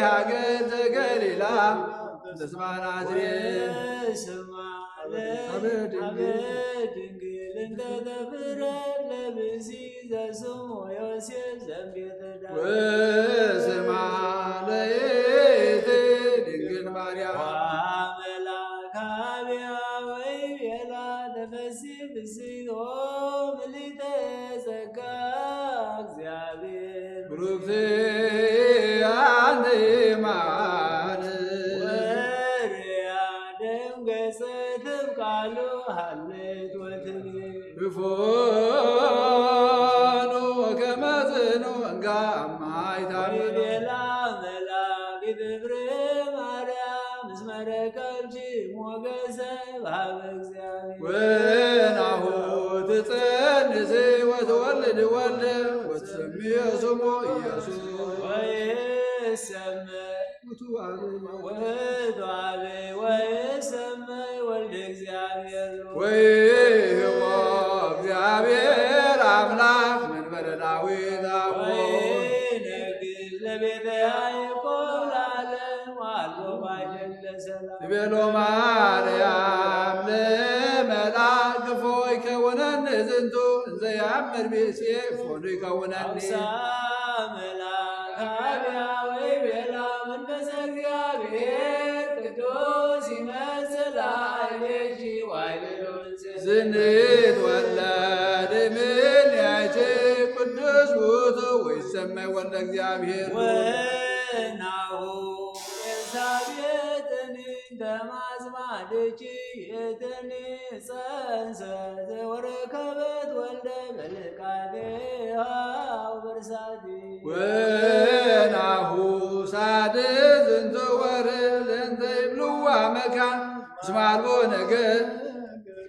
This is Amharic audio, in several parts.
ሀገር ዘገሊላ ተስማ ናዝሬት ድንግል እንተ ተፍረት ለብእሲ ዘስሙ ዮሴፍ ዘምቤተ ዳዊት ወስማ ለይእቲ ድንግል ማርያም ወአምላካብያ ወይቤላ ተፈሥሒ ፍሥሕቶ ምልዕተ ጸጋ እግዚአብሔር ብሩክት አንቲ እምአነ ወርያድም ገጸ ትብቃሉ ሀሌት ወትቤ ክፉኑ ወከመ ጽኑ እንጋማይታመ ወይቤላ መላኪት እብርህ ማርያም እስመ ረከብኪ ሞገሰ በኀበ እግዚአብሔር ወናሁ ትጸንሲ ወትወልድ ወልደ ወትሰምዮ ስሞ ኢየሱስ ወይሰመይ ውእቱ አብ ወይሰመይ ወልደ እግዚአብሔር ወይህቦ እግዚአብሔር አምላክ መንበረ ዳዊት አቦ ወይነግሥ ለቤተ ያዕቆብ ለዓለም ወአልቦ ባዕድ ለሰላም ትቤሎ ማርያም ለመልአክ ክፎ ይከውነኒ ዝንቱ እንዘ ያምር ብእሴ ፎኑ ይከውነኒ መልአካብያ ወይቤላ መንፈሰ እግዚአብሔር ቅዱስ ይመስል ኃይሌኪ ዋይልሎ ዝንት ወለድ እምኔኪ ቅዱስ ውእቱ ወይሰመይ ወልደ እግዚአብሔር ወናሁ ኤልሳቤጥኒ ተማጽማድኪ የትኒ ጸንሰት ወረከበት ወልደ በልቃዴሃ ወበርሳቲ ወናሁ ሳድስ ዝንቱ ወርኅ ለእንተ ይብልዋ መካን እስመ አልቦ ነገር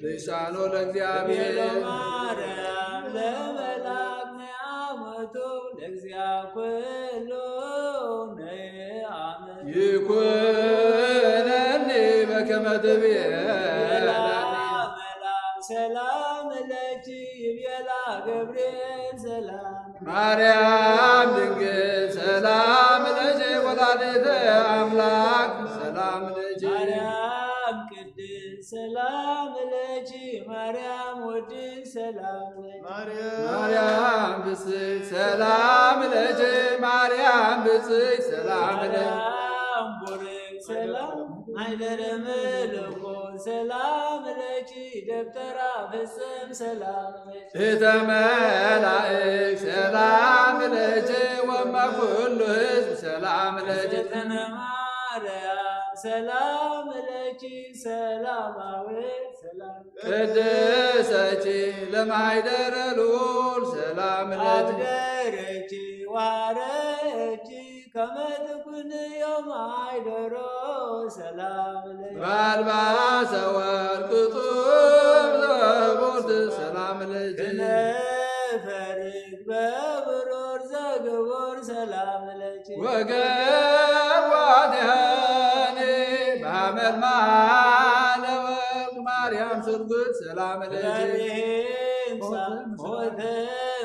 ልሳኖ ለእግዚአብሔር ለማርያም ለመልአክ ነአመቱ ለእግዚአብሔር ኩሉ ነአመቱ ይኩነኒ በከመ ትቤለኒ ሰላም ለኪ ይቤላ ገብርኤል ሰላም ማርያም ድንግል ሰላም ለኪ ወላዲተ አምላክ ሰላም ለኪ ማርያም ቅድስት ሰላም ለኪ ማርያም ወድቅ ሰላም ለኪ ማርያም ብፅዕት ሰላም ለኪ ማርያም ብፅዕት ሰላም ለኪ ማርያም ቡርክ ሰላም ማኅደረ መለኮት ሰላም ለኪ ደብተራ ፍጽም ሰላም ለኪ እህተ መላእክት ሰላም ለኪ ወእመ ኩሉ ሕዝብ ሰላም ለኪ እግዝእትነ ማርያም ሰላም ለኪ ሰላማዊት ሰላም ቅድሰቲ ለማኅደረ ልዑል ሰላም ለኪ አብደረኪ ዋረኪ ከመ ትኩንዮ ማኅደሮ ሰላም ለኪ በአልባሰ ወርቅ ጡብ ዘቡርት ሰላም ለኪ ከነፈርክ በብሩር ዘግቡር ሰላም ለኪ ወገቧትያኒ በሐመልማለ ወርቅ ማርያም ስርጉት ሰላም ለኪ ሞተ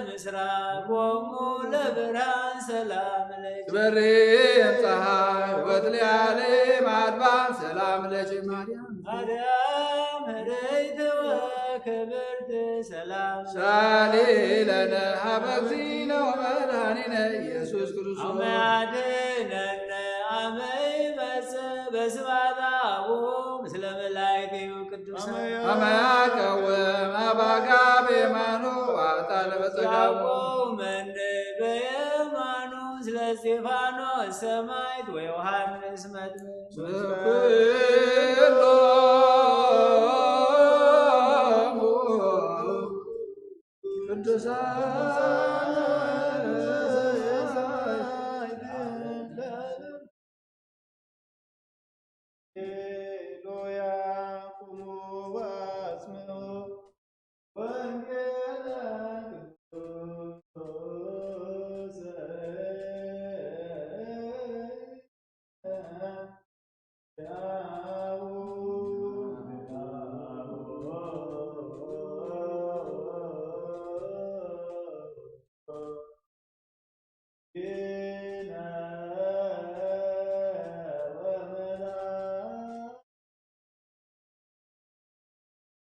ምስራቆሙ ለብርሃን ሰላም ለኪ ትበሪም ፀሐይ ወትልያሌም አድባር ሰላም ለኪ ማርያም ማርያም ኅረይት ወክብርት ሰላም ሳሊ ለነ ሀበ እግዚእነ ወመድኃኒነ ኢየሱስ ክርስቶስ አመያድኅነነ አመ ይመጽእ በስብሐተ አቡሁ ምስለ መላእክቲሁ ቅዱሳን አመ ያቀውም አባጋ በየማኑ ወአጣለ በጸጋሙ ያቆመነ በየማኑ ስለ እስጢፋኖስ ሰማዕት ወዮሐንስ መጥምቅ ኩሎሙ ቅዱሳን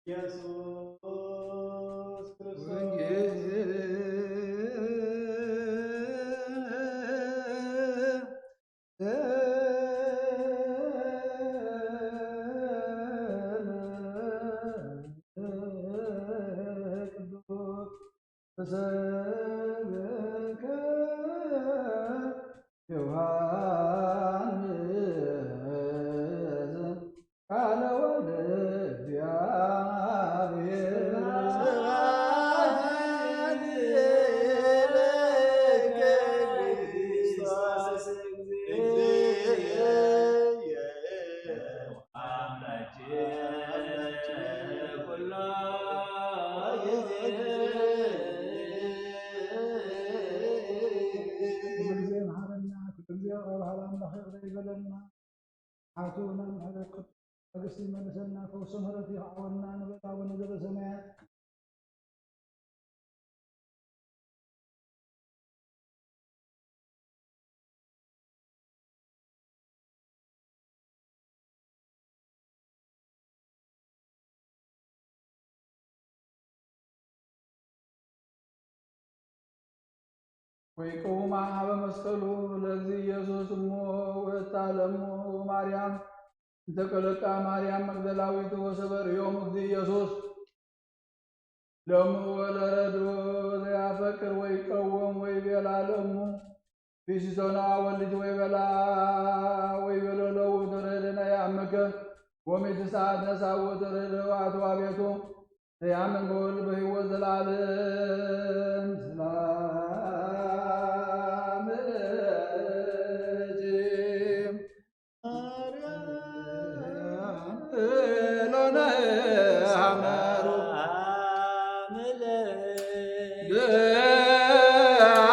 ኢየሱስ ክርስቶስ ተሰብከ ዮሐንስ ቃለ ወልደ እግዚአብሔር አቱና ምህረት መንግስት ይመልሰና ፈውሰ ምህረት ይሃወና ንበል አቡነ ዘበሰማያት ወይቆማ በመስቀሉ ለእግዚእ ኢየሱስ እሞ ወእታለሙ ማርያም እንተቀለቃ ማርያም መግደላዊት ወሰበርዮም እግዚእ ኢየሱስ ለሙ ወለረዶ ዘያፈቅር ወይቀወም ወይቤላ ለሙ ፊሲሶና ወልጅ ወይበላ ወይበለለው ተረደና ያመከ ወሜት ሰዓት ነሳው ተረደው አትዋ ቤቱ ዘያምን በወልድ በሕይወት ዘላለም ሰላም ለኪ ሎነ አመሩ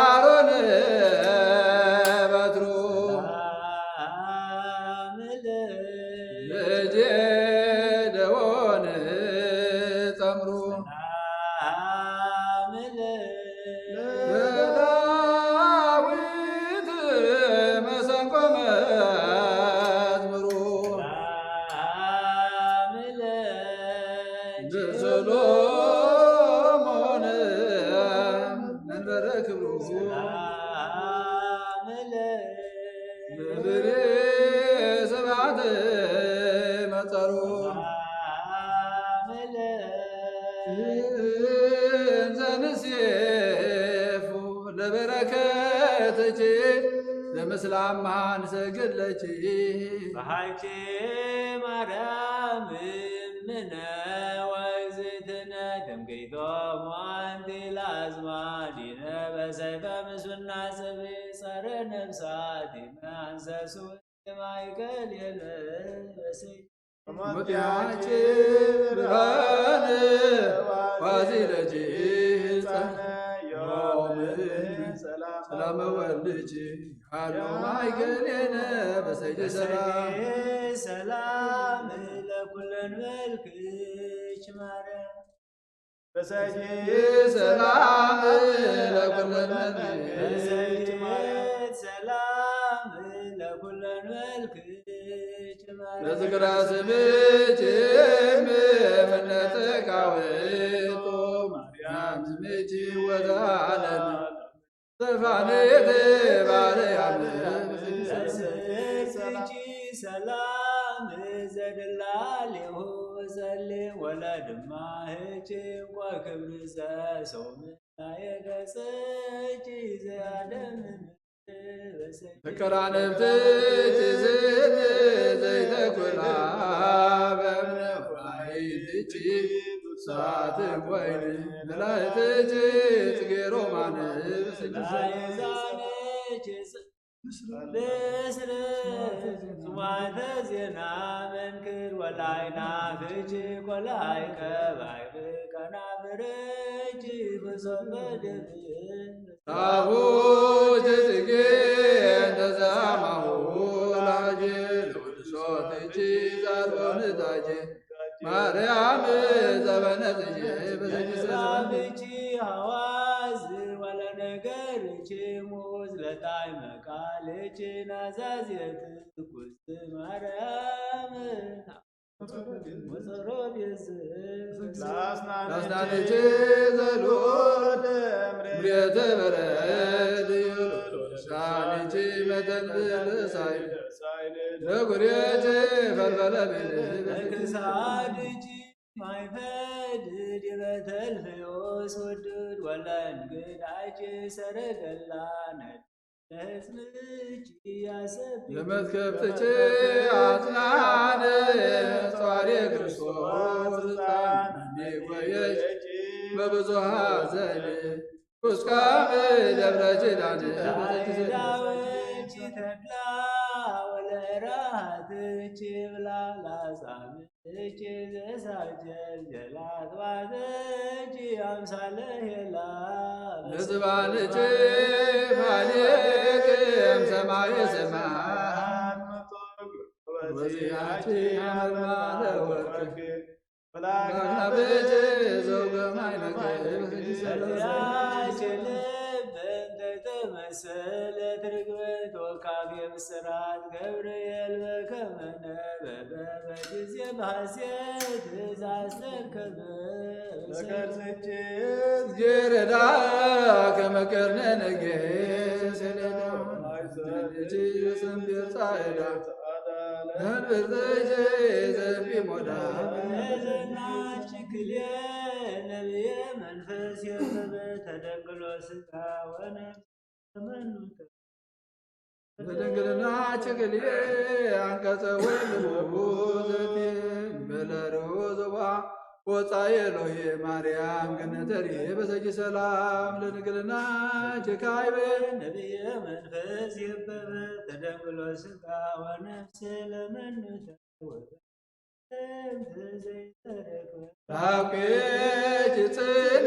አሮን በትሩ ልጄ ደወን ጸምሩ ለዳዊት መሰንቆ መዝሙሩ ለሰሎሞን መንበረ ክብሩ ለብሬ ስብሐት መጸሩ ዘንሴፉ ለበረከትች ለምስላማን ሰግድለች በሃይቼ ማርያም እምነ ወእግዝእትነ ደምገይቶም አንቲ ለአዝማዲነ በሰይፈ ምስፍና ጽብ ጸረ ነፍሳቲነ አንሰሱ ማእከል የለበሰይ ሞቲያች ብርሃን ዋዚለች ሕፃነ ዮምን ሰላመ ወልድች አሎ ማእከሌነ በሰይደ ሰላም ሰላም ለኩለን መልክች ማርያም በሰይደ ሰላም ለኩለን መልክች በሰይድ ሰላም ለኩለን መልክች ማርያም ለዝክራ ስምች ምነተቃወቶ ማርያም ስምች ወዛለን ዘፋኔት ባርያም ለስርጭ ሰላም ዘድላሌሁ ጸልም ወለድማ ህጭም ወክብር ዘሶምና የገጸች ዘያደምን ተቀራነብትች ዝን ዘይተኩላ በእምነ ወላይትች ሰዓትም ወይን መላእክትች ጽጌ ሮማን ዛነች ብስር ጽዋተ ዜና መንክር ወላይና ፍች ቆላይ ከባይብ ቀናብርች ብሶት በድብን ታቦት ጽጌ እንደዛማሁ ላጅ ለውድሶትች ዛሮንታች ማርያም ዘበነትች ሰላምች ሐዋዝ ወለነገርች ሙዝ ለጣዕመ ቃልች ናዛዝየት ኩልት ማርያም ላስናንቼ ዘሎል ምሬተ በረድ ሻንቼ መተንብል ሳይ ለጉሬቼ ፈልፈለ በክሳድጂ ማይፈድድ የበተልፍዮስ ወድድ ወለንግዳች ሰረገላ ነድ ለሕፅንች ያሰብ ለመትከፍትቼ አጽናን ጸዋሪ ክርስቶስ ሕፃን እንዲቆየች በብዙ ሐዘን ቁስቋም ደብረ ኪዳን ዳዎች ተድላ ወለራሃትች ብላ ላጻምች ዘሳጀል ጀላት ባተች አምሳለ ሄላ ለዝባንቼ ፋሌቅ እምሰማየ ሰማያት ወዚያቼ አርማለ ወርቅ ላክናብቼ ዘውገ ማይነቅብ ያች ልብ እንደተመሰለት ርግበት ወካብ የምስራት ገብርኤል በከመ ነበበ በጊዜ በሐሴት ዛስተከበ ተቀርጽቼ ጌረዳ ከመቀርነ ነገ ሰሌዳ ልጅ ስንብር ጻዕዳ ነንብርተቼ ዘቢ ሞዳ ዘናች ክልየ ነቢየ መንፈስ የበበ ተደቅሎ ስጋ ወነፍስ ተመኑተ በድንግልና ችግልዬ አንቀጸ ወልቡ ዘቴ በለሮ ዘባ ወፃዬ ሎሄ ማርያም ገነተሪ በሰጂ ሰላም ለድንግልና ችካይበ ነቢየ መንፈስ የበበ ተደቅሎ ስጋ ወነፍስ ለመኑተ ራቄች ጽን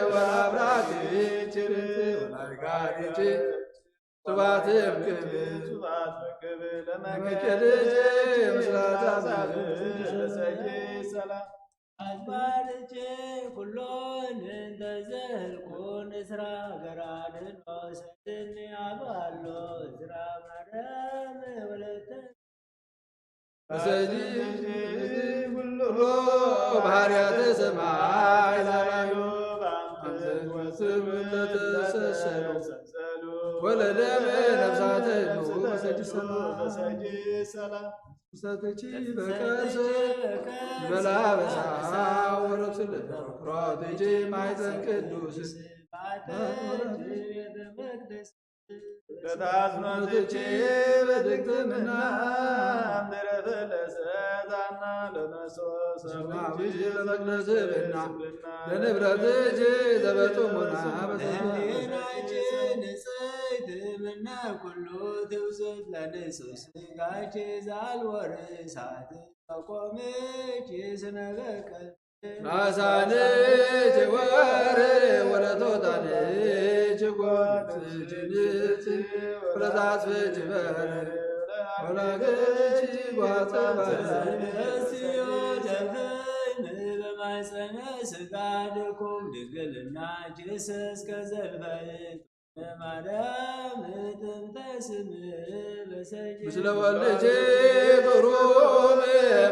ወላብራኬች ርት ወላጋሪች ስባትም ክብር ለመቀደች ምስራታ አዝባርቼ ኩሎን እንተዘህልኩን እስራ ገራድን ወሰድን አባሎ ዝራ ማርያም ወለተ በሰጂ ሁሉ ባህርያተ ሰማይ ላላዩ ወስብ ለተሰሰሉ ወለደመ ነፍሳተ በሰጂ ሰላም ሰተቺ በቀርስ በላበሳ ወረብስ ለኩራት እጅ ማይፀን ቅዱስ በታዝኖትቼ በድግምና ምድረተ ለሰታና ለነሶ ሰማዊት በመቅደስ ብና ለንብረት እጅ ተበጽሙና ህሊናች ንጽሕት ምነ ኩሉ ትውስት ለንጹሕ ሥጋች ዛልወርሳት ተቆምች ስነ በቀል ራሳንች ወር ወለቶታንች ጓትችንት ፍረታስፍች በር ወላገች ጓጸባር እስዮ ተፈይም በማኅፀነ ሥጋ ድኩም ድንግልና ችስ እስከ ዘልፈይት ማርያም ጥንተ ስም በሰጅ ምስለ ወልጅ ግሩም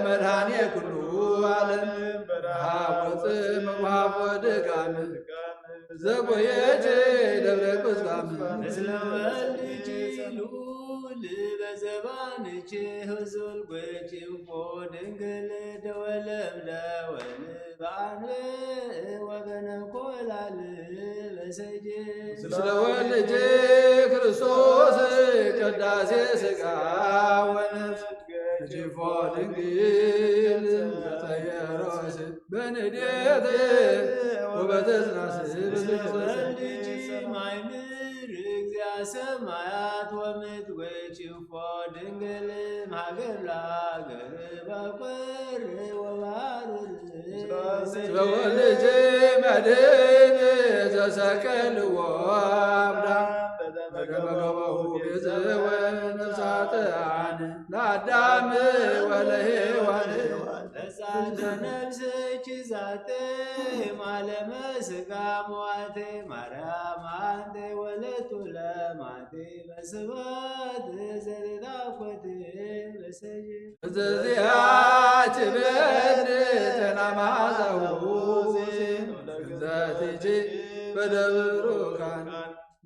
መድኃኔ ኩሉ ዓለም ሀወፅ መቋፍ ወድቃም ዘቆየች ደብረ ቁስቋም ምስለ ወልጅ ሉል በዘባንች ህዙል ጎጭፎ ድንግል ደወለም ደወል በአንብ ወበነኮላል በሰጅ ምስለ ወልጅ ክርስቶስ ቅዳሴ ሥጋ ወነፍስ ጅፎ ድንግል በጠየሮስ በንዴት ወበተጽናስ ወልጅ ማይምር እግዚአ ሰማያት ወምድር ወጭፎ ድንግል ማገር ላገር በቆር ወባሩር በወልጅ መድን ዘሰቀልዎ አብዳ በደመገበሁ ቤዝወ ነፍሳትአን ለአዳም ወለሔዋን ተሳተ ነፍስች ዛቴ ማለመ ሥጋ መዋቴ ማርያም አንቴ ወለቱ ለማቴ በስባት ዘርዳኮቴ በሰጅ እዘዚያች በድ ጤና ማዛው ግዛትቼ በደብሩ ካን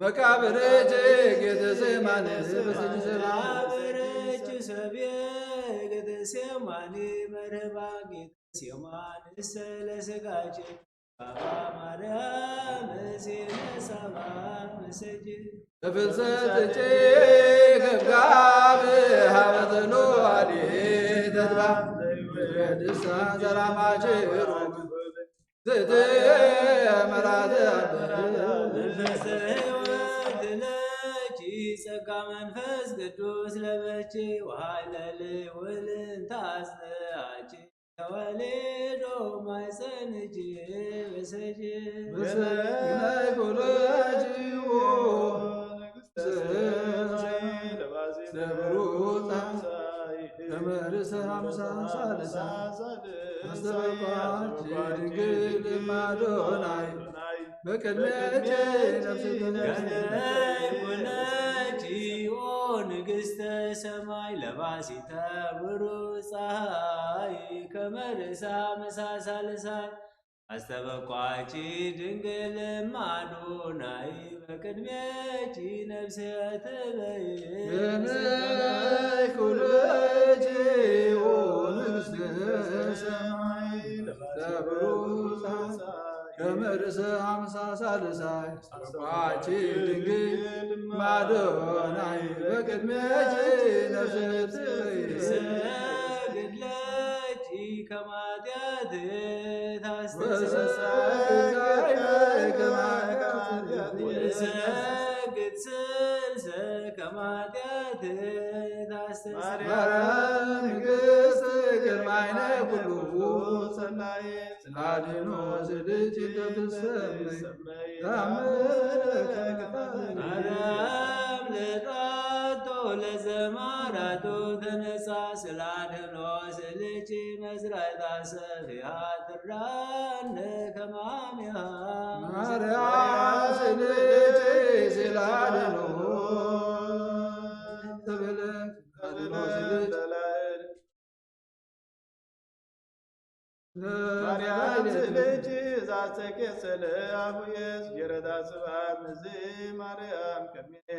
መቃብርቼ ጌተሴማኒ በሰጅ መቃብርች ሰቤ ጌተሴማኒ መርህባ ጌተሴማኒ ስለስጋች ባባ ማርያም ሲነሳባ መሰጅ በፍልሰትቼ ገብጋብ ሀበተሎ አዲ ተድባ ድሳ ዘራማችሩ ዝት መራተ መንፈስ ሕይወት ነች ጸጋ መንፈስ ቅዱስ ለበች ወኃይለ ልዑልን ታጽናች ተወልዶ ማይፀንች በሰጅ በሰግናይ ኮለጅዎ ለብሩታ ተመርሰ ሃምሳ ሳልሳ አስተበቋች ድንግል ማዶናይ በቅድሜቼ ነፍስ ገነይ ኮነች ኦ ንግሥተ ሰማይ ለባሲተ ብሩህ ፀሐይ ከመርሳ መሳሳልሳይ አስተበቋች ድንግል ማዶናይ በቅድሜች ነፍስ ትበይ ገነይ ኮለጅዎ ንግሥተ ሰማይ ለብሩታ ከመርሰ ሃምሳ ሳልሳይ አስተበቋች ድንግል ማዶናይ በቅድሜች ነፍስ ትበይ ሰግድለች ከማጢአት ሰግድ ስልሰ ከማጢአት ማርያም ንግሥት ግርማይነ ኩሉ ሰናይ ጽላድኖ ስልጅ ተትሰመይ ማርያም ለጣቶ ለዘማራቶ ተነሳ ስላድኖ ስልጅ መስራታ ሰፊያ ትራነ ከማሚያ ማርያም ስልጅ ስላድኖ ተበለት አድኖ ስልጅ ማርያም ስልጅ ዛስተቄሰለ አቡየስ ጀረዳ ስብሐት ንዝ ማርያም ከሚኔ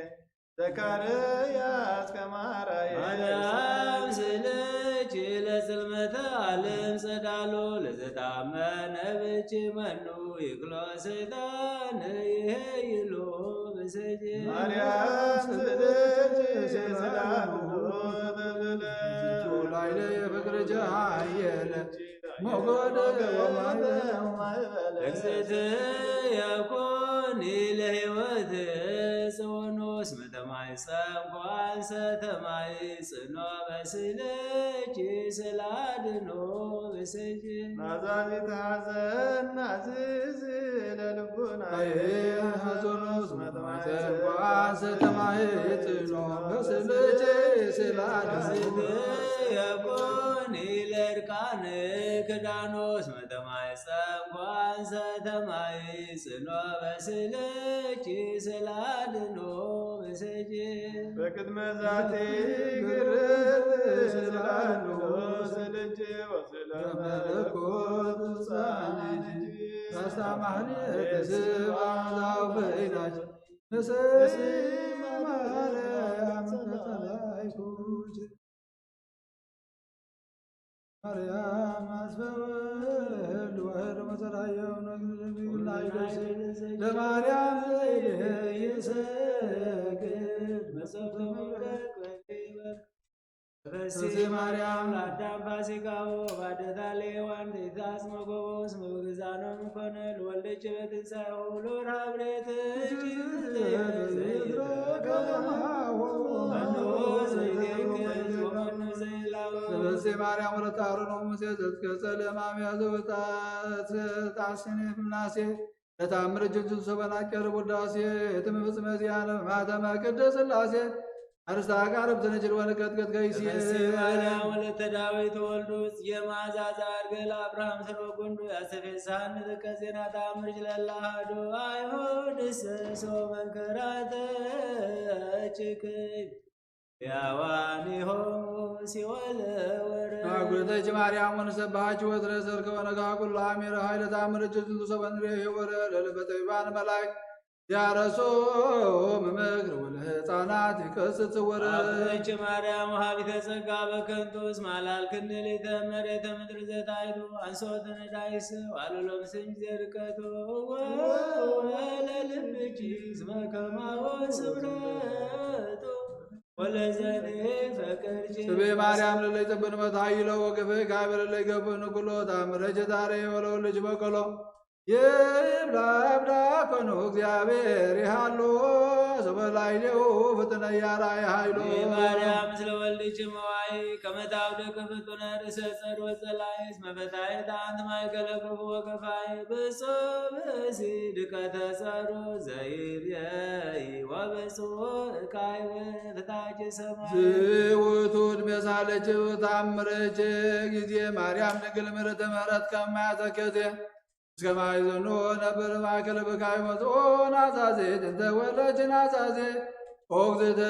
ዘካርያስ ከማራየ ማርያም ስልጅ ለጽልመተ ዓለም ጸዳሎ ለዘጣመነ ብች መኑ ይክሎ ሰይጣን ይሄይሎ በሰጅ ማርያም ስልጅ ስላሉ ላይለ የፍቅር ጃየለ ሞጎደ እግዝእት የኮኒ ለሕይወት ጽዮኖስ መተማይ ጸንኳን ሰተማይ ጽኖ በስልች ስላድኖ በሰጅ ናዛዚት ሐዘን ናዝዝ ለልቡናየ ሐዞኖስ መተማይ ሰተማይ ጽኖ በስልች ስላድኖ የኮኒ ለእርቃን ክዳኖስ መተማይ ጸንኳን ሰተማይ ጽኖ በስልች ስላድኖ በሰጅ በቅድመ ዛቴ ግርት ስላሉ ስልጅ ወስለ መለኮት ጻንጅ ታስታማህልየት ስብዓዛው በይናች ንስማ ማርያም ተተላይኩች ማርያም አስፈወልድ ወህድ መሰራየው ነግላይደስ ለማርያም ዘይደ ይሰግድ መጸውተ መብረቅ ወይበር ተሴ ማርያም ለአዳም ፋሲካዎ ባደታ ሌዋን ቴታስመ ጎቦስ መብግዛኖም ኮነ ለወልደች በትንሣኤው ለወርኃ ብሬት በበሴ ማርያም ወለታሮኖ ሙሴ ዘትከጸ ለማምያ ዘወጣት ጣስኔ ፍምናሴ ለታምር እጅግ ሰበናቀር ውዳሴ የትምፍጽመ ዚያነ ማተመ ቅድስት ሥላሴ አርስታ ቃርብ ተነጅል ወንቀጥቀጥ ገይሴ ማርያም ወለተ ዳዊት ወልዱ የማዛዛ አርገል አብርሃም ሰበጎንዱ ያሰፌሳን ተከዜና ታምር ጅለላሃዱ አይሁድ ሰሶ መንከራተ ችክል ያዋኒ ሆሙ ሲወለ ወረ ናጉረተች ማርያም ወንሰባች ወትረ ሰርከ ወነጋ ኩሉ አሚረ ኃይለ ታምር ጅቱ ሰበንሬ ወረ ለልበተ ይባን መላክ ያረሶ ምክር ወለሕፃናት ይቀስት ወረ አበች ማርያም ውሃቢተ ጸጋ በከንቱ እስመ አላልክንሊተ መሬተ ምድር ዘታይቱ አንሶተ ነዳይስ ዋሉሎም ስንጅ ዘርቀቶ ወለልብኪ እስመ ከማወ ስብረቶ ወለዘኔ ፈቀርች ስቤ ማርያም ለለይ ጽብን መታይሎ ወገፈ ካይበለ ለይ ገፍን ኩሎ ታምረች ዛሬ ወለው ልጅ በቀሎ ይብላብዳ ኮኑ እግዚአብሔር ይሃሎ ሰበላይሌው ፍጥነ ያራይ ሃይሎ ማርያም ስለ ወልድች መዋይ ከመታው ደቀ ፍጡነ ርእሰ ጸር ወጸላይ እስመ ፈታሕት አንት ማእከለ ክፉ ወከፋይ ብሶብሲ ድቀተ ጸሮ ዘይርየይ ወብሶ ካይበ ፍታች ሰማይ ዝውቱ ዕድሜ ሳለች ታምረች ጊዜ ማርያም ድንግል ምሕረተ ምሕረት ከማያተከዜ እስከ ማይዘኖ ነበር ማእከለ በካይ ወጽኦ ናዛዜ ጥንተ ወለች ናዛዜ ኦግዝተ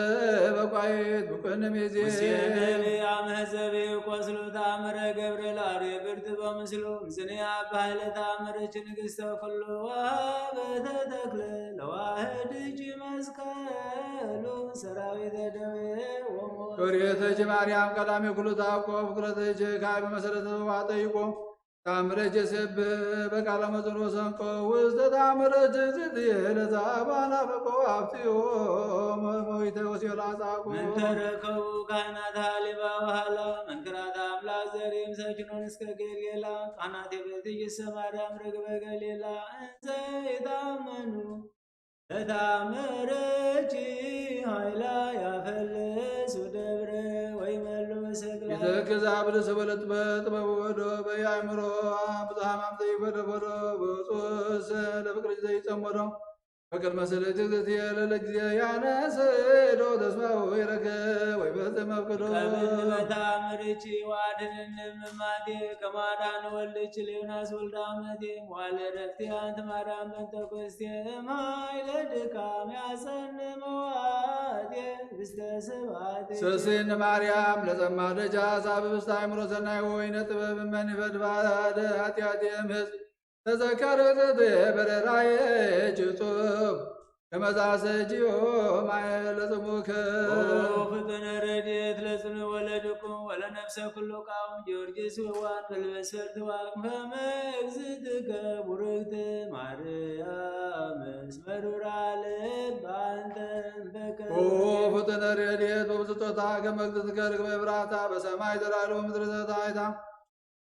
በቋይት ብቅን ሜዜ ወስየነቢ አመዘቤ ቆስሎ ታምረ ገብረ ላሬ ብርት በምስሉ ምስንያ ባህለ ታምረች ንግሥተ ኩሉ ወሀበተ ተክለ ለዋህድ እጅ መስቀሉ ሰራዊተ ደዌ ወሞት ኮርየተች ማርያም ቀዳሜ ኩሉ ታቆ ፍቅረተች ካይ በመሰረተ ዋጠይቆ ታምረች ሰብ በቃለ መዝኖ ሰንቆ ውስተ ታምረች ዝትየ ለዛባና በቆ አብትዮ መሞይተ ወሲላ ጻቆ መንተረከቡ ካህናት ሀሊባ በኋላ መንክራት አምላክ ዘሬም ሰችኖን እስከ ጌልጌላ ቃናት የበትይሰ ማርያም ርግበ ገሊላ እንዘ የታመኑ ለታምረች ኃይላ ያፈልሱ ደብረ ወይ መሎ ሰግላ የተከዛ ብልስ በለጥበት በወዶ በያእምሮ ብዛሃማም ዘይበደበዶ በጾስ ለፍቅር ዘይጸመዶ በቅድመ ስለት ዝትየ ለለጊዜ ያነስዶ ተስፋው ይረከ ወይ በዘመብክዶ ቀብል በታምርች ዋድንን ምማቴ ከማዳን ወልድች ሌዮናስ ወልዳ መቴ ዋለ ረፍቴ አንት ማርያም በንተኮስቴ ማይለ ድካም ያሰን መዋቴ ብስተ ስባቴ ስስን ማርያም ለጸማ ደጃ ሳብብስተ አእምሮ ሰናይ ወይነ ጥበብ መንፈድ ባደ ኃጢአት የምህዝ ተዘከርት በረራዬ ጭጡብ ከመዛሰጂዮ ማየ ለጽሙከ ፍጥነ ረድኤት ለጽኑ ወለድኩም ወለነፍሰ ኩሉ ቃውም ጊዮርጊስ ወዋን በልበስፈርት ዋቅም በመግዝትከ ቡርክት ማርያም እስመሩራ ልብ አንተ በከ ፍጥነ ረድኤት በብስጦታ ከመግዝትከ ርግበ ብራታ በሰማይ ዘላለም ምድር ዘታይታ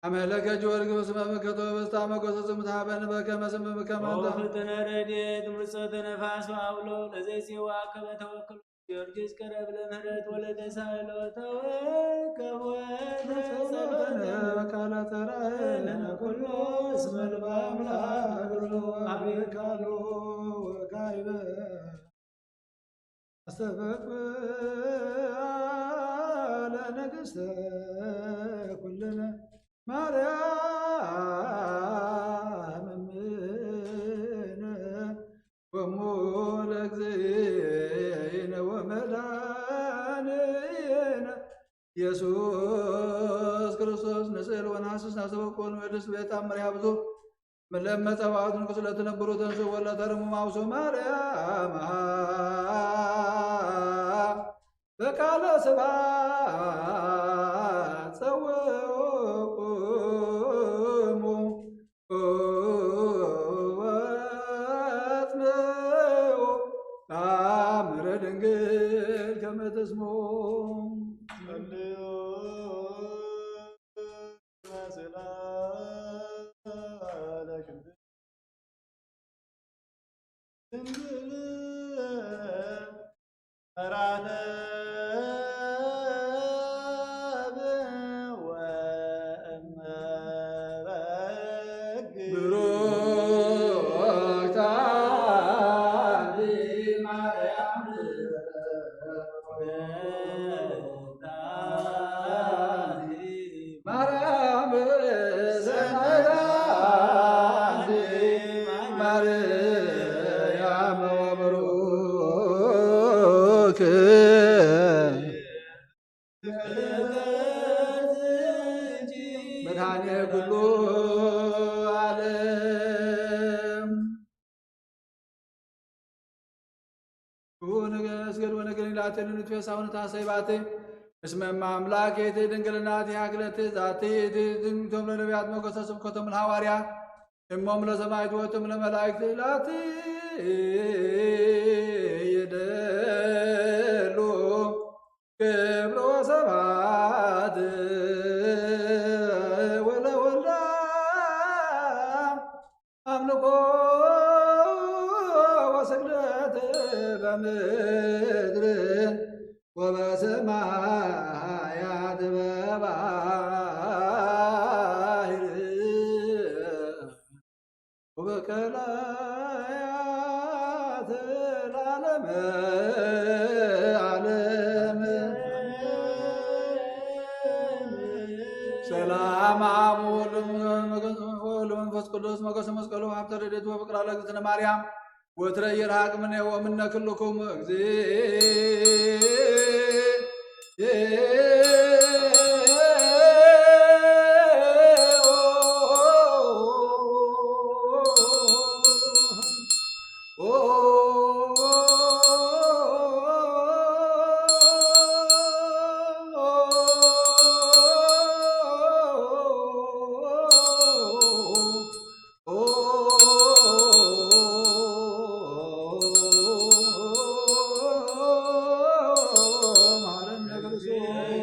አመለከ ጊዮርጊስ እስመ ምከቶ በስታ መጎሰ ምታበን በከመ ስም ከመንተ ፍጥነ ረድኤት ምርጾተ ነፋስ አውሎ ለዘይሲዋ ከበተወክሎ ጊዮርጊስ ቀረብ ለምህረት ወለተሳይሎ ተወከብ ወተጸሎተ በቃለ ተራእነ ኩሎ እስመ ልበ አምላክ አቤካሎ ወካይበ አስተበቅ ለነግሥተ ኩልነ ማርያም እምነ ወሞ ለእግዚእነ ወመድኃኒነ ኢየሱስ ክርስቶስ ንስእል ወናስስ ናሰበቆን ወድስ ቤታምር ያብዙ መለመጸባቱን ቁስለት ነብሩ ተንሱ ወለተርሙ ማውሶ ማርያም በቃለ ስብሐት ጸውዖሙ ወአጽምዑ ታምረ ድንግል ከመ ተስሞ ጸልዩ ለክንድ ድንግል ራነ ማርያም መድኃኔ ኩሉ ዓለም እስገድ ወነገር ላቴን ንትፈሳውን ታሰይባቴ እስመ አምላክ የቴ ድንግልናት ያግለት ዛቴ ድንቶም ለነቢያት ሞገሰ ስብከቶም ለሐዋርያ እሞም ለሰማዕት ወእቶም ለመላእክት ላቴ የደሉ ክብሮ ሰባት ወለወልዳ አምልኮ ወስግደት በምድር ወበሰማያት በባሕር ወበቀላያት ለዓለመ ዓለም ሰላም አብ ወወልድ ወመንፈስ ቅዱስ ሞገሰ መስቀሉ ሀብተ ረድኤቱ ወፍቅር ለእግዝእትነ ማርያም ወትረ ይርሐቅ እምኔ ወእምነ ኩልክሙ ማረነ ክርስቶስ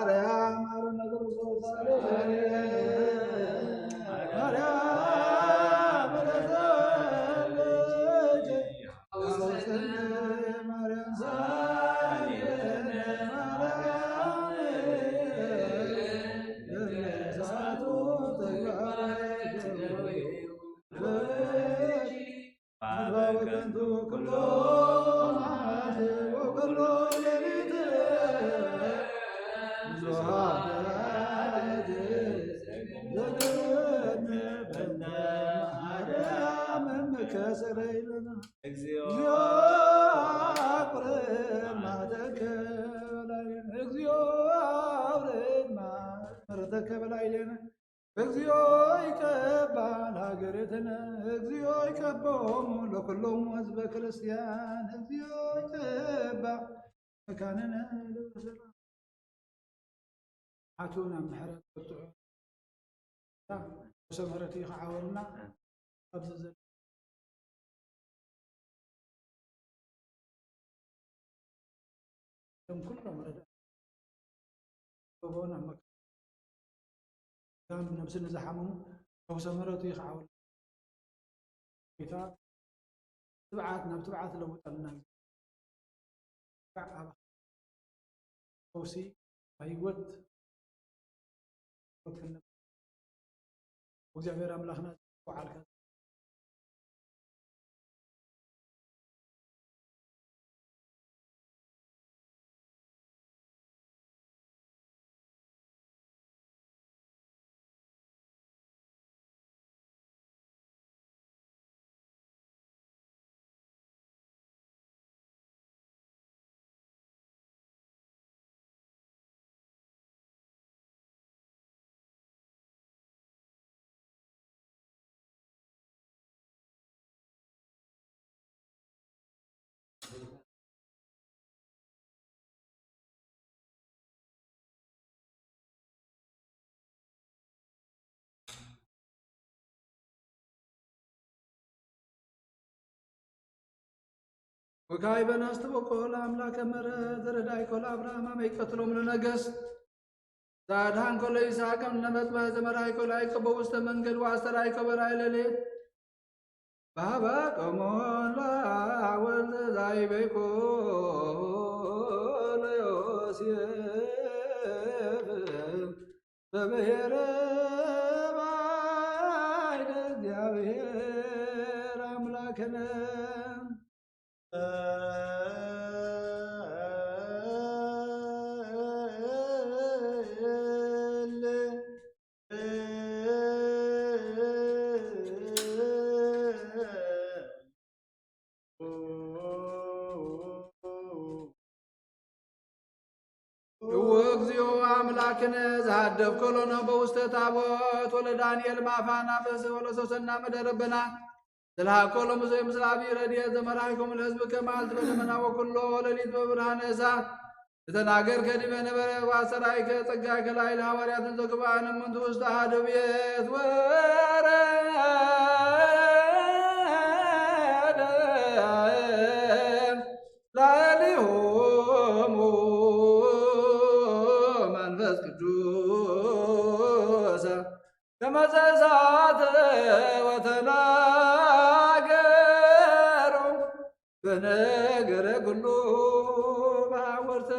ማርያም አረነ ክርስቶስ ማርያም ረዘለች ማርያም ሳሌነ ማርያም ለሳቱ ተግባራች በከንቱ ኩሎ ወኩሎ ሌሊት ብዙኃት ዘገነ በእንተ ማርያም እምከሰረይለነ እግዚኦ አቁረን ማኅተከ በላዕሌነ እግዚኦ አውርድ ምሕረተከ በላዕሌነ እግዚኦ ይቀባል ሀገሪትነ እግዚኦ ይቀቦሙ ለኩሎሙ ሕዝበ ክርስቲያን እግዚኦ ይቀባ መካንነ ለሰላም አቶና ምሕረት ቅጥዑ ሰምሕረት ይኸዓወልና ኣብዚ ዘ ኩሎም ረዳ ቦና መካ كان نفس الزحمه أو سمرته يخعول كتاب تبعات لو طلنا كعب قوسي هيوت وكنا وجابر أملاخنا وعلى وكاي بناست بقول أملاك مرة زرداي كل أبراهام ما يقتلوا من النجس زادان كل إسحاق من نبت ما زمراي كل أيك بوست من قل واسراي كبراي للي بابا كمون لا ولد زاي بيكول يوسف ببهر بايد جابير أملاكنا እግዚኦ አምላክነ ዘሃደፍ ኮሎነ በውስተ ታቦት ወለዳንኤል ማፋና በስ ወለሶሰና መደረበና ዘልሃኮሎ ሙሴ ምስለ አብይ ረድኤት ዘመራይኮሙ ለሕዝብ ከመዓልት በደመና ወኩሎ ሌሊት በብርሃነ እሳት ተናገር ከዲበ ነበረ ዋሰራይከ ጸጋከ ላዕለ ሐዋርያትን ዘግባን እሙንቱ ውስተ አሐዱ ቤት ወረደ ላዕሌሆሙ መንፈስ ቅዱስ ከመ ዘእሳት ወተናገሩ በነገረ ኩሉ በሐወርተ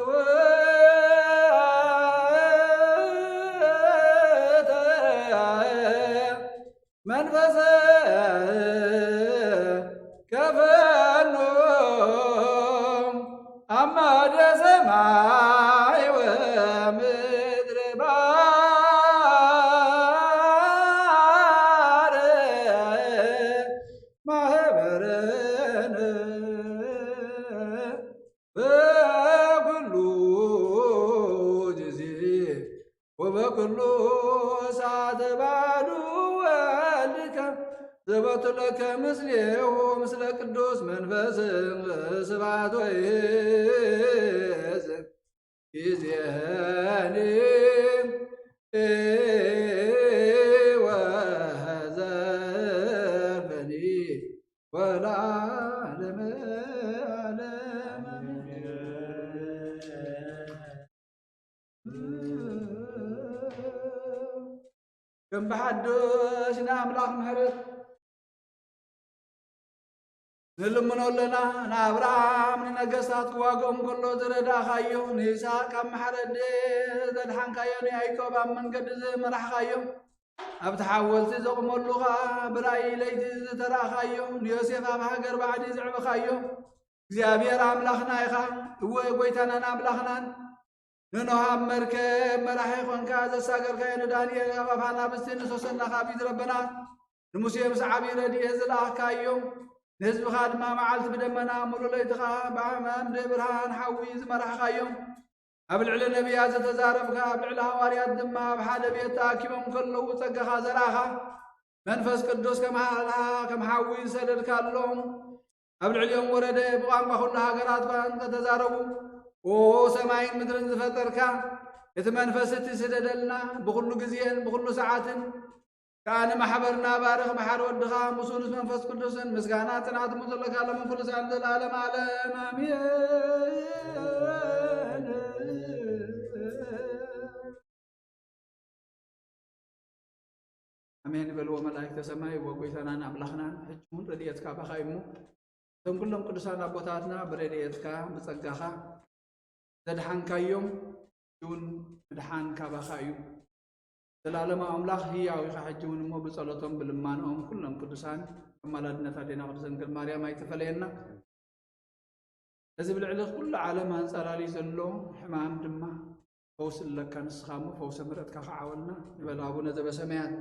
መንፈሰ ከፈኖ አማደ ሰማይ ወምድር ባረ ማህበረነ በኩሉ ጊዜ ወበኩሉ ሰዓተ ባዱ ወልድከ ዘበቱ ለከ ምስሌሁ ምስለ ቅዱስ መንፈስ ስብሐት ወይእዜር ይእዜኒ ወዘልፈኒ ወለዓለመ ዓለም كم بحدش ناملاخ محرت نلمنو لنا نابرام ننقصات واقوم كله زردا خايو نيسا كم محرد زدحان خايو نيايكو بامن قد مرح خايو أبتحاول تزقم اللغة براي ليت زترا خايو نيوسيف أبها قرب عدي زعب خايو زيابير أملاخنا يخا هو يقويتنا ناملاخنا ننوها مركب مراحي خون كازا ساقر خاين دانيال غفانا بستين سوسنا خابيد ربنا نمسيهم سعابي ردي هزلاخ كايو نزب خادمة معالت بدمنا ملو ليتخا بعمام دبرهان حويز مرح خايو أبلع النبي هذا تزارفك أبلع الهواري الدماء بحال بيتا كيما كله وتقخا زراخا منفس قدوس كم حاوي سدد كاللهم أبلع اليوم ورد بغام كلها قرات فانت تزاربوا وسماين مدرن زفتركا يتمنفس تسددلنا بكل جزيان بكل ساعات كان محبرنا بارخ بحر ودخا مسونس منفس قدوس مسكانات نعت مزلك على من كل سعد العالم عالم آمين أمين بلو ملائكة سماي وقويتنا نبلغنا حجمون رديتك بخايمو ثم كلهم قدسان أبوتاتنا برديتك بصقاها زدحان كايوم يون دحان كبخايو سلالما أملاخ هي أو حجمون مو بصلاتهم بالمانهم كلهم قدسان مالدنا تادينا قدسان كل مريم ما يتفلينا لازم العلق كل عالم أنصارالي زلو حمام دمه فوس لك كان السخامه فوس مرت كخعولنا يبقى أبونا ذا بسميات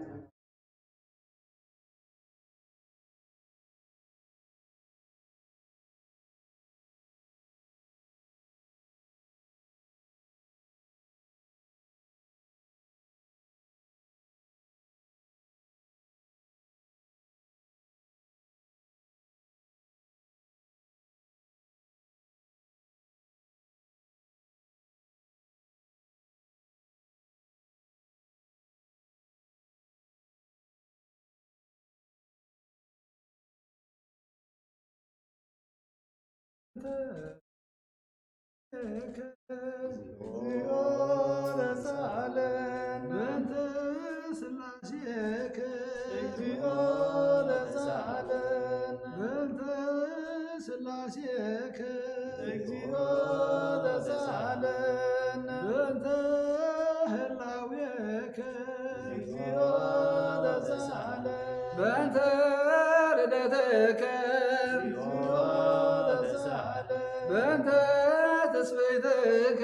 بنت تسبيتك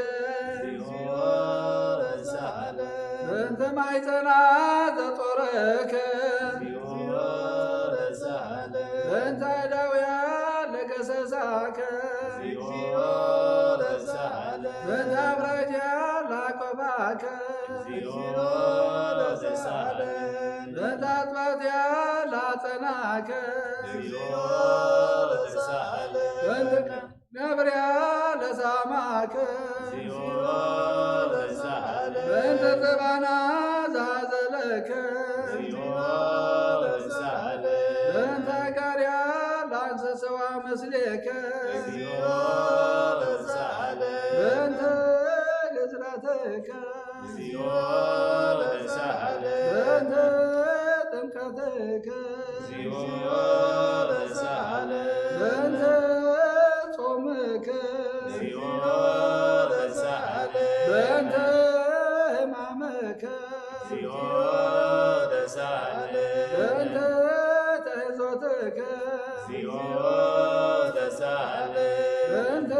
بنت معيتنا تطرك بنت داوية لك سساك بنت أبرجة لقباك بنت أطبتيا لا تناك بنت نبريا لساماك بنت تبانا زازلك بنت قاريا لانس سوا مسلك بنت قزرتك بنت تمكتك بنت صومك بنت همامك بنت تهزوتك بنت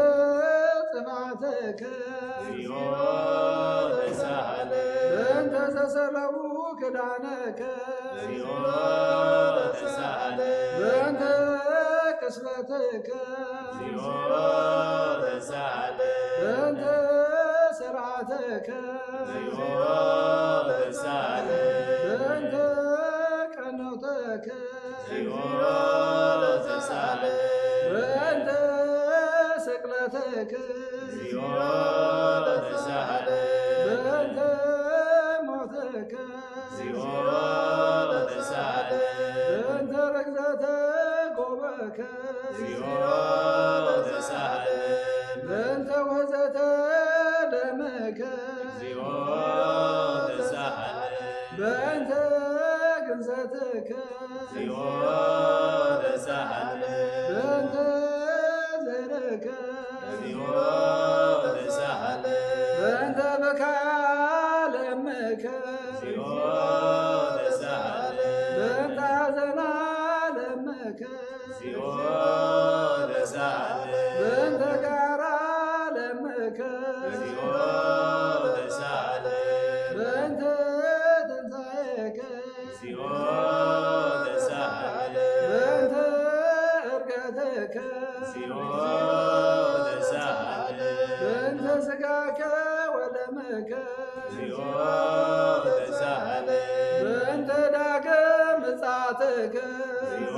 صفاتك بنت تسلبوك دعنك بنت كسبتك بنت سرعتك بنت قنوتك بنت سقلتك بنت موتك بنت ركزتك قوبك بنت وهزة دمك በእንዘትከ እግዚኦ ተሳሃለ በእንተ ዘነከ እግዚኦ ተሳሃለ በእንተ በካለመከ እግዚኦ ተሳሃለ በእንተ ሐዘና ለመከ እግዚኦ ተሳሃለ በእንተ ጋራ ለመከ እግዚኦ ተሳሃለ በእንተ ትንሣኤከ እግዚኦ ተሳሃለ በእንተ ዕርገትከ እግዚኦ ተሳሃለ በእንተ ሥጋከ ወደምከ እግዚኦ ተሳሃለ በእንተ ዳግም ምጽአትከ እግዚኦ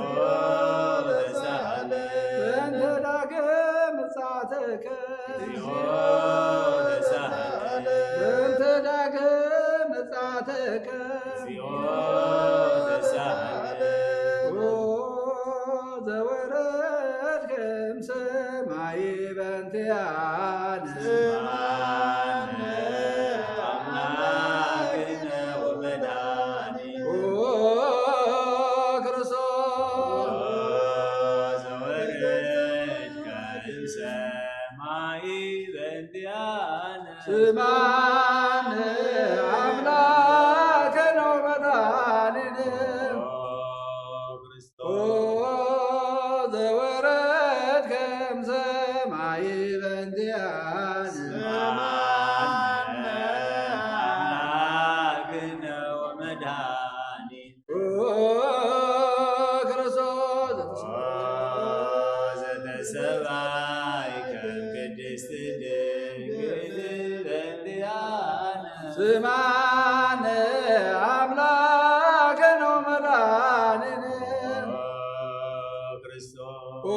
ተሳሃለ በእንተ ዳግም ምጽአትከ እግዚኦ ተሳሃለ በእንተ ዳግም ምጽአትከ እግዚኦ ተሳሃለ ኦ ዘወረድከ እምሰማይ በእንቲአነ ስብሐነ አምላክነ ወመድኃኒነ ኦ ክርስቶስ ዘወረድከ እምሰማይ በእንቲአነ ስማነ አምላክነ ወመድኃኒነ ኦ ክርስቶስ ዘወረድከ እምሰማይ በእንቲአነ ስብሐነ አምላክነ ወመድኃኒነ ኦ ክርስቶስ ዘተሰባይከ ቅድስት ድንግል በእንቲአነ ስማነ አምላክነ ወመድኃኒነ ክርስቶስ ኦ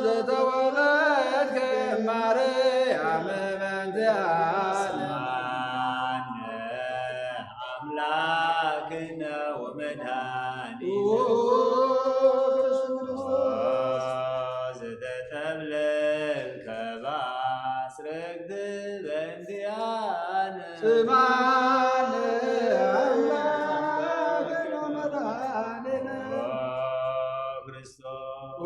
ዘተወለድከ እማርያም በእንቲአነ ስብሐነ አምላክነ ወመድኃኒነ ዘተጠብለልከ በአስረግድ በእንቲአነ ስማነ አምላክነ ወመድኃኒነ ክርስቶስ ኦ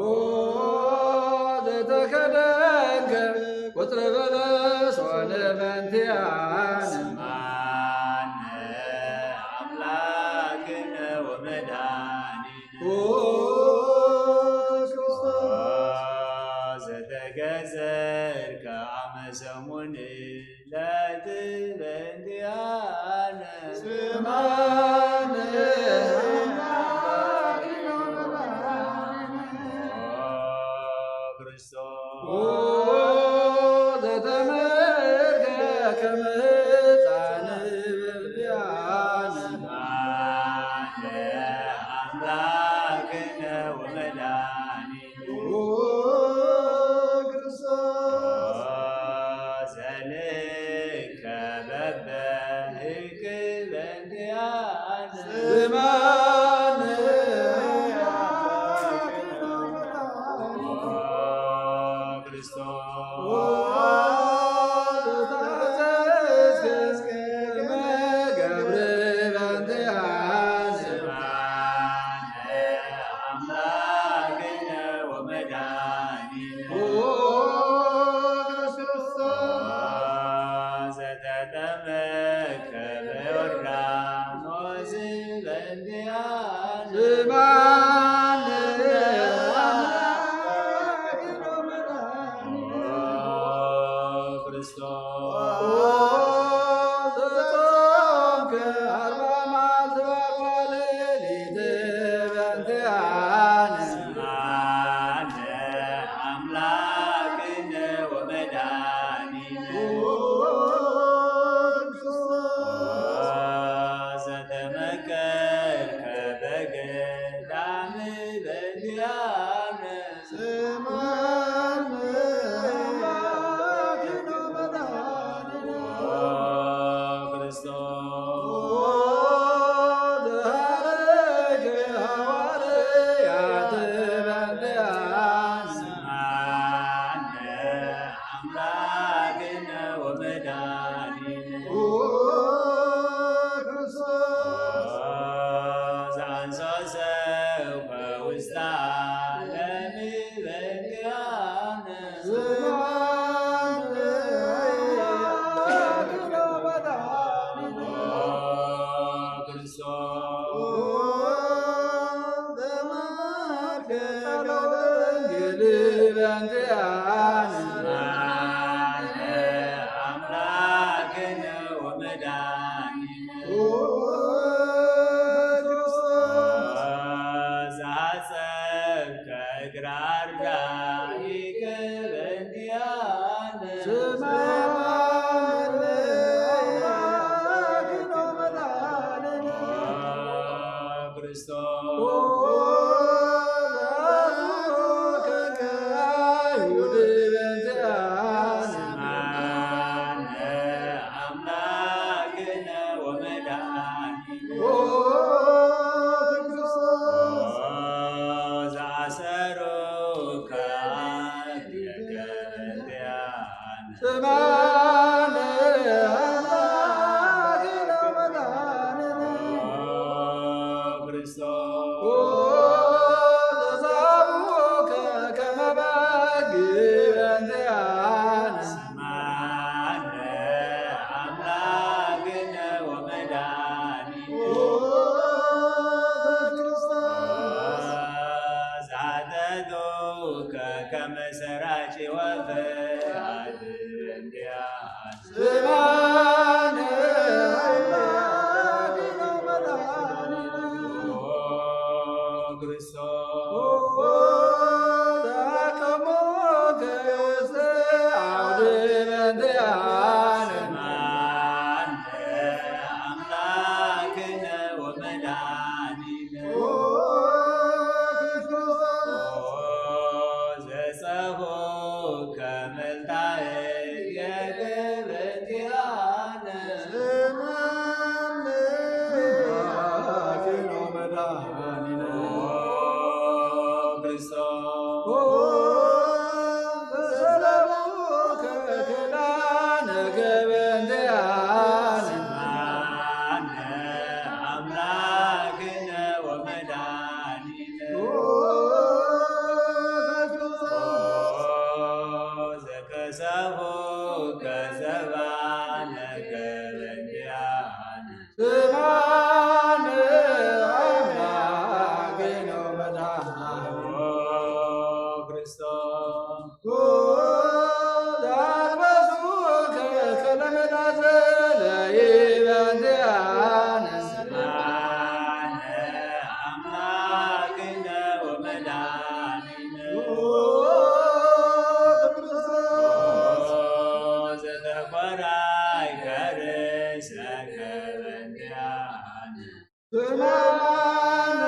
ዘተከደንከ ቁጥረ በለስ ሆነ በእንቲአነ ስብሐነ አምላክነ ወመድኃኒነ ኦ ክርስቶስ ዘተገዘርከ አመ ሰሙን ዕለት በእንቲአነ ስማነ አምላክነ ወመድኃኒነ ክርስቶስ ኦ ዘተመልከ ከመ ሕፃን በእንቲአነ ስብሐነ አምላክነ ወመድኃኒነ ኦ ክርስቶስ ዘልከ በበህቅ በእንቲአነ ስማነ አምላክነ ወመድኃኒነ ክርስቶስ ኦ ዘታዘዝከ መገብር በእንቲአነ ስብሐነ አምላክነ ወመድኃኒነ ኦ ክርስቶስ ዘተጠመቀ በዮርዳኖስ በእንቲአነ ሰከበንቲያነ ስማን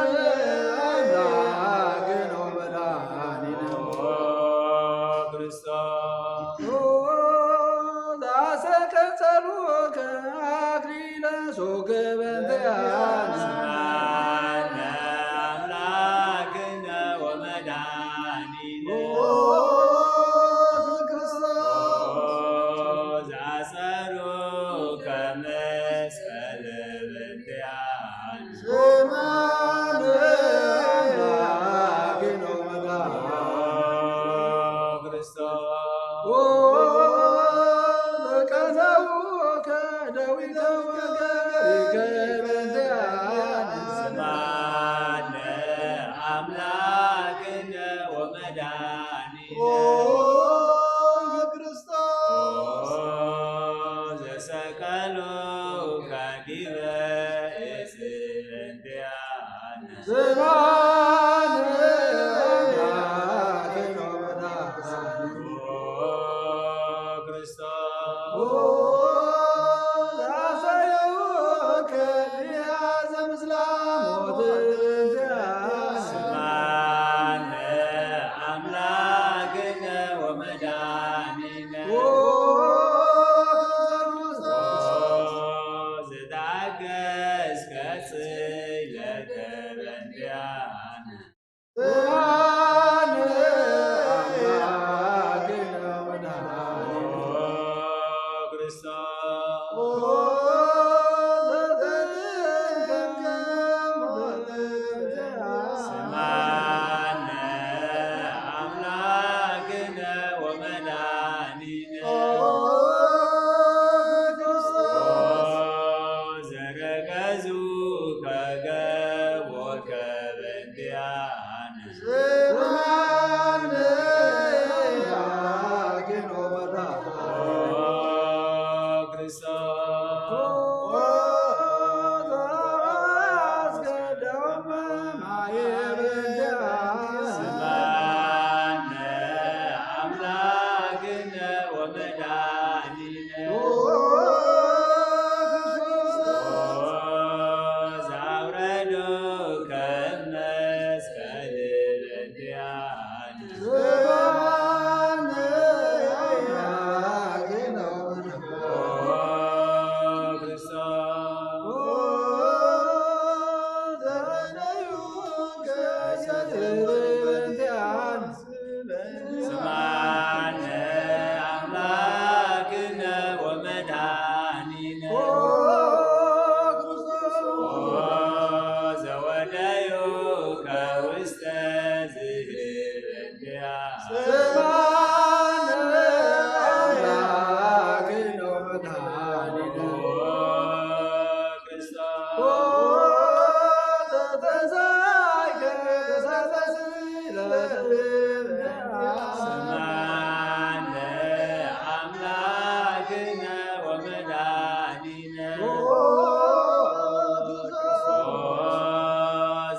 አምላክነ ወመድኃኒነ ክርስቶስ ዛሰቀጸሉከ አክሊለ ሶከ በእንቲአነ ስማነ አምላክነ ወመድኃኒነ ዛሰሮ ከመስቀለ በእንቲአነ ስማን አምላክነ ወመድኃኒነ ክርስቶስ ዘቀነውከ ዳዊተ ወገሪከ በእንቲአነ ስማነ አምላክነ ወመድኃኒነ ዘሰቀሎ ከዲበ ዕፅ በእንቲአነ ስማን አምላክነ ወመድኃኒነ ክርስቶስ ዛሰዮከ ቢያዘ ምስለ ሞት በእንቲአነ ስማነ አምላክነ ወመድኃኒነ ዘታገሥከ ጽሕለተ በእንቲአነ ስማን አምላክነ ወመድኃኒነ ክርስቶስ ስማነ አምላክነ ወመድኃኒነ ዘረገዙ ከገቦከ በእንቲአነ ስማነ አምላክነ ወመድኃኒነ ዛውረዶ ከመስቀል በእንቲአነ ስማነ አምላክነ ወመድኃኒነ ዘወደዮ ከውስተ ዝህር በእንቲአነ ስማነ አምላክነ ወመድኃኒነ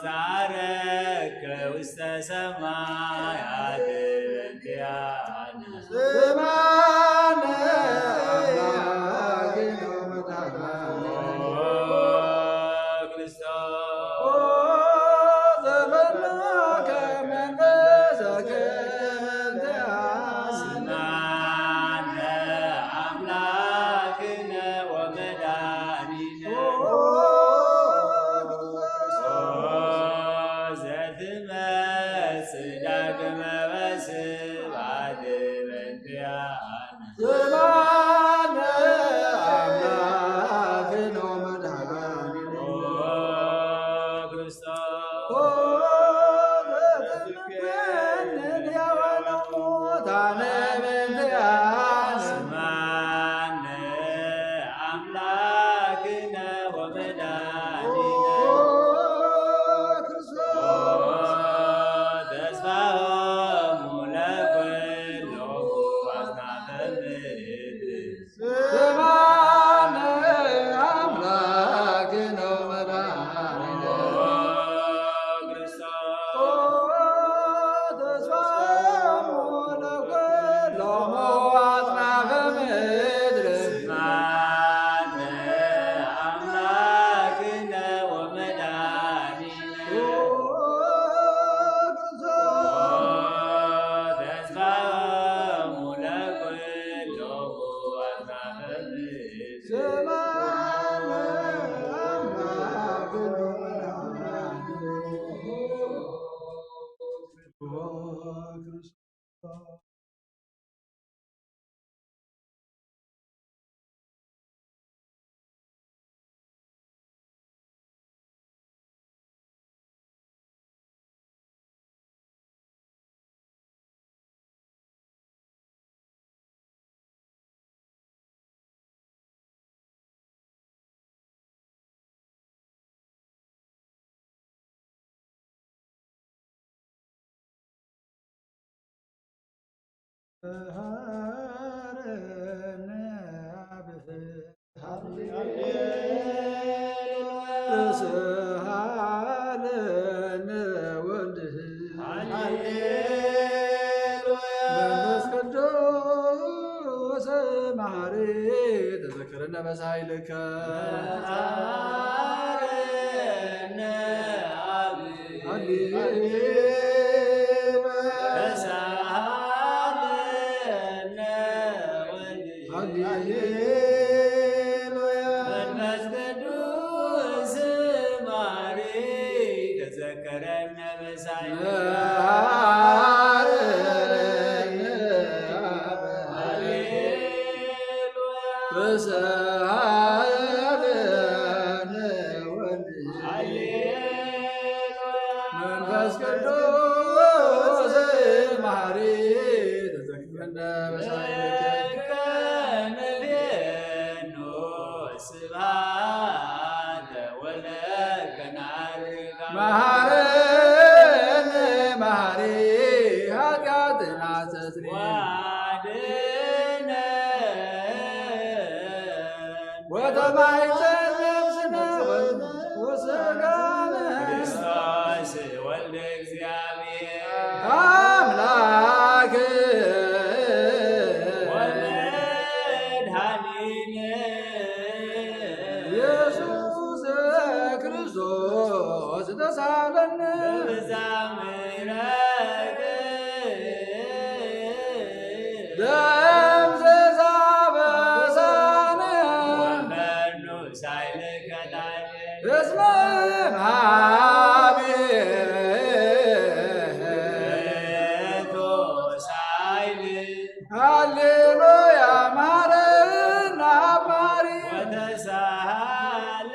ዛረከ ውስተ ሰማያት በእንቲአነ ስማነ አምላክነ ወመድኃኒነ ዘትመጽእ ዳግመ በስብሐት በእንቲአነ ስማነ አምላክነ ወመድኃኒነ ተስፋሆሙ ለኵሎሙ አጽናፈ ምድር እስሃለነ ወልድህ መንፈስ ቅዱስ መሐሪ ተዘክረነ በሳይልከ መንፈስ ቅዱስ ማሪ ተዘከረነ መንፈስ ቅዱስ መሐሪ ተዘክረነ በሳይልከ መሐረነ መሐሪ ኃጢአትና አስተስሪ ወተባይተን ነፍስነ ወሥጋነ ክርስቶስ ወልደ እግዚአብሔር አምላክ ወመድኃኒነ ኢየሱስ ክርስቶስ ተሳለነ በብዛ ምሕረት ደምስሳ በሳነ ወመኑ ሳይልከ ላዕለ እስመ እምኀቤከ ሳይል ሃሌሉያ ማረና ማሪ ወተሳሃለ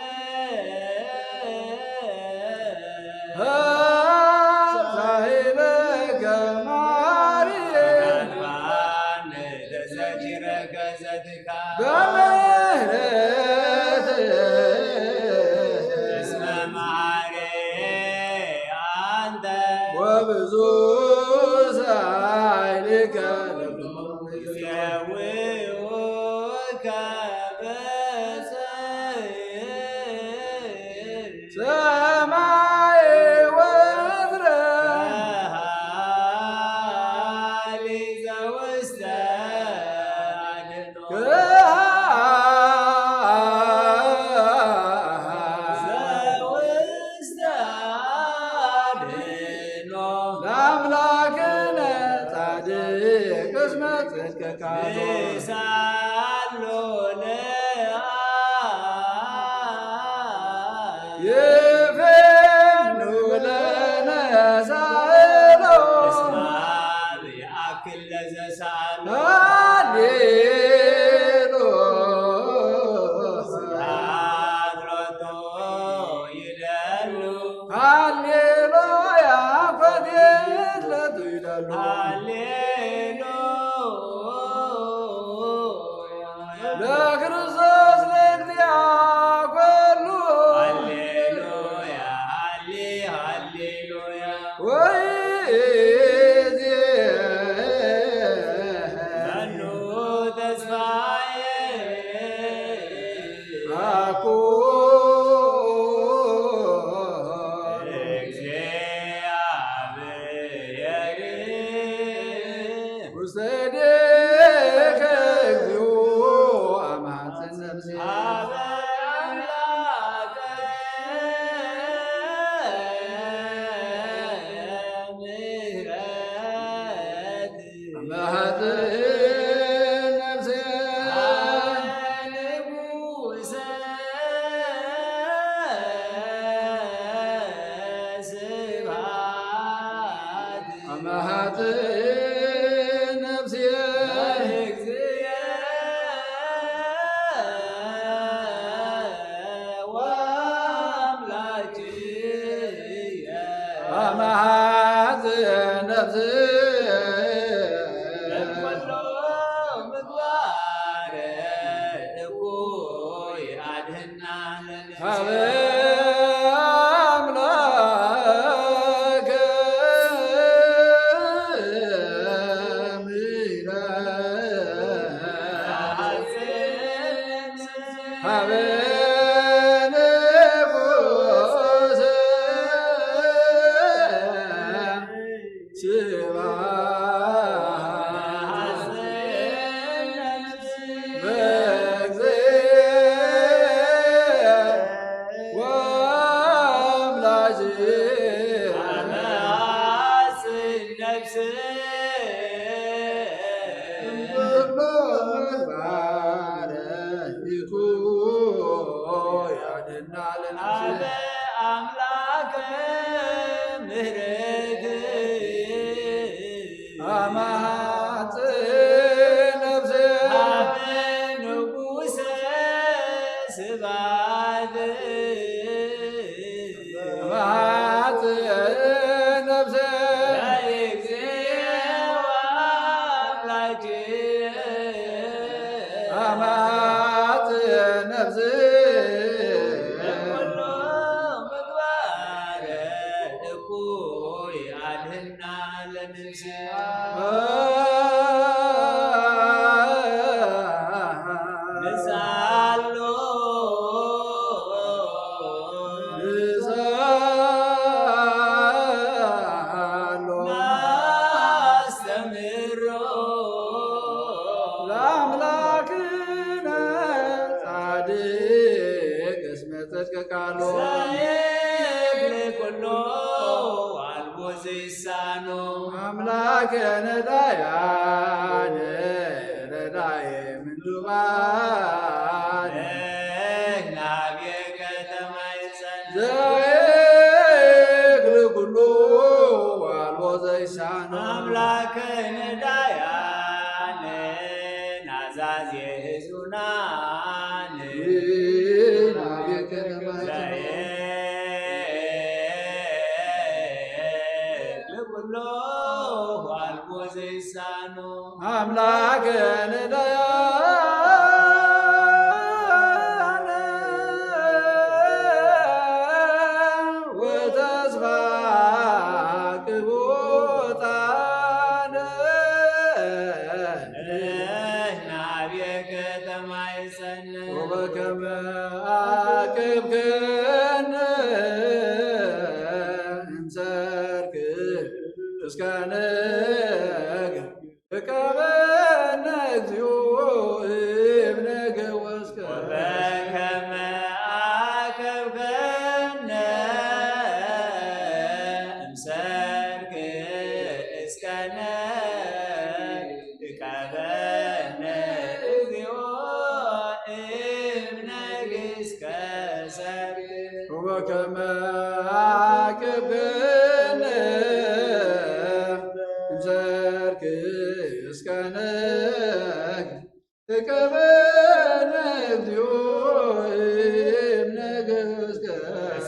ሳይለከ ማሪ ከልባን ተዘኪረ ገዘትካ በምህረት እስመ መሐሪ አንተ ወብዙ ሳይልከ ዘውኡከ ሰማይ ወምድረ በሃሊ ዘውስተ አድኅኖ ዘውስተ አድኅኖ ለአምላክነ ጻድቅ እስመ ጽድቅከ ሳሎ ይፌኑ ለነ ሳእሎ እስማብ ያክል ለዘሳሎ ሃሌሉያ አድሮቶ ይደሉ ሃሌሉያ ፈትየለቱ ይላሉ ሃሌሉያ ለክርስቶስ ለእግዚአብሔር ኩሉ ሃሌሉያ ሃሌሉያ ወይዜ መኑ ተስፋዬ አኩ እግዚአብሔር ውስተ እዴከ እግዚኦ አማጽን ነፍሴ አበ አምላከ ምሕረት አማጽን ነፍሴ ንጉሠ ስብሐት አማጽን ነፍሴ አማጽን ነፍሴ ሀበ አምላከ ምሕረት አምላከ ምሕረት አማጽ ነፍሴ አበ ንጉሠ ስብሐት አማጽ ነፍሴ ለእግዚኦ አምላኬ አማጽ ነፍሴ ለኩሉ ምግባረ እኩይ አድኅና ለነፍሴ ንሳሎ ናስተምሮ ለአምላክነ ጻድቅ እስመ ጽድቅ ቃሉ ዘይክል ኩሎ አልቦ ዘይሳኖ አምላከ ነዳያን ረዳዬ ምንዱባን ናብየ ከተማ ይጸን ዘይክል ኩሉ አልቦ ዘይሳኖ አምላከ ነዳያን ናዛዝ የህዙናን ናብየ ከተማ ለኩሎ አልቦ ዘይሳኖ አምላከ ነዳያን ወተስፋ ቅቦታነ ናብየ ከተማ ይጸን ወበከመ አቅብከነ እንሰርክ እስከ ነገ እቀበነ እግዚኦ እብነገ ወስከ ወበከመ አከብከነ እምሰርክ እስከ ንዕቀበነ እግዚኦ እምነግሥከ ሰርክ ወበከመ አቅብከነ እንሰርክ እስከ ነገ እቀበነ እግዚኦ እምነገ ወስከ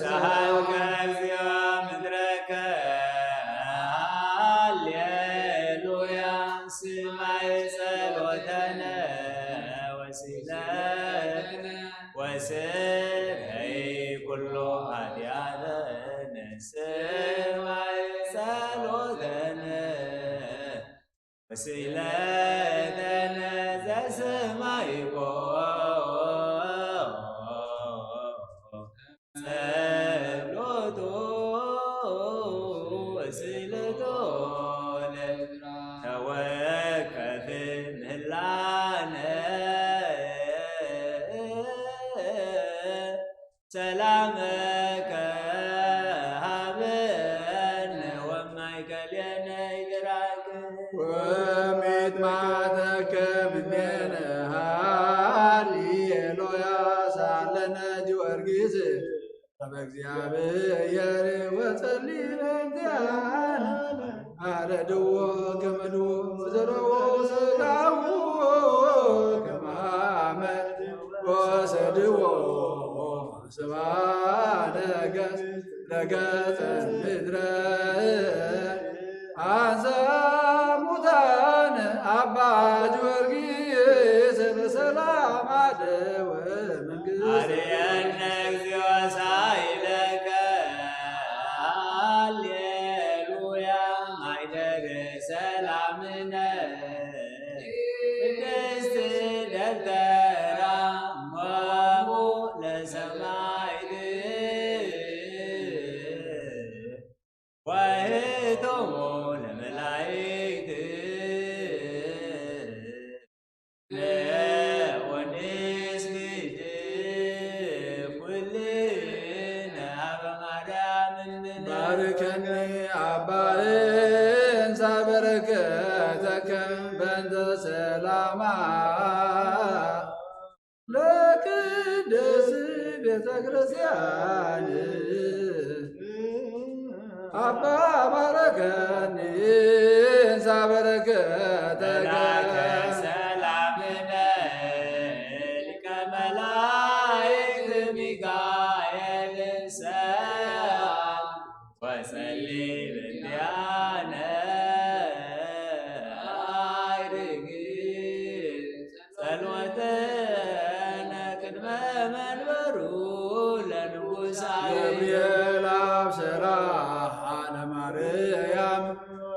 ሰሃብከ እግዚኦ ምድረከ ሃሌሉያ ስማይ ጸሎተነ ወሲለትነ ወስረይ ኩሎ ኃጢአተነ ስማይ ጸሎተነ ወሲለተነ ዘሰማይኮ ጸሎቶ ወስለቶ ተወከፍ ምህላነ ሰላመከ ሀበነ ወማእከሌነ ይድራክ ወሚጥማተከ ምኔነ ሃሌሉያ ሳለነ ጊዮርጊስ በእግዚአብሔር ወጸልይ ለእንቲአነ አረድዎ ገመድዎ ዘረዎ ሥጋዎ ከማመ ወሰድዎ ስብሐተ ለገጸ ምድረ አንሰ ሙታነ አባ ጊዮርጊስ በሰላም አደወ መንግሥተ አርየነ እግዚኦ ሳይለከ ሃሌሉያ ማይደረ ሰላምነ ቅድስት ደብተራ እሙ ባርከኒ አባእን ሳበረከተከ በእንተ ሰላማ ለቅድስ ቤተ ክርስቲያን አባ ባረከኒ ሳበረከተከ ሰላም ሊቀ መላእክት ሚካኤል ሰአል ወጸልይ በእንቲአነ አይርግ ጸሎተነ ቅድመ መንበሩ ለንጉሣ ገብርኤል አብሰራ ለማርያም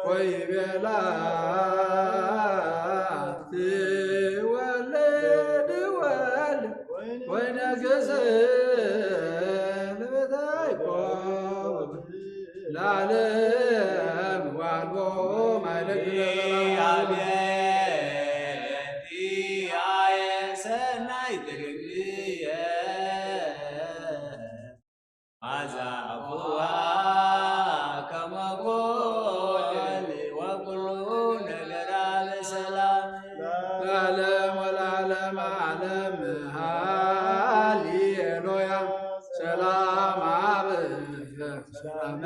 ወይቤላ ትወለድ ወልድ ወይነግሥ ለቤተ ያዕቆብ ለዓለም ዋልቦ ማይለቅ አየ ሰናይ ትርግየ አዛፉዋ ከመጎል ወኩሉ ነገራ በሰላም ለዓለም ወለዓለም ዓለም ሃሌሉያ ሰላም አብ ሰላመ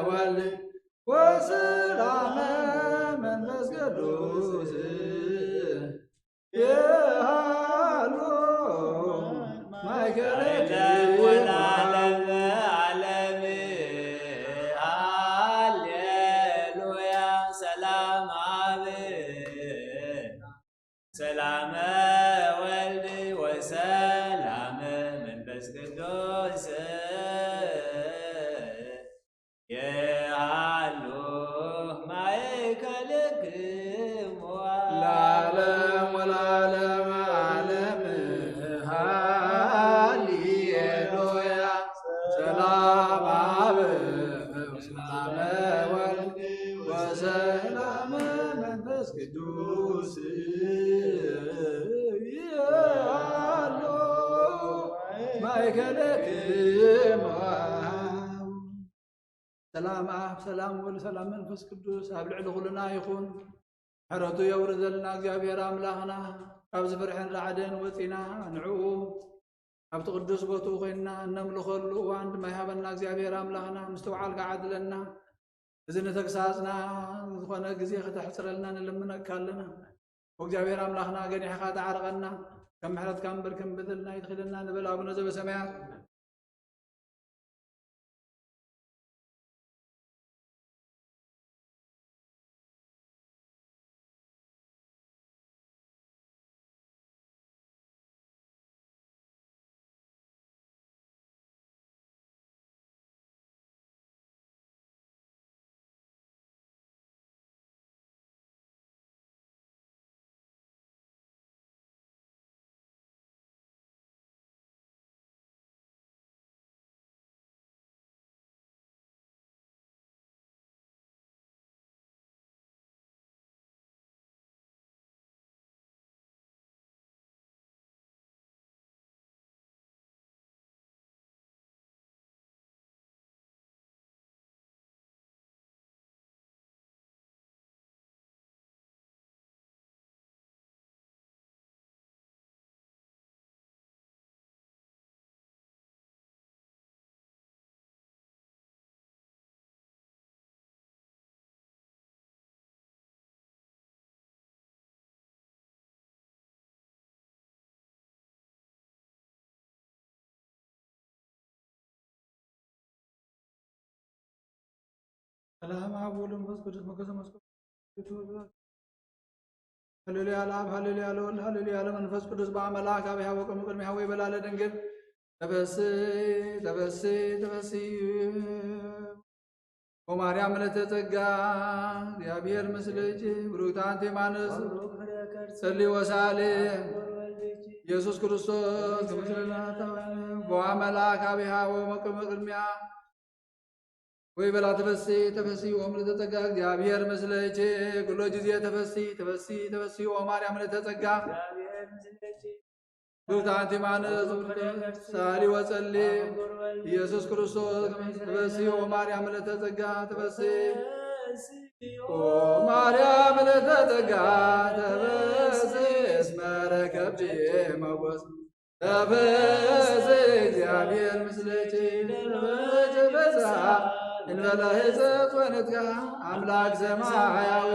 ወልድ ወሰላመ መንፈስ ቅዱስ የሃሎ ማእከለ ወለዓለም ዓለም ሃሌሉያ ሰላም አብ ሰላመ ወልድ ወሰላመ መንፈስ ቅዱስ የሃሎ ማእከልክሙ ለዓለም ወለዓለም ዓለም ሃሌሉያ ሰላም አብ ሰላመ ወልድ ወሰላመ መንፈስ ቅዱስ ያሎ ማእከልክሙ ሰላም አብ ሰላም ወልድ ሰላም መንፈስ ቅዱስ ኣብ ልዕሊ ኩልና ይኹን ሕረቱ የውር ዘለና እግዚኣብሔር ኣምላኽና ካብ ዝፍርሕን ራዕድን ወፂና ንዕኡ ኣብቲ ቅዱስ ቦትኡ ኮይንና እነምልኸሉ እዋን ድማ ይሃበና እግዚኣብሔር ኣምላኽና ምስ ተባዓልካ ዓድለና እዚ ንተግሳፅና ዝኾነ ግዜ ክተሕፅረልና ንልምነካ ኣለና ወእግዚኣብሔር ኣምላኽና ገኒሕኻ ተዓርቐና ከም ምሕረትካ እምበር ከም በደልና ይትኽደና ንበል ኣቡነ ዘበሰማያት ሰላም አብ ወወልድ ወመንፈስ ቅዱስ መገዘ መስቀል ሃሌሉያ ለአብ ሃሌሉያ ለወልድ ሃሌሉያ ለመንፈስ ቅዱስ በአምላክ አብ ያወቀ ቅድመ ያወ ይበላለ ድንግል ተፈስሒ ተፈስሒ ተፈስሒ ወማርያም ለተጸጋ እግዚአብሔር ምስልጅ ብሩክት አንቲ እማንስት ጸልይ ወሳሌ ኢየሱስ ክርስቶስ ምስለናታ በአምላክ አብ ያወቀ ቅድሚያ ወይ በላ ተፈሲ ተፈሲ ኦም ለተጸጋ እግዚአብሔር ምስለች ኩሎ ጊዜ ተፈሲ ተፈሲ ተፈሲ ኦ ማርያም ለተጸጋ ብርታንቲ ማነስ ሳሊ ወጸሊ ኢየሱስ ክርስቶስ ተበስሒ ኦ ማርያም ለተጸጋ ተበስሒ ኦ ማርያም ለተጸጋ ተበስሒ እስመ ረከብቲ መወስ ተበስሒ እግዚአብሔር ምስለኪ ተበሳ እንበለ ሕፀት ወነትጋ አምላክ ሰማያዊ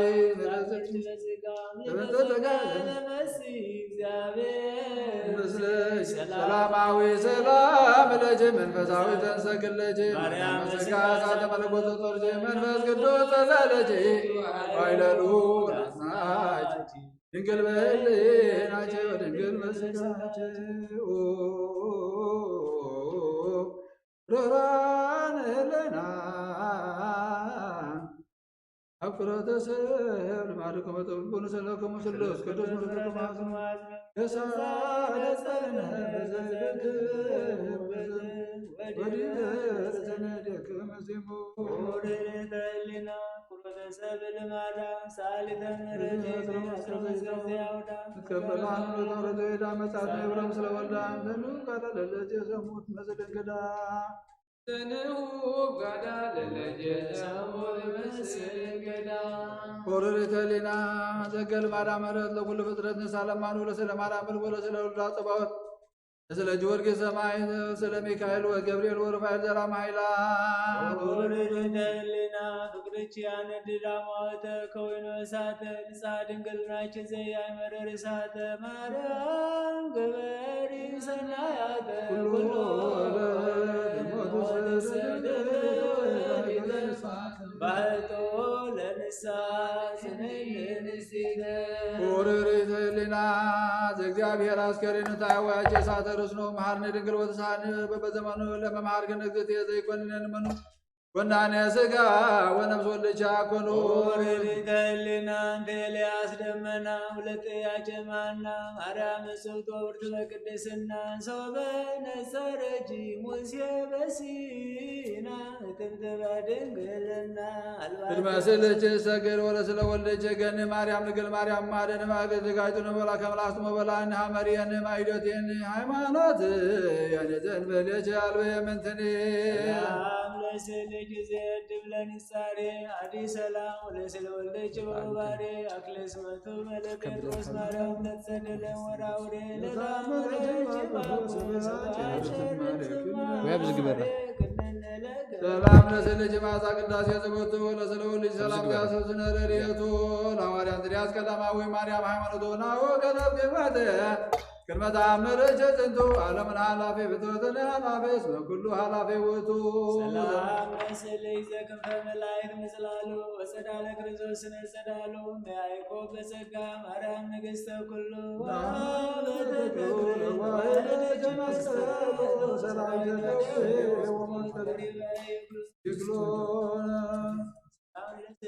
ሰላማዊ ሰላም ለጅ መንፈሳዊ ተንሰክል ለጅ ስጋ ሳተ መለኮት ጦርጅ መንፈስ ቅዱስ ጸለለጅ ባይለሉ ናች ድንግል በሕሊናቸው ድንግል በስጋቸው ሮራን ለና አፍቅሮተ ሰብ ልማድከመ ተብልኩን ሰለከሙ ስሉስ ቅዱስ ምርትከ ማዝሙ የሳለጸነ ወዲበርተነደክመ ዜሞ ወደተልና ቁርበተ ሰብ ልማዳ ሳሊተ ምሕረት ያውዳ ትከበላን ለተወረደ ሄዳ መጻት ነብረም ስለወልዳ ዘኑ ቃለ ለለጀ ሰሙት መስደንገዳ ዘንሁ ጋዳ ለለጀ ሰሙት መስገዳ ወረደ ሊና ዘገል ማዳ መረት ለኩል ፍጥረት ንሳለማኑ ለስለ ማርያም ብልቦለ ስለ ወልዳ ጽባወት ስለ ጊዮርጊስ ሰማይ ስለ ሚካኤል ወገብርኤል ወሩፋኤል ዘራማ ኃይላ ወረደልና ፍቅርች ያነድዳ ማወተ ከወይኖ እሳተ ንጻ ድንግል ናች ዘያይ መረር እሳተ ማርያም ገበሪ ሰናያተ ኩሎ ባህቶ ለንሳ ስንንስቲተ ወረደ ሊና ዘእግዚአብሔር አስከሬን ታያዋጭ እሳተ ርስኖ መሐርነ ድንግል ወተሳን በበዘመኑ ለመማር ግን እግዝእት ዘይኮንነን መኑ ወናነ ስጋ ወነፍስ ወልቻ ኮኑ ወረድተልና እንተ ኤልያስ ደመና ሁለተኛ ጀማና ማርያም ስብቶ ብርት በቅድስና ሰው በነጸረጂ ሙሴ በሲና እትብት በድንግልና ድመስልች ሰግር ወለ ስለ ወልደች ገን ማርያም ንግል ማርያም ማደን ማገዝ ጋይቱ ነበላ ከመላስቱ መበላን ሐመሪየን ማይዶቴን ሃይማኖት ያነዘን በለች አልበ የምንትኔ ለስልጅ ዘድ ብለን ሳሬ አዲ ሰላም ወለስለ ወልደች በባሬ አክለስ መቱ መለጴጥሮስ ማርያም ተጸደለ ወራውሬ ለዳመረች ሰላም ለስልጅ ማዛ ቅዳሴ ጽቦቱ ለስለ ወልጅ ሰላም ያሰብስነ ረድኤቱ ለሐዋርያት እንድርያስ ቀዳማዊ ማርያም ሃይማኖቶ ናሁ ገነብ ግመተ ቅድመ ተአምርች ጥንቱ ዓለምን ኃላፊ ፍጥረትን ኃላፊ እስመ ኩሉ ኃላፊ ውእቱ ሰላም ለስልጅ ዘክንፈ መላእክት ምጽላሉ ወጸዳለ ክርስቶስ ስነ ጸዳሉ ያዕቆብ በጸጋ ማርያም ንግሥተ ኩሉ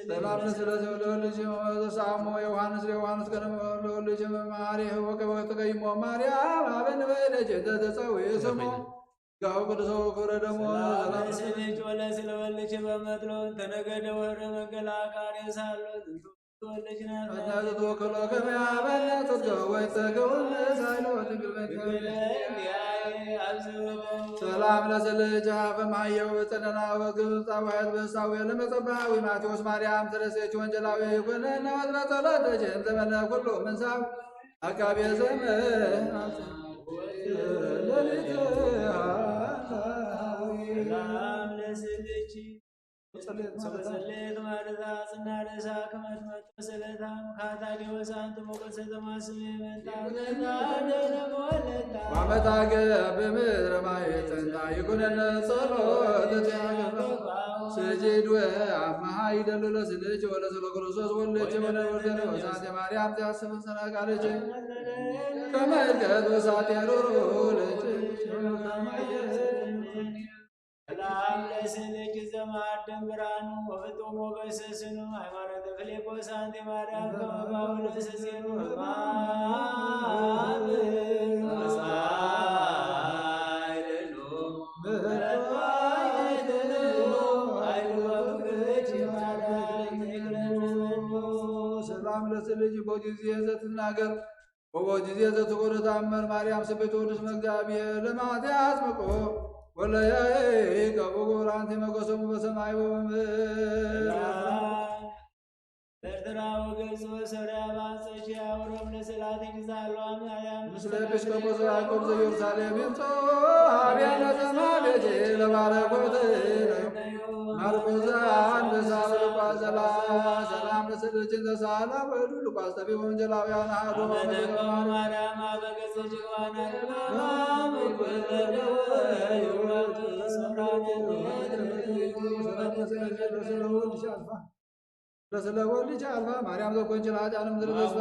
ሰላም ለስለሰ ለወልጅ ሳሞ ዮሐንስ ለዮሐንስ ቀደም ለወልጅ ማሪ ወቀበተ ቀይሞ ማርያም አበን በለጀ ተጸው የሰሞ ጋው ቅዱሶ ክብረ ደሞ ሰላም ለስልጅ ወለስለ ወልጅ በመጥሎ ተነገደ ወረ መንገላቃሪ ሳሉ ወልጅ ናት ተወከሎ ከመያበለ ተገው ወይተገውን ሳይሎ ድንግል በከለ ሰላም ለስልጅ በማየው በጸነና በግብፅ አዋያት በሳዊ ለመጸባዊ ማቴዎስ ማርያም ተረሴች ወንጀላዊ ይኩነና ወጥረተለደች ዘመነ ኩሉ ምንሳብ አቃቤ ዘመን ሰላም ለስልጅ ጸሌት ማለታ ጽናደሳ ከመትመጡ ስለታም ካታዲወሳንት ሞገሰ ተማስሜ መንጣለታ ደነሞለታ ዋመታ በምድረ ማየተንታ ይኩነነ ጸሎት ተያገባ ስጅድ ወአማሃ ይደሉ ለስልጅ ወለስለ ክርስቶስ ወልጅ ወለወልደ ወሳቴ ማርያም ተያስብ ሰናቃለች ከመልከት ወሳቴ ሮሮ ለች ሰላም ለስልጅ ዘማደም ብርሃኑ ወፍጡ ሞገሰ ስኑ ሃይማኖተ ፊልጶስ አንቲ ማርያም ከመባው ለሰሴኑ ሰላም ለስልጅ በጊዜ ዘትናገር ወበጊዜ ዘትኩር ተአምር ማርያም ስቤት ወልድ እስመ እግዚአብሔር ለማትያስ መቆ ወለያይቀ በጎራንቲ መቆሰሙ በሰማይ ወበምድር ኤርትራ ወግብፅ ወሶርያ ባንጾች ያውሮም ለስላት ይግዛሉ አምያም ምስለ ኤጲስቆጶስ ያዕቆብ ዘኢየሩሳሌም ይምጾ አብያነ ዘማቤቴ ለባረኮት ማርቆስ አንድ ሳብልቋ ሰላም ለስልችን ተሳላ ወዱ ልቋስ ጠቢ ወንጀላውያን አሐዱ ማርያም አበገጽ ጅዋና ለስለ ወልጅ አልፋ ማርያም ዘኮንችል ኃጢአንም ምድር ተስፋ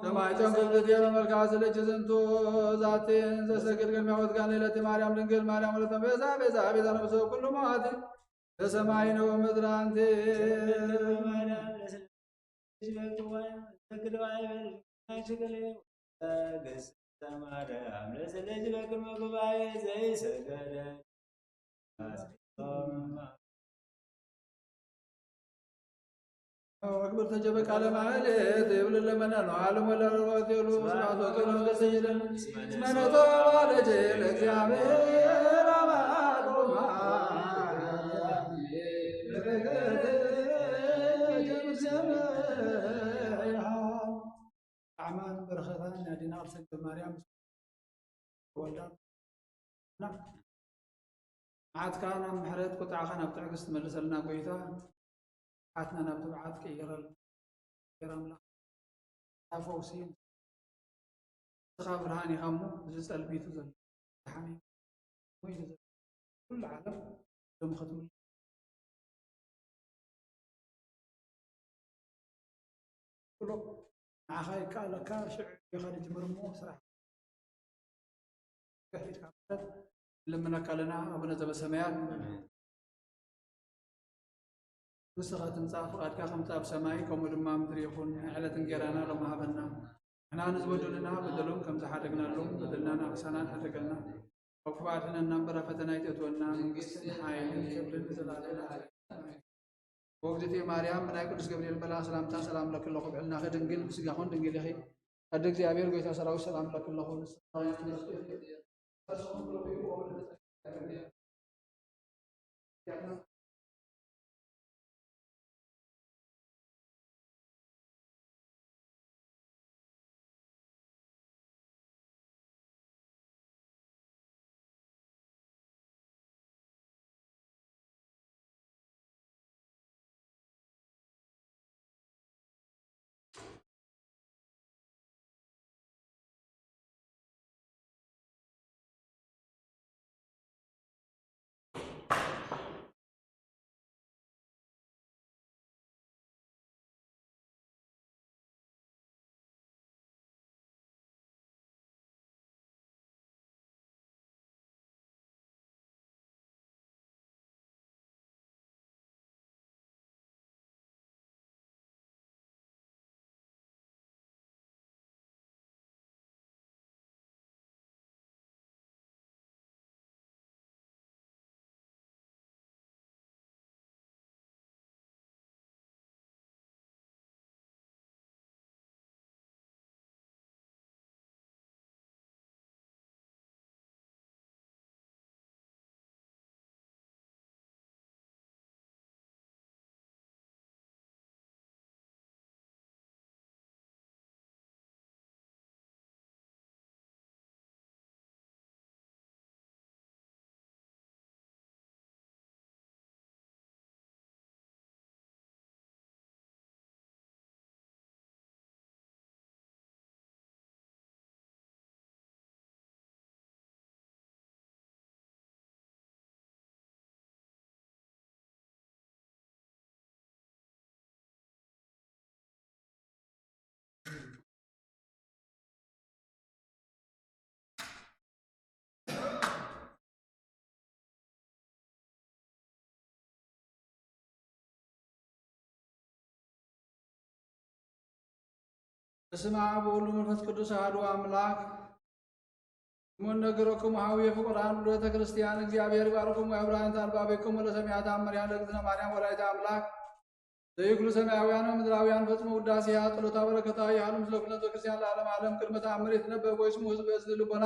ሰማይቶን ክብርት የመመልካ ስለች ዝንቱ ዛቴን ዘሰግድ ቅድሚያወት ጋር ሌለት ማርያም ድንግል ማርያም ወለተ ቤዛ ቤዛ ቤዛ ነብሰ ኩሉ መዋቲ በሰማይ ነው ምድር አንቴ ማርያም ለስልጅ በቅድመ ጉባኤ ዘይሰገደ ወግብር ተጀበ ቃለ ማህሌት ይብል ለመና ነው ዓለም ወለሮት ይሉ ስማቶ ከነ ገሰይደን ስመነቶ ባለጀ ለእግዚአብሔር አማሮማ አማን በረከታን ያዲና አርሰገ ማርያም ወልዳ ዓትካና ምሕረት ቁጣዓኻ ናብ ትዕግስት መልሰልና ቆይታ ዓትና ናብ ትብዓት ቀይረል ገራምላ አፈውሲ ስኻ ብርሃን ኢኻ እሞ እዚ ፀልቢቱ ዘሎ ድሓኒ ወይ ኩሉ ዓለም ሎም ክትምል ኩሉ ንዓኻ ይከኣለካ ሽዑ ኢኻ ንጅምር እሞ ስራሕ ከሒድካ ማለት ልምነካ ኣለና ኣቡነ ዘበሰማያት ንስኻ ትምፃእ ፍቓድካ ከምፃ ኣብ ሰማይ ከምኡ ድማ ምድሪ ይኹን ዕለት እንጀራና ሎሚ ሃበና ንሕና ንዝበደሉና በደሎም ከም ዝሓደግናሎም በደልናን ኣክሳናን ሓደገልና ኣብ ክፉኣትነና እምበራ ፈተና ይተትወና መንግስትን ሓይልን ክብርን ዘለኣለና ወግድቲ ማርያም ብናይ ቅዱስ ገብርኤል መልአክ ሰላምታ ሰላም ለክለኹ ብዕልና ድንግል ብስጋኹን ድንግል ኢኺ ኣደ እግዚኣብሔር ጎይታ ሰራዊት ሰላም ለክለኹ በስመ አብ ወወልድ ወመንፈስ ቅዱስ አሐዱ አምላክ ሙን ነገሮክሙ ሀዊ ፍቁራን ወለተ ክርስቲያን እግዚአብሔር ባርኩሙ ያብርሃን ታልባቤክሙ ለሰሚያት አመሪያ ለእግዝእትነ ማርያም ወላዲተ አምላክ ዘይክሉ ሰማያውያን ምድራውያን ፈጽሞ ውዳሴ ጸሎታ በረከታ ያህሉ ምስለ ኩነተ ክርስቲያን ለዓለም ዓለም ቅድመ ተአምር የተነበበ ስሙ ህዝብ በዝል ልቦና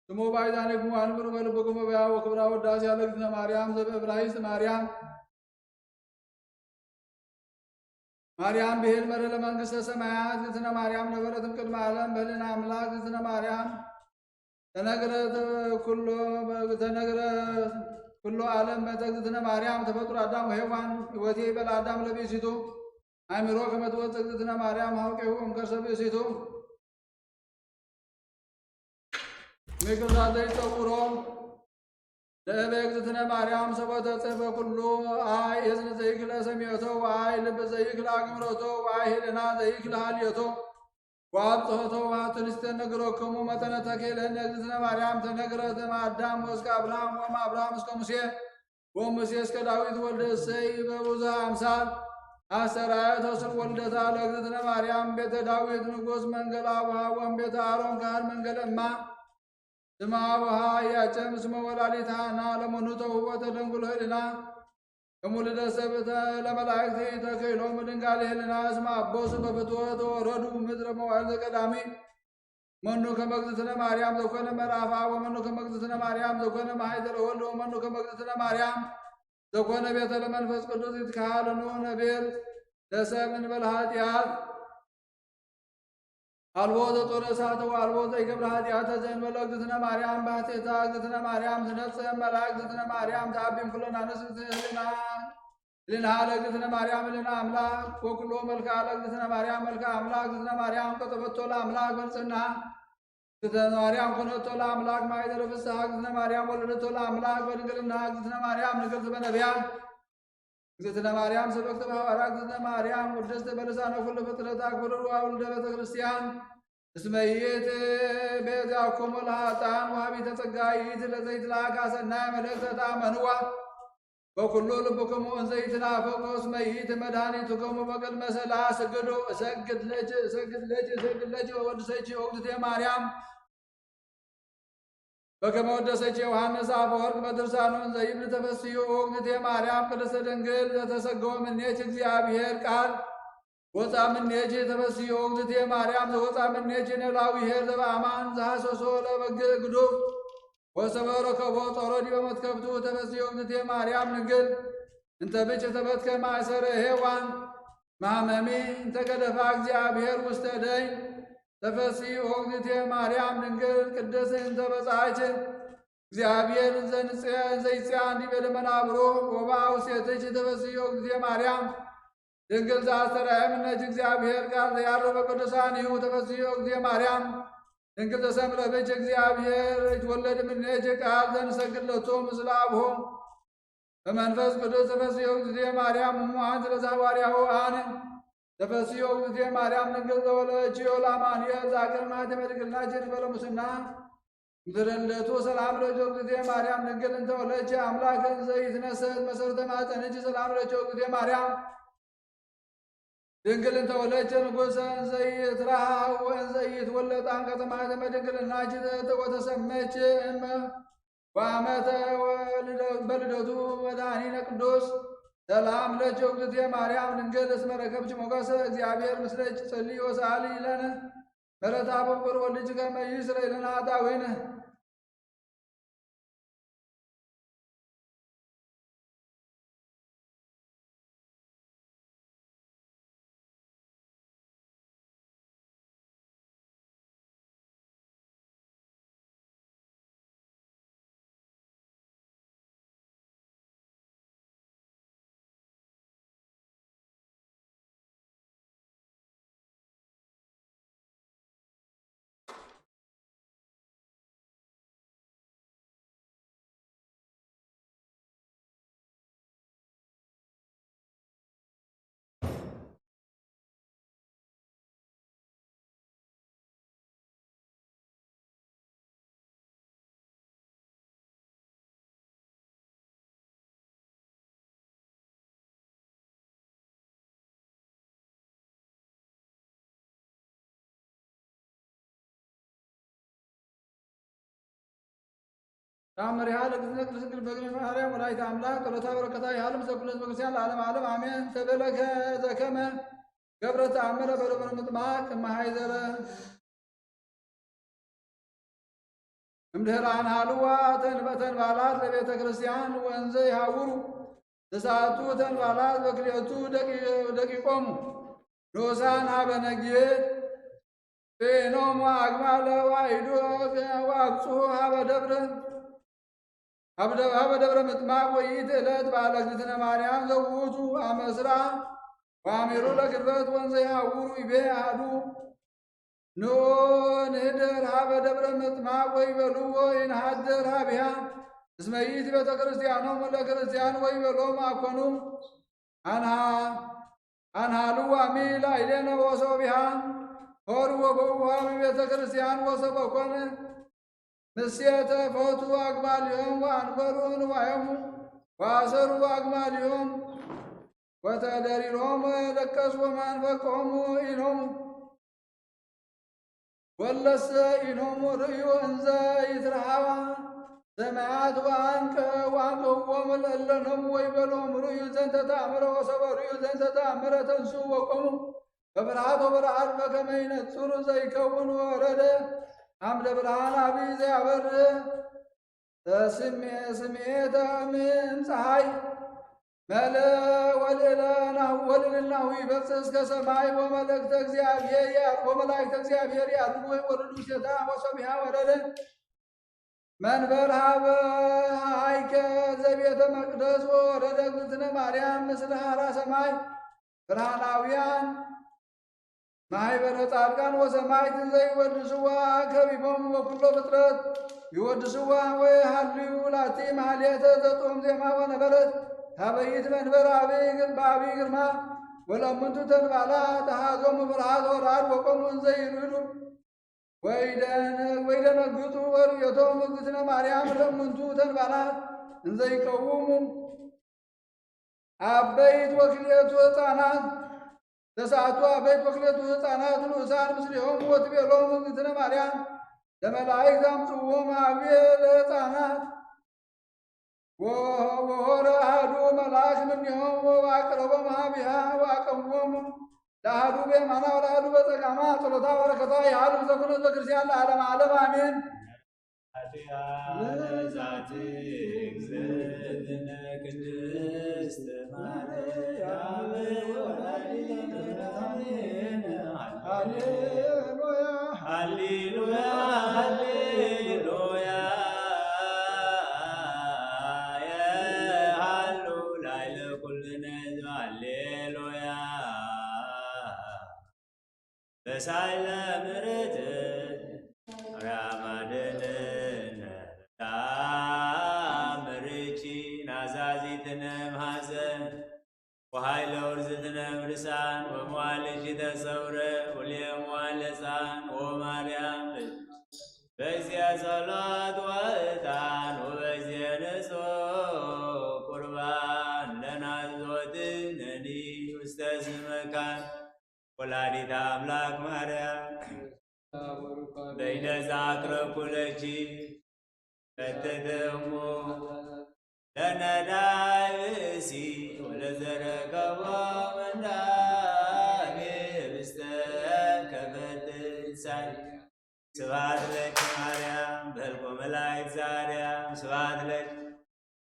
ስሙ ባይዛኔክሙ አንብሩ በልብክሙ በያ ወክብራ ውዳሴ ያለ እግዝእትነ ማርያም ዘበዕብራይስጥ ማርያም ብሄል መረ ለመንግሥተ ሰማያት እግዝእትነ ማርያም ነበረትም ቅድመ ዓለም በህሊና አምላክ እግዝእትነ ማርያም ተነግረ ኩሎ ዓለም በእግዝእትነ ማርያም ተፈጥሮ አዳም ወሔዋን ሕይወቴ ይበል አዳም ለብእሲቱ አእምሮ ከመ ትወፅእ እግዝእትነ ማርያም ሀውቄሁ እምከርሰ ብእሲቱ ምክርታ ዘይጸውሮ ለእበ እግዝእትነ ማርያም ሰቦተ ጽሕፈ ኩሉ አይ እዝነ ዘይክለ ሰሚዖቶ ወአይ ልብ ዘይክለ አግምሮቶ ወአይ ህሊና ዘይክለ ሀልዮቶ ወአብጽሖቶ ወአትንስተ ነግሮክሙ መጠነ ተክሊለነ እግዝእትነ ማርያም ተነግረት እምአዳም ወእስከ አብርሃም ወእምአብርሃም እስከ ሙሴ ወሙሴ እስከ ዳዊት ወልደ እሰይ በብዙ አምሳል አስተርአየቶ ወልደታ ለእግዝእትነ ማርያም ቤተ ዳዊት ንጉሥ መንገለ አቡሃ ወእምቤተ አሮን ካህን መንገለ እማ ስማ አቡሃ ያጨም ስመ ወላዲተ ሐና ለመኑ ተውኅቦተ ደንጉል ህሊና ከሙልደ ሰብእተ ለመላእክት ተክህሎሙ ድንጋሌ ህሊና እስመ አቦሱ በፍትወት ወረዱ ምድረ መዋዕል ዘቀዳሚ መኑ ከመ እግዝእትነ ማርያም ዘኮነ መርአፋ ወመኑ ከመ እግዝእትነ ማርያም ዘኮነ ማኅደረ ወልድ ወመኑ ከመ እግዝእትነ ማርያም ዘኮነ ቤተ ለመንፈስ ቅዱስ ይትከሃለኑ ነቤር ለሰብእ እንበለ ኃጢአት አልቦ ዘጦረ እሳተ ወአልቦ ዘይገብረ ኃጢአተ ዘእንበለ እግዝእትነ ማርያም ባሕቲታ እግዝእትነ ማርያም ትነጽእ እምአምላክ እግዝእትነ ማርያም ተአቢም ኩሎነ አንስት ህሊና ለእግዝእትነ ማርያም ህሊና አምላክ ወኩሎ መልክዓ ለእግዝእትነ ማርያም መልክዓ አምላክ እግዝእትነ ማርያም ቀጠፈቶ ለአምላክ በንጽሕና እግዝእትነ ማርያም ኮነቶ ለአምላክ ማኅደረ ፍስሐ እግዝእትነ ማርያም ወለደቶ ለአምላክ በድንግልና እግዝእትነ ማርያም ንግሥት በነቢያት እግዝእትነ ማርያም ሰበክተ በሐዋርያት እግዝእትነ ማርያም ቅድስት በልሳነ ኩሉ ፍጥረት አክብርዋ ወልደ ቤተ ክርስቲያን እስመ ይእቲ ቤዛክሙ ለኃጥኣን ወሀቢተ ጸጋ ይእቲ ለዘይትለአካ ሰናየ መልእክተ ተአመንዋ በኩሉ ልብክሙ እንዘ ይትናፈቁ እስመ ይእቲ መድኃኒትክሙ በቅድመ ሰላም ስግዱ እሰግድ ለኪ ወወድሰኪ ወእግዝእትየ ማርያም በከመ ወደሰኪ ዮሐንስ አፈወርቅ በድርሳኑ እንዘ ይብል ተፈሥሒ ወእግዝእትየ ማርያም ቅድስተ ድንግል ዘተሰገወ እምኔኪ እግዚአብሔር ቃል ወፃ እምኔኪ ተፈሥሒ ወእግዝእትየ ማርያም ዘወፃ እምኔኪ ኖላዊ ኄር ዘበአማን ዘሐሰሶ ለበግዕ ግዱፍ ወሰበረ ከቦ ጦሮ ዲበ መትከፍቱ ተፈሥሒ ወእግዝእትየ ማርያም ድንግል እንተ ብእሲ ተበትከ ማእሰረ ሔዋን ማኅመሚ እንተ ገደፋ እግዚአብሔር ውስተ ደይን ተፈሥሒ ወእግዝእትየ ማርያም ድንግል ቅድስት እንተ በጽሐኪ እግዚአብሔር እንዘ ይጽአን ዲበ ደመናብሮ ወበአ ውስቴትኪ ተፈሥሒ ወእግዝእትየ ማርያም ድንግል ዘአስተርአየ እምኔኪ እግዚአብሔር ቃል ዘያዕርግ በቅዱሳኒሁ ተፈሥሒ ወእግዝእትየ ማርያም ድንግል ዘሰምረ ብኪ እግዚአብሔር ይትወለድ እምኔኪ ቃል ዘንሰግድ ለቶ ምስለ አብሆ በመንፈስ ቅዱስ ተፈሥሒ ወእግዝእትየ ማርያም እሙ አንት ለዘሐዋርያሁ አነ ተፈሥሒ ወእግዝእትየ ማርያም ድንግል ዘወለደችዮ ለአማኑኤል ዘአቅረብ ማኅተመ ድንግልናኪ እንበለ ሙስና ምድረ ልደቱ ሰላም ለኪ ወእግዝእትየ ማርያም ድንግል እንተ ወለድኪ አምላከ እንዘ ይትነሣእ መሠረተ ማኅፀንኪ ሰላም ለኪ ወእግዝእትየ ማርያም ድንግል እንተ ወለድኪ ንጉሠ እንዘ ይትረኃቅ ወእንዘ ይትወለድ አንቀጸ ማኅተመ ድንግልናኪ ወተሰመይኪ እመ ወአመተ በልደቱ መድኃኒነ ቅዱስ ሰላም ለኪ ወእግዝእትየ ማርያም ድንግል እስመ ረከብኪ ሞገሰ እግዚአብሔር ምስለኪ ጸልዪ ወሰአሊ ለነ ምሕረተ በፍቁር ወልድኪ ከመ ይስረይ ለነ ኃጣውኢነ ተአምሪሃ ለእግዝእትነ ቅድስት ድንግል በግነ ማርያም ወላዲተ አምላክ ጸሎታ በረከታ ያህል ምስለ ኩሉ ሕዝበ ክርስቲያን ለዓለመ ዓለም አሜን። ተበለከ ዘከመ ገብረ ተአምረ በደብረ ምጥማቅ እምኃይዘረ እምድኅረ አንሃልዋ ተንባላት ለቤተ ክርስቲያን ወንዘ ይሃውሩ ተስዓቱ ተንባላት በክልኤቱ ደቂቆሙ ንዑሳን ሀበ ነጌት ፌኖሙ አግማለ ዋይዶ ወአብጽሑ ሀበ ደብረ ምጥማቅ ወይእቲ ዕለት በዓለ እግዝእትነ ማርያም ዘውቱ አመስራ ወአሜሩ ለግልበት ወንዘ ይሃውሩ ይቤ አሐዱ ንዑ ንኅድር ሀበ ደብረ ምጥማቅ ወይቤልዎ ይንሐድር ሀቢሃ እስመ ይእቲ ቤተ ክርስቲያኖሙ ለክርስቲያን ወይቤሎሙ አኮኑ አንሃልዋ ሚል አይሌነ ወሶቢሃ ሆሩ ወበውሃ በቤተ ክርስቲያን ወሰበኮነ ምስየተ ፈቱ አግማልዮሙ ወአንበሩ ንዋዮሙ ወአሰሩ አግማልዮሙ ወተደሪሮሙ ለቀሱ መንፈቆሙ ኢኖሙ ወለሰ ኢኖሙ ርእዩ እንዘ ይትረሃባ ሰማያት ወአንቀውዎሙ ለእለኖሙ ወይቤሎሙ ርእዩ ዘንተ ተአምረ ወሰበ ርእዩ ዘንተ ተአምረ ተንሥኡ ወቆሙ በብርሃት ወበረዓድ በከመ ይነጽሩ ዘይከውን ወረደ አምደ ብርሃን አብይ ዘያበርህ ስምዔተ እም ፀሐይ ወልዕልናሁ ይበጽሕ እስከ ሰማይ ወመላእክተ እግዚአብሔር ያርጉ ወርዱ ሴታ ወሰቢሃ ወረደ መንበር ሀበ ሀይከ ዘቤተ መቅደስ ወረደ እግዝእትነ ማርያም ምስለ ሐራ ሰማይ ብርሃናውያን ማኅበረ ጻድቃን ወሰማዕት ዘይወድስዋ ከቢቦሙ ወኩሎ ፍጥረት ይወድስዋ ወይሃልዩ ላቲ ማሕሌተ ዘጦም ዜማ ወነበረት ታበይት መንበር በአብይ ግርማ ወለእሙንቱ ተንባላት ተሃዞሙ ፍርሃት ወረዓድ ወቆሙ እንዘ ይርዱ ወይደነግጡ ወርእየቶሙ እግዝእትነ ማርያም ለእሙንቱ ተንባላት እንዘ ይቀውሙ አበይት ወክልኤቱ ሕፃናት ተስዓቱ አበይት ወክልኤቱ ሕፃናት ንዑሳን ምስሌሆሙ ወትቤሎሙ እግዝእትነ ማርያም ለመላእክት አምጽእዎሙ ኀቤየ ለሕፃናት ወሆረ አሐዱ መልአክ እምኔሆሙ ወአቅረቦሙ ኀቤሃ ወአቀውሞሙ ለአሐዱ በየማና ወለአሐዱ በጸጋማ ጸሎታ በረከታ ያህል ምስለ ኩሉ ሕዝበ ክርስቲያን ለዓለመ ዓለም አሜን። ለዛቲ እግዝእትነ ቅድስት ማርያም ወላዲተ አምላክ ሃሌሉያ ሃሌሉያ ሃሌሉያ የሃሉ ላዕለ ኩልነ ሕዝብ ሃሌሉያ በሳይለ ምሕረት ራማድንን ታምርቺ ናዛዚትነ ማኅፀን ወኃይለ ውርዝትነ ምርሳን ወመዋዕልኪ ተሰውረ ወልየ መዋዕለ ሕፃን ወማርያም በዚያ ጸሎት ወዕጣን ወበዚያ ንጹሕ ቁርባን ለናዝወትነኒ ውስተ ዝመካን ወላዲተ አምላክ ማርያም በይነዛ አቅረብኩለኪ ፈትትሙ ለነዳይ ብእሲ ወለዘረከቦ መንዳቤ ብስተ ከመትንሳይ ስብሐት ለኪ ማርያም በልቆ መላእክት ዘአርያም ስብሐት ለኪ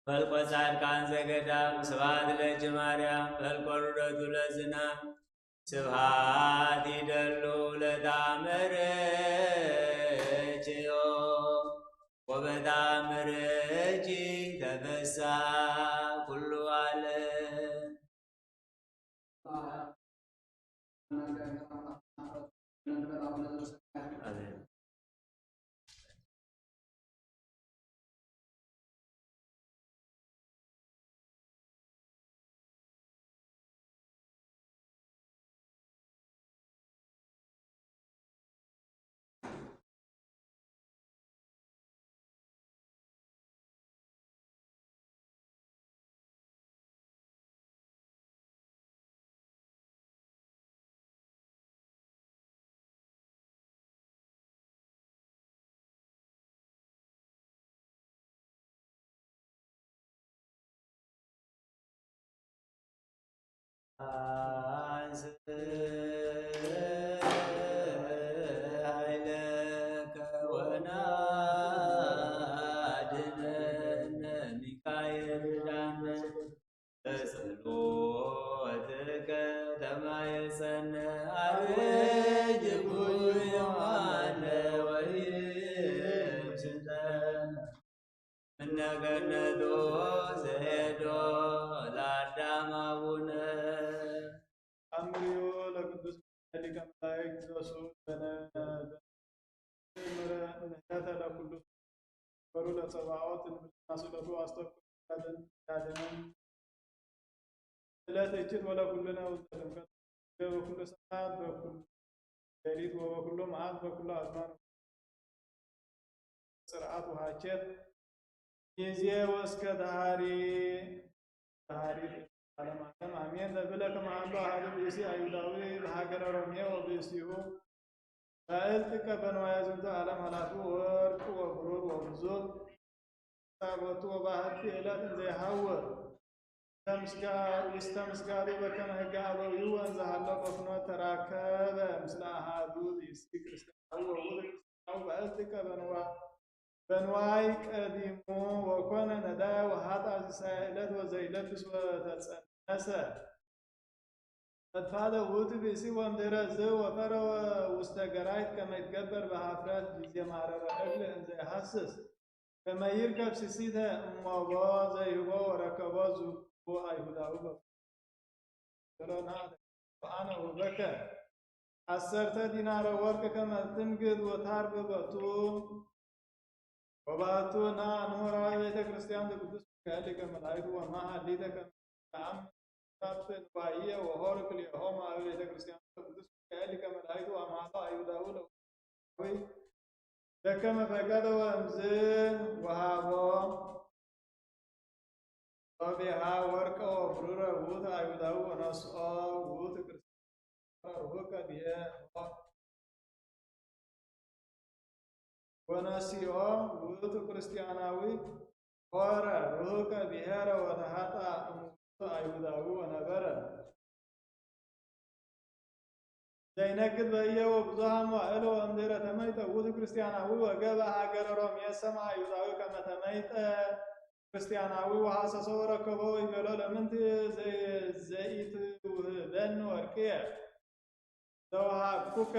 በልቆ ጻድቃን ዘገዳም ስብሐት ለኪ ማርያም በልቆ ሩረቱ ለዝናም ስብሐት ይደሉ ለታምርኪዮ ወበታምርኪ ተፈስሐ ኩሉ ዓለም። ኃይለከ ወናድነነ ሚካኤል ዳነ በጸሎትከ ተማየፀነ አርጅ ጉየማነ ወይምስጠነ እነገነቶ ዘሄዶ ለአዳም አቡነ አምሪዮ ለቅዱስ ሚካኤል ሊቀ መላእክት ዘሱት ምህረተ ለኩሉ በሩ ለጸባዖት እንብልና ስእለቱ አስተኩላትን ያድነን ዕለት እጅት ወለኩልነ ውስተ ጥምቀት በኩሉ ሰዓት በኩሉ ሌሊት ወበኩሉ መዓልት በኩሉ አዝማን ስርዓት ውሃቸት ጊዜ ወስከ ታሃሪት ዓለም ዓለም አሜን። ለብለ ከመሃሉ አሐዱ ብእሲ አይሁዳዊ በሀገረ ሮሜ ወብእሲሁ በእልጥቀ በንዋየ ዝንተ ዓለም ኃላፊ ወርቅ ወብሩር ወብዙር ታቦቱ ወባህቲ ዕለት እንዘ ይሐውር ውስተ ምስጋዱ በከመ ሕገ አበዊሁ ወእንዘ ሀለው በፍኖት ተራከበ ምስለ አሐዱ ብእሲ ክርስቲያናዊ ወውእቱ ክርስቲያናዊ በእልጥቀ በንዋይ ቀዲሙ ወኮነ ነዳየ ወኃጥእ ሲሳየ ዕለት ወዘይለብስ ወተጸነሰ ፈድፋደ ውእቱ ብእሲ ወእምድኅረ ወፈረ ውስተ ገራይት ከመ ይትገበር በኀፍረት ጊዜ ማረረ እግል እንዘ ይሐስስ ከመ ይርከብ ሲሲተ እሞቦ ዘይህቦ ወረከቦ ዝኩ አይሁዳዊ አነ ውበከ 10 ዲናረ ወርቅ ከመ ትንግድ ወታርብ በቱ ወባቱ ና ኖራዊ ቤተ ክርስቲያን ቅዱስ ሚካኤል ሊቀ መላእክት ወመኃልይተ ከመ ተአምን ባየ ወሆር ክልኤሆሙ አብ ቤተ ክርስቲያን ቅዱስ ሚካኤል ሊቀ መላእክት ወአምኃሎ አይሁዳዊ ለወይ በከመ ፈቀደ ወእምዝ ወሃቦ ወቢሃ ወርቀ ወብሩረ ውእቱ አይሁዳዊ ወነስኦ ውእቱ ክርስቲያን ርሁቀ ብሔ ወነሲኦ ውእቱ ክርስቲያናዊ ሆረ ርሁቀ ብሔረ ወተሃጣ እሙእቱ አይሁዳዊ ወነበረ ዘይነግድ በየ ወብዙሃ መዋዕለ ወእምድኅረ ተመይጠ ውእቱ ክርስቲያናዊ ወገበ ሀገረ ሮሜ ሰማ አይሁዳዊ ከመ ተመይጠ ክርስቲያናዊ ወሐሰሶ ወረከቦ ይቤሎ ለምንት ዘኢትውህበኒ ወርቅየ ዘወሃብኩከ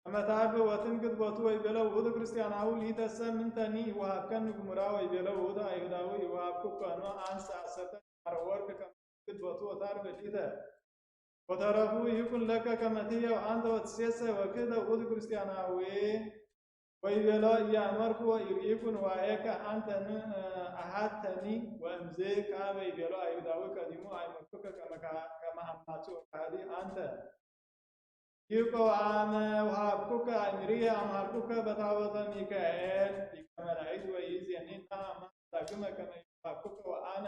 ከመታርብ ወትንግድ ቦቱ ወይቤሎ ውእቱ ክርስቲያናዊ ሊተሰ ምንተኒ ይወሃብከኒ ግሙራ ወይቤሎ ውእቱ አይሁዳዊ ይወሃብኩከ ኖ አንስ 10 ዲናረ ወርቅ ከመ ትንግድ ቦቱ ወታርብ ሊተ ወተረፉ ይኩን ለከ ከመ ትሕየው አንተ ወትሴሰ ወክህደ ውእቱ ክርስቲያናዊ ወይቤሎ ኢያእመርኩ ወኢርኢኩ ንዋየከ አንተን አሐተኒ ወእምዝ ከአበ ይቤሎ አይሁዳዊ ቀዲሙ አእመርኩከ ከመ አማጺ ወካህዲ አንተ ይቆ አነ ወሀብኩከ አእምሪየ አምሃርኩከ በታቦተ ሚካኤል ሊቀ መላእክት ወይእዜኒ ዳግመ ከመ ይወሃብኩከ ወአነ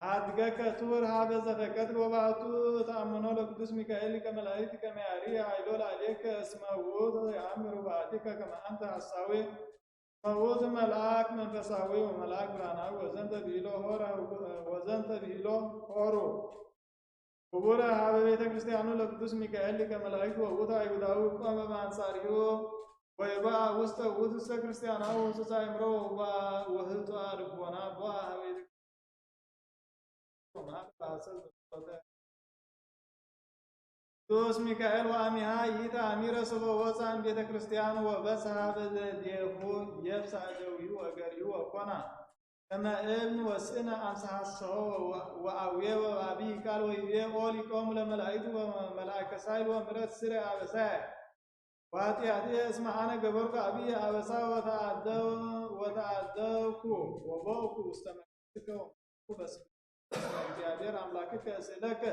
አድገከ ቱር ሀበ ዘፈቀድከ ወባሕቱ ተአምኖ ለቅዱስ ሚካኤል ሊቀ መላእክት ከመ ያርይ ኃይሎ ላዕሌከ እስመ ውእቱ የአምር በአቲከ ከመ አንተ ሐሳዊ እስመ ውእቱ መልአክ መንፈሳዊ ወመልአክ ብርሃናዊ ወዘንተ ብሂሎ ሆሩ ክቡረ ሀበ ቤተ ክርስቲያኑ ለቅዱስ ሚካኤል ሊቀ መላእክት ወውእቱ አይሁዳዊ ቆመ በአንጻሪሁ ወይብአ ውስተ ውእቱሰ ክርስቲያናዊ ወሕጹጸ አእምሮ ወህጡአ ልቦና ቦአ ሀበ ቤተ ቅዱስ ሚካኤል ወአሚሃ ይእተ አሚረ ስቦ ወፅአ እምቤተ ክርስቲያን ወበጽሐ በዘዴሁ የብስዐ እደዊሁ ወእገሪሁ ወኮና ከመ እብን ወስእነ አምሳሐሰሆ ወአውየ ወአቢይ ቃል ወይቤ ኦ ሊቆሙ ለመላእክት ወመልአከ ሣህል ወምሕረት ስረይ አበሳየ ወኃጢአትየ እስመ አነ ገበርኩ አብየ አበሳ ወተአደብኩ ወቦእኩ ውስተ መንግሥትከ ወመኩ በስመ እግዚአብሔር አምላክከ እስእለከ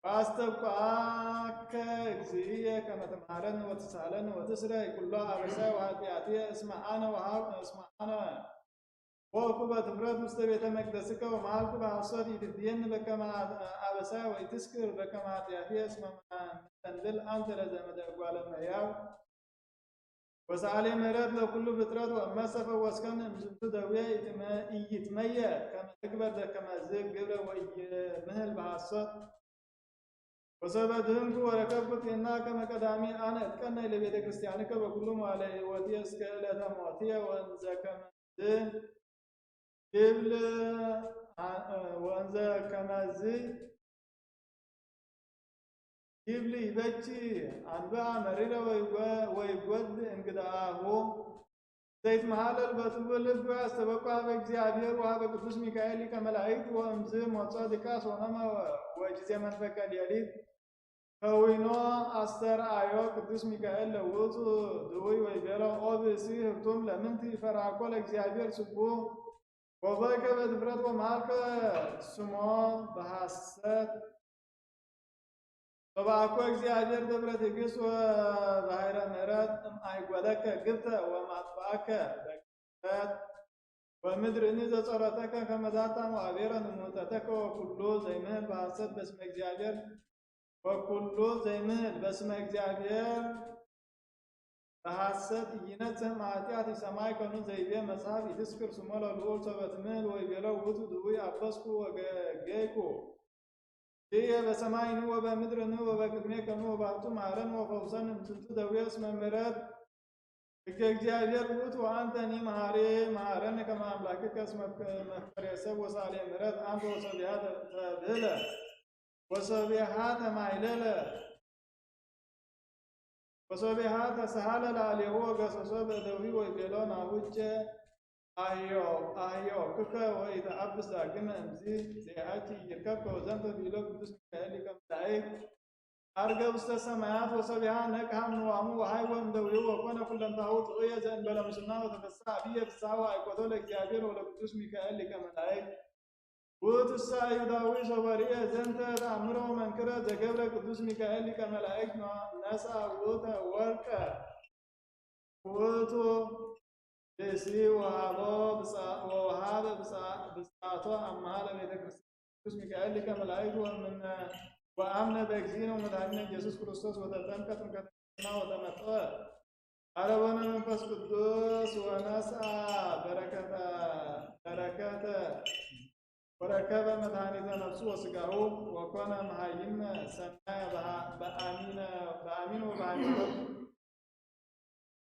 ወአስተብቅዓከ እግዚእየ ከመ ትምሃረኒ ወትሳሃለኒ ወትስረይ ኩሎ አበሳየ ወኃጢአትየ እስመ አነ ወእኩ በትፍረት ውስተ ቤተ መቅደስከ ወመሃልኩ በሐሰት ኢትቤን በከመ አበሳየ ወኢትስክር በከመ ኃጢአትየ እስመ መተንብል አንተ ለዘመደ እጓለ እመሕያው ወሰአሊ ምሕረት ለኩሉ ፍጥረት ወእመሰ ፈወስከነ እምዝንቱ ደዌ ኢይትመየጥ ከመ ንግበር ዘከመ ዝግብረ ወኢይምህል በሐሰት ወሰበ ድኅንኩ ወረከብኩ ጤና ከመ ቀዳሚ አነ እትቀነይ ለቤተ ክርስቲያንከ በኩሉ መዋዕለ ሕይወትየ እስከ ዕለተ ሞትየ ወእንዘ ከመዝ ይብል ይበቺ አንብአ መሪረ ወይጐድ እንግዳሁ ዘይትመሃለል በጥቡዕ ልብ ወያስተበቁ ኀበ እግዚአብሔር ወኀበ ቅዱስ ሚካኤል ሊቀ መላእክት ወእምዝ ሞጽእ ድቃስ ወመመ ወጊዜ መንፈቀ ሌሊት ከዊኖ አስተርአዮ ቅዱስ ሚካኤል ለውእቱ ድውይ ወይቤሎ ኦ ብእሲ ህርቱም ለምንት ይፈርሃኮ ለእግዚአብሔር ስቡሕ ወበከ በድፍረት ወመሃልከ ስሞ በሐሰት ወበአኮ እግዚአብሔር ደብረ ትዕግሥት ወባሕረ ምሕረት እምአይጐለከ ግብተ ወማጥፍአከ በቅጽበት ወምድርኒ ዘጾረተከ ከመ ዛታ ወአቤረ ንሙሕተተከ ወኵሉ ዘይምህል በሐሰት በስመ እግዚአብሔር ወኵሉ ዘይምህል በስመ እግዚአብሔር በሐሰት ኢይነጽህ እምኃጢአት ይሰማይ ከኑ ዘይቤ መጽሐፍ ይትስክር ስሞ ለልዑል ሰበ ትምህል ወይቤሎ ውእቱ ድውይ አበስኩ ወገገይኩ ይህ በሰማይኑ ወበምድርኑ ወበቅድሜከኑ ወባሕቱ መሐረነ ወፈውሰነ እምዝንቱ ደዌ እስመ ምሕረት ሕገ እግዚአብሔር ውእቱ ወአንተኒ መሐረነ ከመ አምላክከ እስመ መፍቀሬ ሰብ ወሰአሊ ምሕረት አንተ ወሰቢሃ ተብህለ ወሰቢሃ ተማይለለ ወሰቢሃ ተሰሃለ ላዕሌሁ ወገሰሶ በእደዊ ወይቤሎ ናሁቼ አህዮክከ ወኢተአብስ ዳግመ እምዝ ዚአኪ ይርከብከ ወዘንተ ቢሎ ቅዱስ ሚካኤል ሊቀ መላእክት ዐርገ ውስተ ሰማያት ወሰቢሃ ነቅሐ እምንዋሙ ወሀይወ እምደዊሁ ወኮነ ኩለንታሁ ጥዑየ ዘእንበለ ሙስና ወተፈሥሐ ዐቢየ ፍስሐ ወአይቆቶ ለእግዚአብሔር ወለቅዱስ ሚካኤል ሊቀ መላእክት ውእቱሰ አይሁዳዊ ሶበርየ ዘንተ ተአምሮ መንክረ ዘገብረ ቅዱስ ሚካኤል ሊቀ መላእክት ነሣ ውእተ ወርቀ ውእቱ ብእሲ ወወሃበ ብፅዓቶ አምሃ ለቤተ ክርስቲያን ቅዱስ ሚካኤል ሊቀ መላእክት ወአምነ በእግዚእነ ወመድኃኒነ ኢየሱስ ክርስቶስ ወተጠምቀ ጥምቀተ ክርስትና ወተመጥአ አረበነ መንፈስ ቅዱስ ወነስአ በረከተ ወረከበ መድኃኒተ ነፍሱ ወሥጋሁ ወኮነ መሃይመ ሰናየ በአሚን ወበሃይማኖት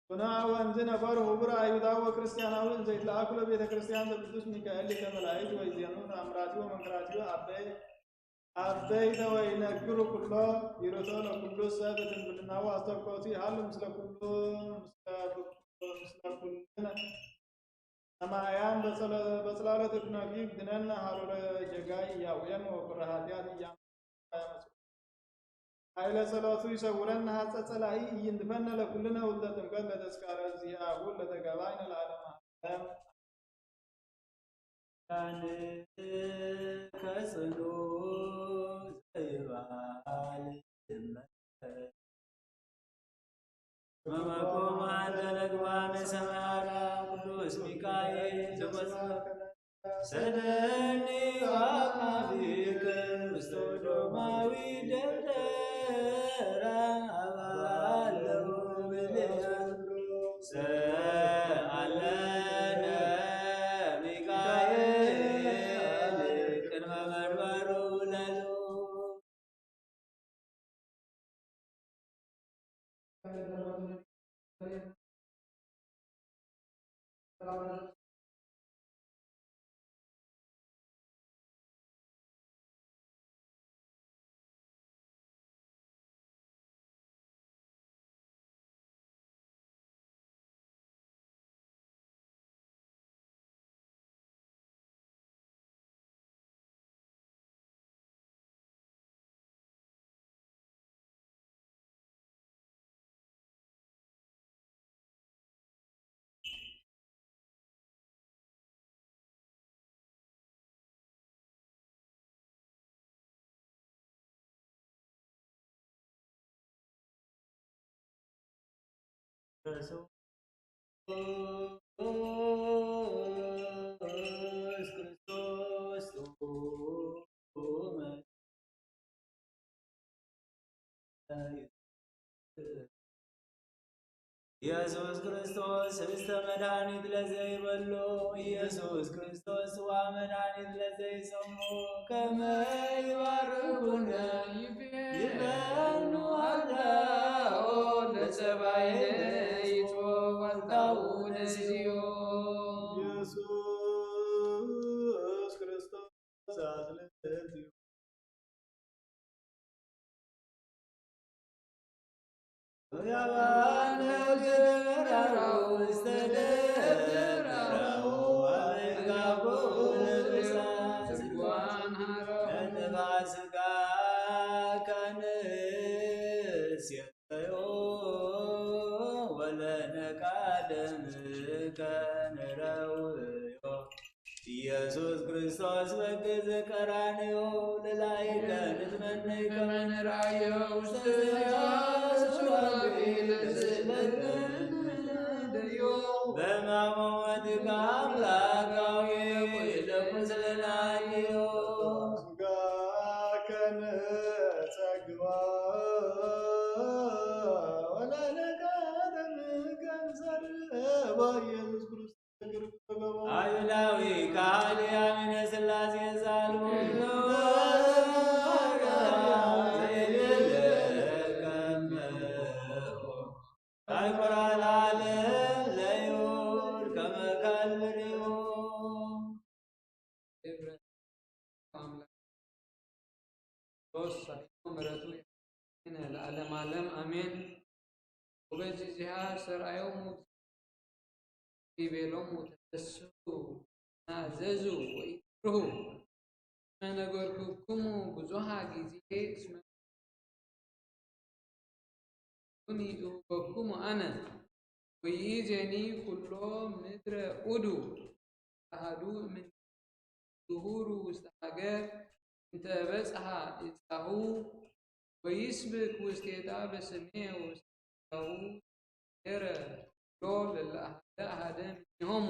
ሱና ወእምዝ ነበሩ ህቡረ አይሁዳዊ ወክርስቲያናዊ እንዘ ይትለአኩ ለቤተ ክርስቲያን ለቅዱስ ሚካኤል ሊቀ መላእክት ወይዜኑ ተአምራቲሁ ወመንክራቲሁ አበይተ ወይነግሩ ኩሎ ይርቶ ለኩሉ ሰብ በትንብልናሁ አስተብቆቱ ይሃሉ ምስለ ኩልነ ሰማያን በጽላሎት እድነፊት ድነነ ሀሩረ ጀጋይ እያውየን ወኩረ ኃጢአት ኃይለ ጸሎቱ ይሰውረን ሀጸ ጸላኢ ኢይንድፈነ ለኩልነ ውልደ ጥምቀት ለተስካረ ዚአሁ ለተጋባይነ ለዓለመ ዓለም ከጽኑ ዘይባል መመኮም አንተ ለግባነ ሰማያት ቅዱስ ሚካኤል ዘመጽእ ሰደኒ ወአቃቢከ ውስተ ዶማዊ ደብተራ አባለው ብልያን ሰአለነ ሚካኤል ቅድመ መንበሩ ለሉ ክርስቶስ ኢየሱስ ክርስቶስ ህብስተ መድኃኒት ለዘይበሎ ኢየሱስ ክርስቶስ ጽዋ መድኃኒት ለዘይሰሙ ከመ ይባርኩነ ይቤኑ አርዳኦ ለጸባይነ ይቶ ወልታው ነሲዮ ኢየሱስ ክርስቶስ አዝልት ያባነ ገራራው እስተደራራው አይጋቦ ለብሳት ጽዋን ሀረው ለነፋስጋ ካንስ የጠዮ ወለነቃደም ከንረውዮ ኢየሱስ ክርስቶስ በግዝ ቀራንዮ ለላይከ ንትመነይ ከመንራየው በማሞትከ አምላካዊ ለቁስልናዮ ስጋከን ጸግባ ወለነቃደምከን ሰርባ ኢየሱስ ክርስቶስ አይሁዳዊ ካህሊ አሚነ ሥላሴ ዛልሞ ምሕረቱ ለዓለም ዓለም አሜን። ወበዚዚሃ ሰርአዮሙ ይቤሎሙ ተደስቱ ናዘዙ ወይፍርሁ ነገርኩክሙ ብዙሃ ጊዜ እስመ እሁበክሙ አነ ወይእዜኒ ኩሎ ምድረ ዑዱ አሐዱ እምኔ ዙሁሩ ውስተ ሀገር እንተ በጽሐ ዕፃሁ ወይስብክ ውስቴታ በስሜ ውስቴታሁ ሄረ ሎ ለለአሐደ አሐደ እምኔሆሙ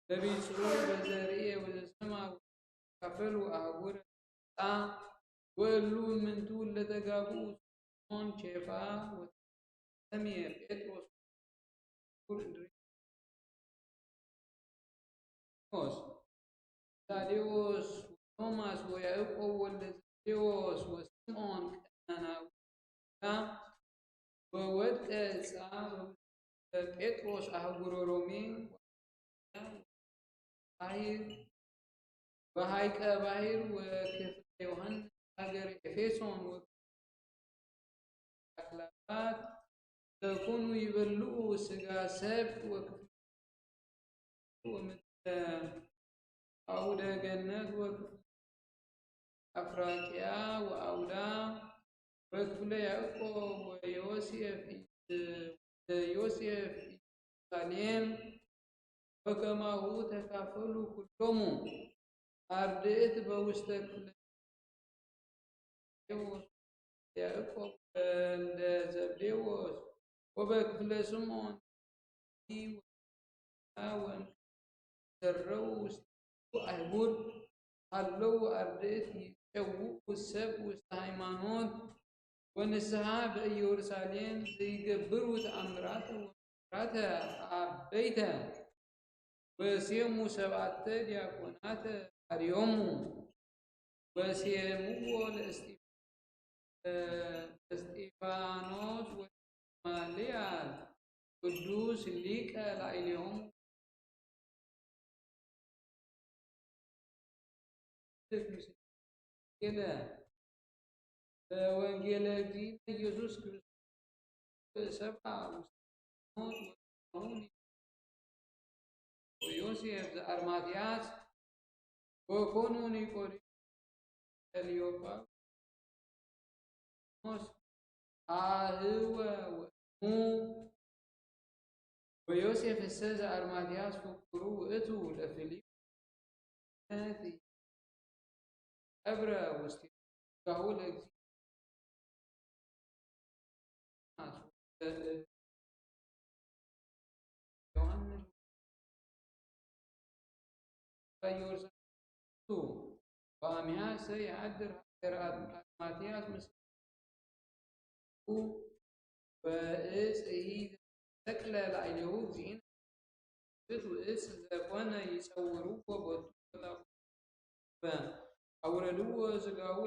በቢጽሑ በዘርኤ ወዘሰማ ካፈሉ አህጉረ ዕፃ ወእሉ እምንቱ ለተጋቡ ስምዖን ኬፋ ወሰምየ ጴጥሮስ እንድርያስ ታዴዎስ ቶማስ ወያዕቆብ ወልደ ዘብዴዎስ ወስምዖን ቀናናዊ ወወድቀ ዕፃ ጴጥሮስ አህጉረ ሮሜ በሐይቀ ባሕር ወክፍለ ዮሐንስ ሀገረ ኤፌሶን ወአክላባት ተኩኑ ይበልዑ ሥጋ ሰብእ ወክፍለ ወምድረ አውደ ገነት ወክፍለ አፍራቅያ ወአውዳ ወክፍለ ያዕቆብ ወዮሴፍ ኢየሩሳሌም ወከማሁ ተካፈሉ ኩሎሙ አርድእት በውስተ ክፍለ ያዕቆብ ወልደ ዘብዴዎስ ወበክፍለ ስምዖን ወእምዘረው ውስተ አይሁድ አለው አርድእት ይጨውቁ ሰብእ ውስተ ሃይማኖት ወንስሐ በኢየሩሳሌም ዘይገብሩ ተአምራተ ወምስራተ አበይተ ወሴሙ ሰብዓተ ዲያቆናተ አርዮሙ ወሴምዎ ለእስጢፋኖስ ወማልያል ቅዱስ ሊቀ ላዕሌሆሙ በወንጌለ እግዚእነ ኢየሱስ ክርስቶስ ሰብአ ውስተ ወዮሴፍ ዘአርማትያስ ወኮኑ ኒቆዲሞስ ክልዮጳስ አህወ ወእሙ ወዮሴፍ እሰ ዘአርማትያስ ፍቁሩ ውእቱ ለፊልጶስ ቀብረ ውስቴታሁ ለእግዚእ ዮሐንስ በአሚያ ሰይአድር ሀገረ አርማትያስ ምስሌሁ በእጽሒ ተክለ ላዕሌሁ እግዚእነ ብትውእስ ዘኮነ ይጸውርዎ ቦቱ አውረድዎ ሥጋሁ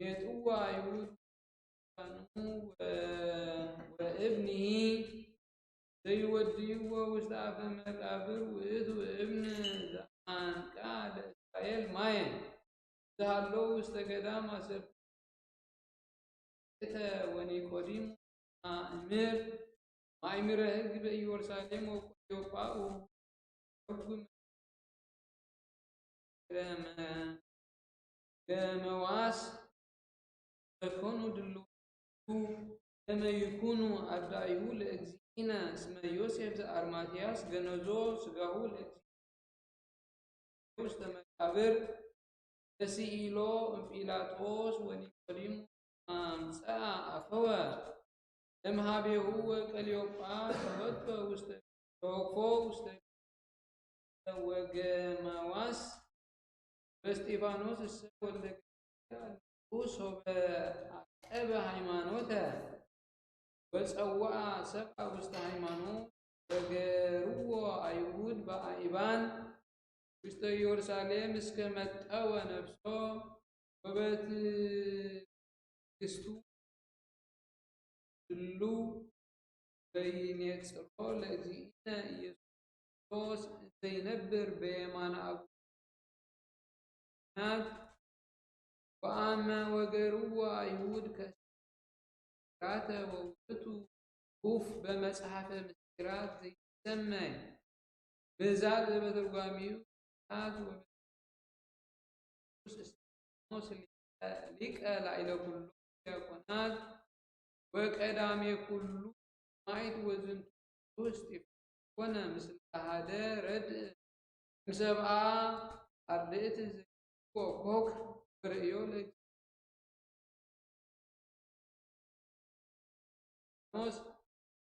ሜጥዋ አይሁድ ወእብኒሂ ዘይወድይዎ ውስተ አፈ መቃብር ውእቱ እብን ዘአንቃ ለእስራኤል ማየ ዘሃለው ውስተ ገዳም አሰርተ ወኒቆዲሞስ ማእምረ ሕግ በኢየሩሳሌም ወቆዮጳኡ ገመዋስ ዘኮኑ ድልው ከመ ይኩኑ አርዳኢሁ ለእግዚእነ እስመ ዮሴፍ ዘአርማትያስ ገነዞ ሥጋሁ ለእግዚእነ ውስተ መቃብር ተሲኢሎ እምጲላጦስ ወኒቆዲሞስ አምጽአ አፈወ እምኀቤሁ ወቀልዮጳ ተወክፎ ውስተ ወገመዋስ በእስጢፋኖስ እሰ ወልደ ሶበ አቀበ ሃይማኖተ ወጸውዐ ሰብአ ውስተ ሃይማኖት ወገርዎ አይሁድ በአይባን ውስተ ኢየሩሳሌም እስከ መጠወ ነፍሶ ወበትዕግሥቱ ድሉ በይኔጽሮ ለእግዚእነ ኢየሱስ ክርስቶስ ዘይነብር በየማነ አቡናት ወአመ ወገርዎ አይሁድ ከስራተ ወውእቱ ኩፍ በመጽሐፈ ምስጢራት ዘይሰመይ ብዛት በተርጓሚው ሊቀ ላዕለ ኩሉ ዲያቆናት ወቀዳሜ ኩሉ ማይት ወዝንቱ እስጢፋኖስ ኮነ ምስለ አሐደ ረድእ እምሰብአ አርድእት ዘይኮ ኮክ ወርእዮ ለእግዚአብሔር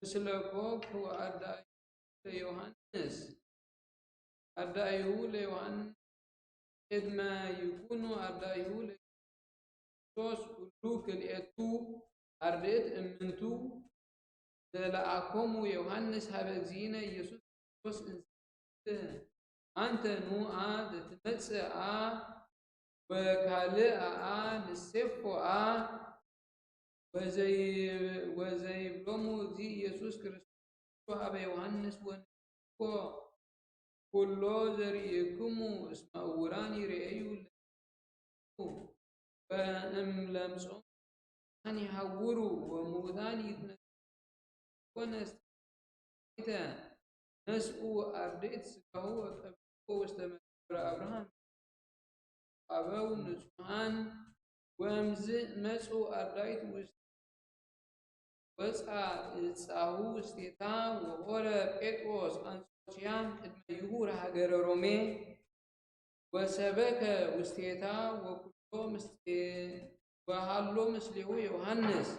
ምስለ ኮክ ወአርዳኢሁ ለዮሐንስ አርዳኢሁ ለዮሐንስ ቅድመ ይኩኑ አርዳኢሁ ለክርስቶስ ሁሉ ክልኤቱ አርድእት እምንቱ ዘለአኮሙ ዮሐንስ ሀበ እግዚእነ ኢየሱስ ክርስቶስ አንተ ኑአ ዘትመጽአ ወካልአ ንሴፎአ ወዘይብሎሙ እግዚእ ኢየሱስ ክርስቶስ ሀበ ዮሐንስ ወንኮ ኩሎ ዘርኢክሙ እስመ ዕውራን ይሬእዩ ወእምለምጾሙ ሙታን ይሐውሩ ወሙታን ይትነሱ ኮነ እስተ ነስኡ አርድእት ሥጋሁ ወቀብርዎ ውስተ መቃብረ አብርሃም አበው ንጹሐን ወእምዝ መጹ አርዳኢት ውስተ ወፃ ዕፃሁ ውስቴታ ወሖረ ጴጥሮስ አንጾኪያን ቅድመ ይሁር ሀገረ ሮሜ ወሰበከ ውስቴታ ወሃሎ ምስሌሁ ዮሐንስ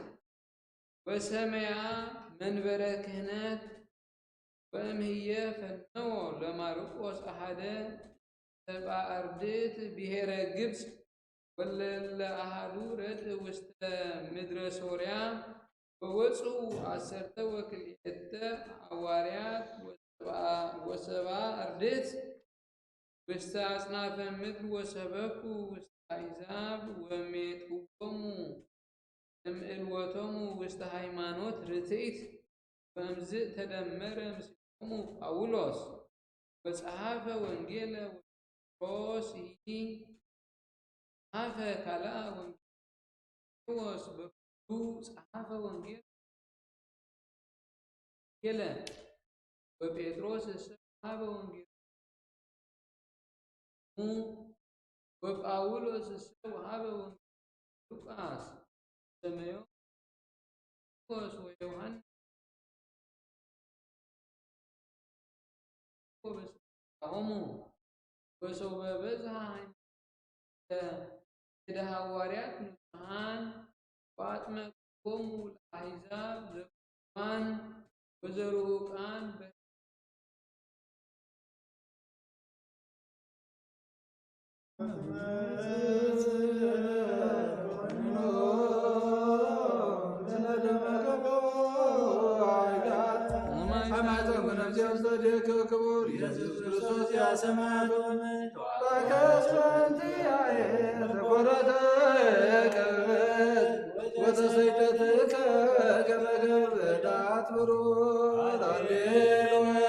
ወሰመያ መንበረ ክህነት ወእምሕየ ፈነወ ለማርቆስ አሐደ ሰብአ አርድእት ብሔረ ግብፅ ወለለ አሐዱ ረድእ ውስተ ምድረ ሶርያ ወወፅኡ ዓሰርተ ወክልኤተ ሐዋርያት ወሰብአ አርድእት ውስተ አጽናፈ ምድር ወሰበኩ ውስተ አሕዛብ ወሜጥዎሙ እምዕልወቶሙ ውስተ ሃይማኖት ርትዕት ወእምዝ ተደመረ ምስሎሙ ጳውሎስ ወጸሐፈ ወንጌለ ወጴጥሮስ ጸሐፈ ካልአ ወንጌሎስ በኩሉ ጸሐፈ ወንጌለ ወጴጥሮስ ጸሐፈ ወንጌለ ወጳውሎስ ወሀበ ወንጌለ ሉቃስ ሰመዮስ ወዮሐንስ ወበስሆሙ ወሰው በበዝሃ እደ ሐዋርያት ንጹሐን ወአጥመቅዎሙ ለአሕዛብ ዘቁርባን ወዘሩቃን በ ጸድቅ ክቡር ኢየሱስ ክርስቶስ ያሰማያት ወምት በከስፈንቲያየ ተኮረተ ቅብት ወተሰይጠትከ ከመ ገብርዳት ብሩር ሃሌሉያ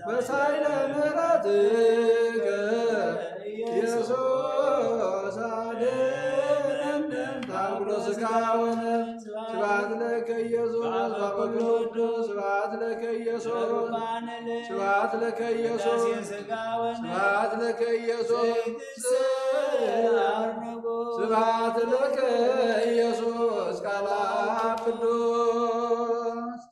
በሳይለ ምሕረትከ ኢየሱስ አድኅነነ ታብሎ ሥጋወነ ስብሐት ለከ ኢየሱስ በቅዱስ ስብሐት ለከ ኢየሱስ ስብሐት ለከ ኢየሱስ ስብሐት ለከ ኢየሱስ ስብሐት ለከ ኢየሱስ ቃለ አብ ቅዱስ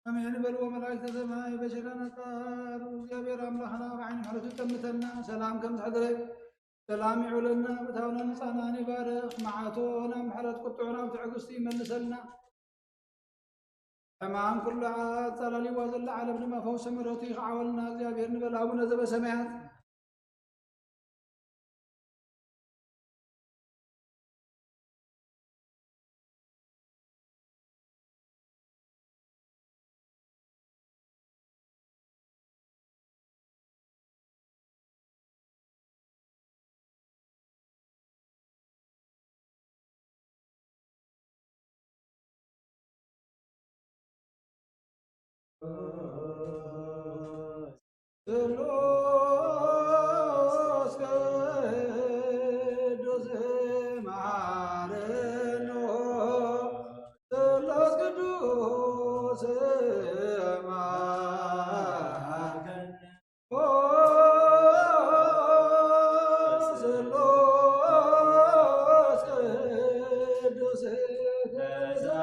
አሜን በልዎ መላእክተ ሰማይ በሸራነ ቃሉ እግዚአብሔር አምላኽና ብዓይኒ ምሕረቱ ይጠምተና ሰላም ከም ዝሕድረ ሰላም ይዑለና ብታውና ንፃናን ይባርኽ መዓቶና ምሕረት ቁጥዑና ብትዕግስቲ ይመልሰልና ሕማም ኩሉ ዓት ጸላሊዋ ዘላ ዓለም ድማ ፈውሰ ምሕረቱ ይኸዓወልና እግዚአብሔር ንበል አቡነ ዘበሰማያት ስሉስ ቅዱስ መሐረነ ስሉስ ቅዱስ መሐረነ ስሉስ ቅዱስ ተዛሃለነ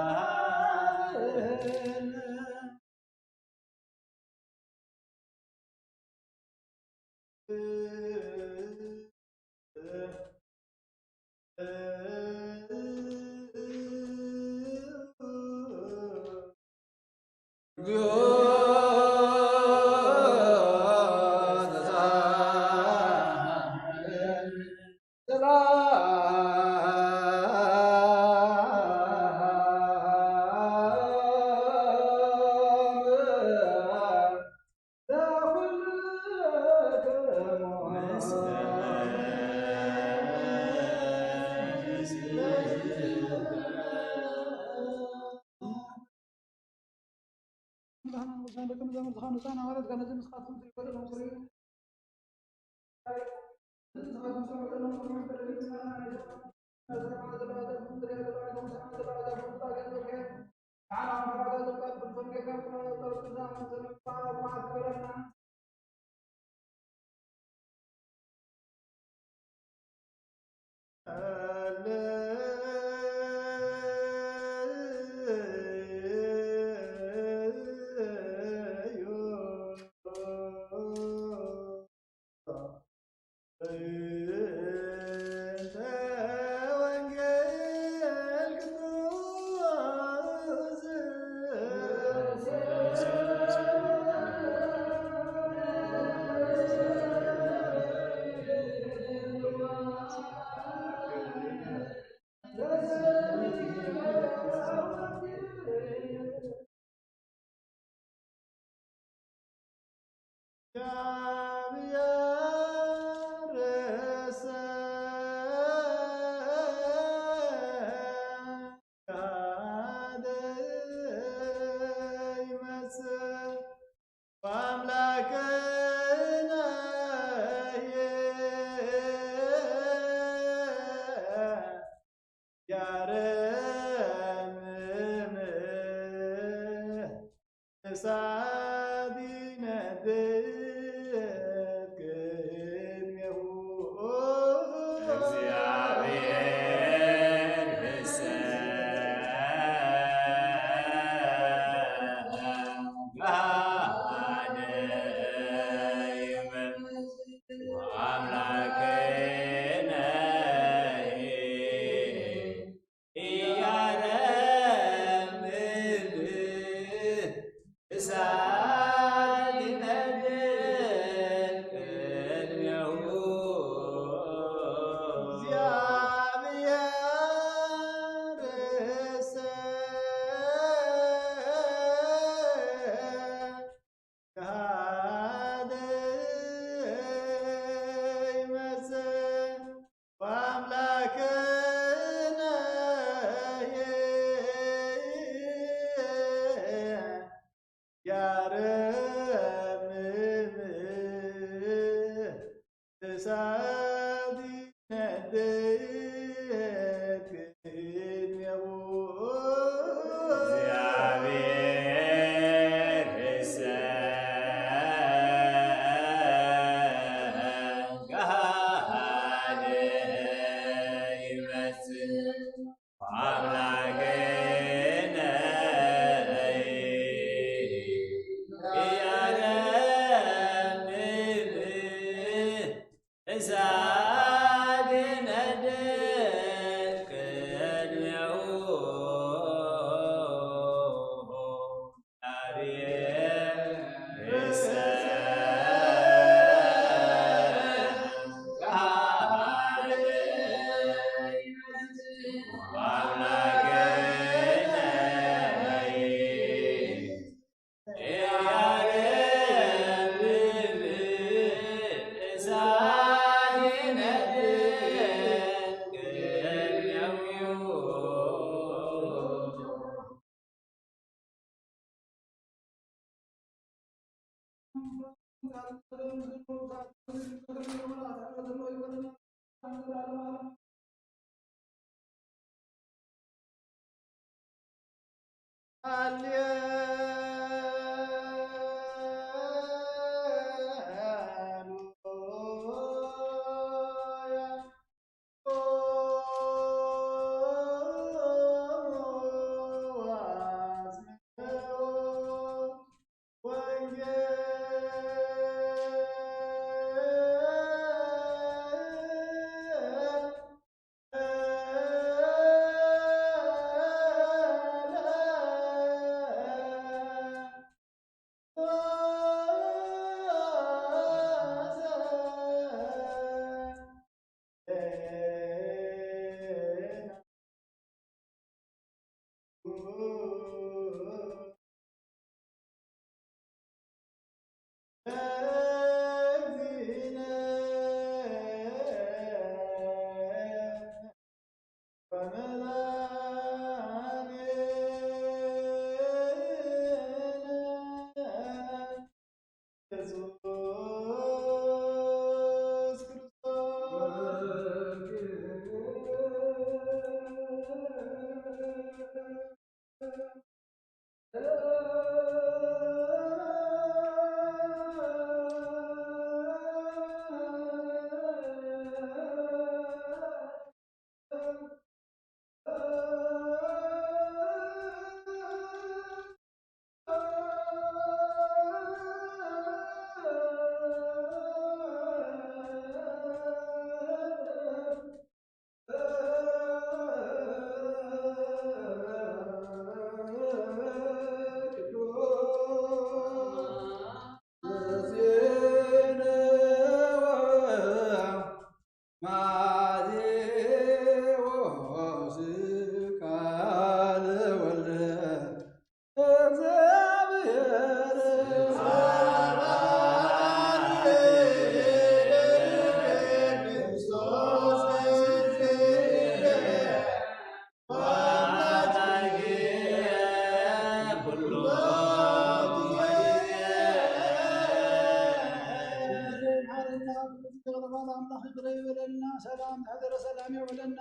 ሰላም ሀገረ ሰላም ይውለና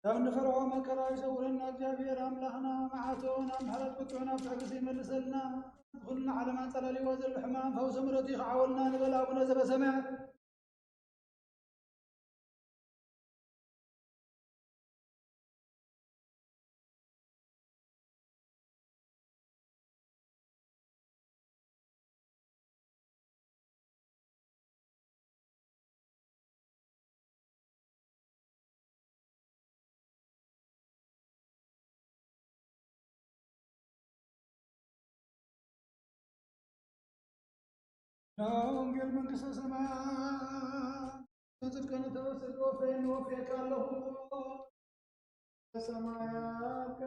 ያው እንፈርዖ መከራ ይሰውረና እግዚአብሔር አምላኽና መዓቶን ኣምሕረት ቁጥዑን ኣብ ትዕግስቲ ይመልሰልና ኩልና ዓለም ኣንጸላልይዎ ዘሎ ሕማም ፈውሲ ምሕረቱ ይኸዓወልና ንበል ኣቡነ ዘበሰማያት ወንጌል መንግሥተ ሰማያት በጽድቅን ተወስዶ ወፌን ወፌ ካለሁ በሰማያት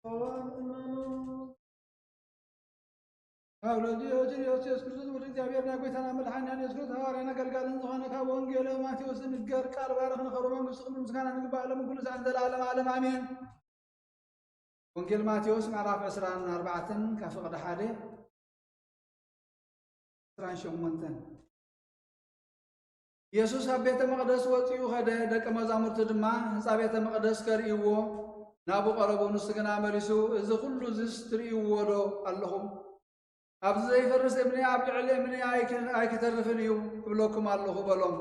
ከወንመኑ ኣብ ልጅ ኢየሱስ ክርስቶስ ወደ እግዚአብሔርና ጎይታና መድኃኒትና ኢየሱስ ክርስቶስ ሐዋርያና አገልጋልን ዝኾነ ካብ ወንጌል ማቴዎስ ንገር ቃል ባርኽ ንኸሮ መንግሥቱ ክብሪ ምስጋና ንግባእ ሎም ኩሉ ሰዓት ዘለዓለም ዓለም አሜን። ወንጌል ማቴዎስ ምዕራፍ 24 ካብ ፍቕዲ 1 28 ኢየሱስ ኣብ ቤተ መቕደስ ወፂኡ ኸደ ደቀ መዛሙርቱ ድማ ህንፃ ቤተ መቕደስ ከርእይዎ ናብኡ ቀረቡ። ንሱ ግና መሊሱ እዚ ኩሉ ዝስ ትርእይዎ ዶ ኣለኹም? ኣብዚ ዘይፈርስ እምኒ ኣብ ልዕሊ እምኒ ኣይክተርፍን እዩ እብለኩም ኣለኹ በሎም።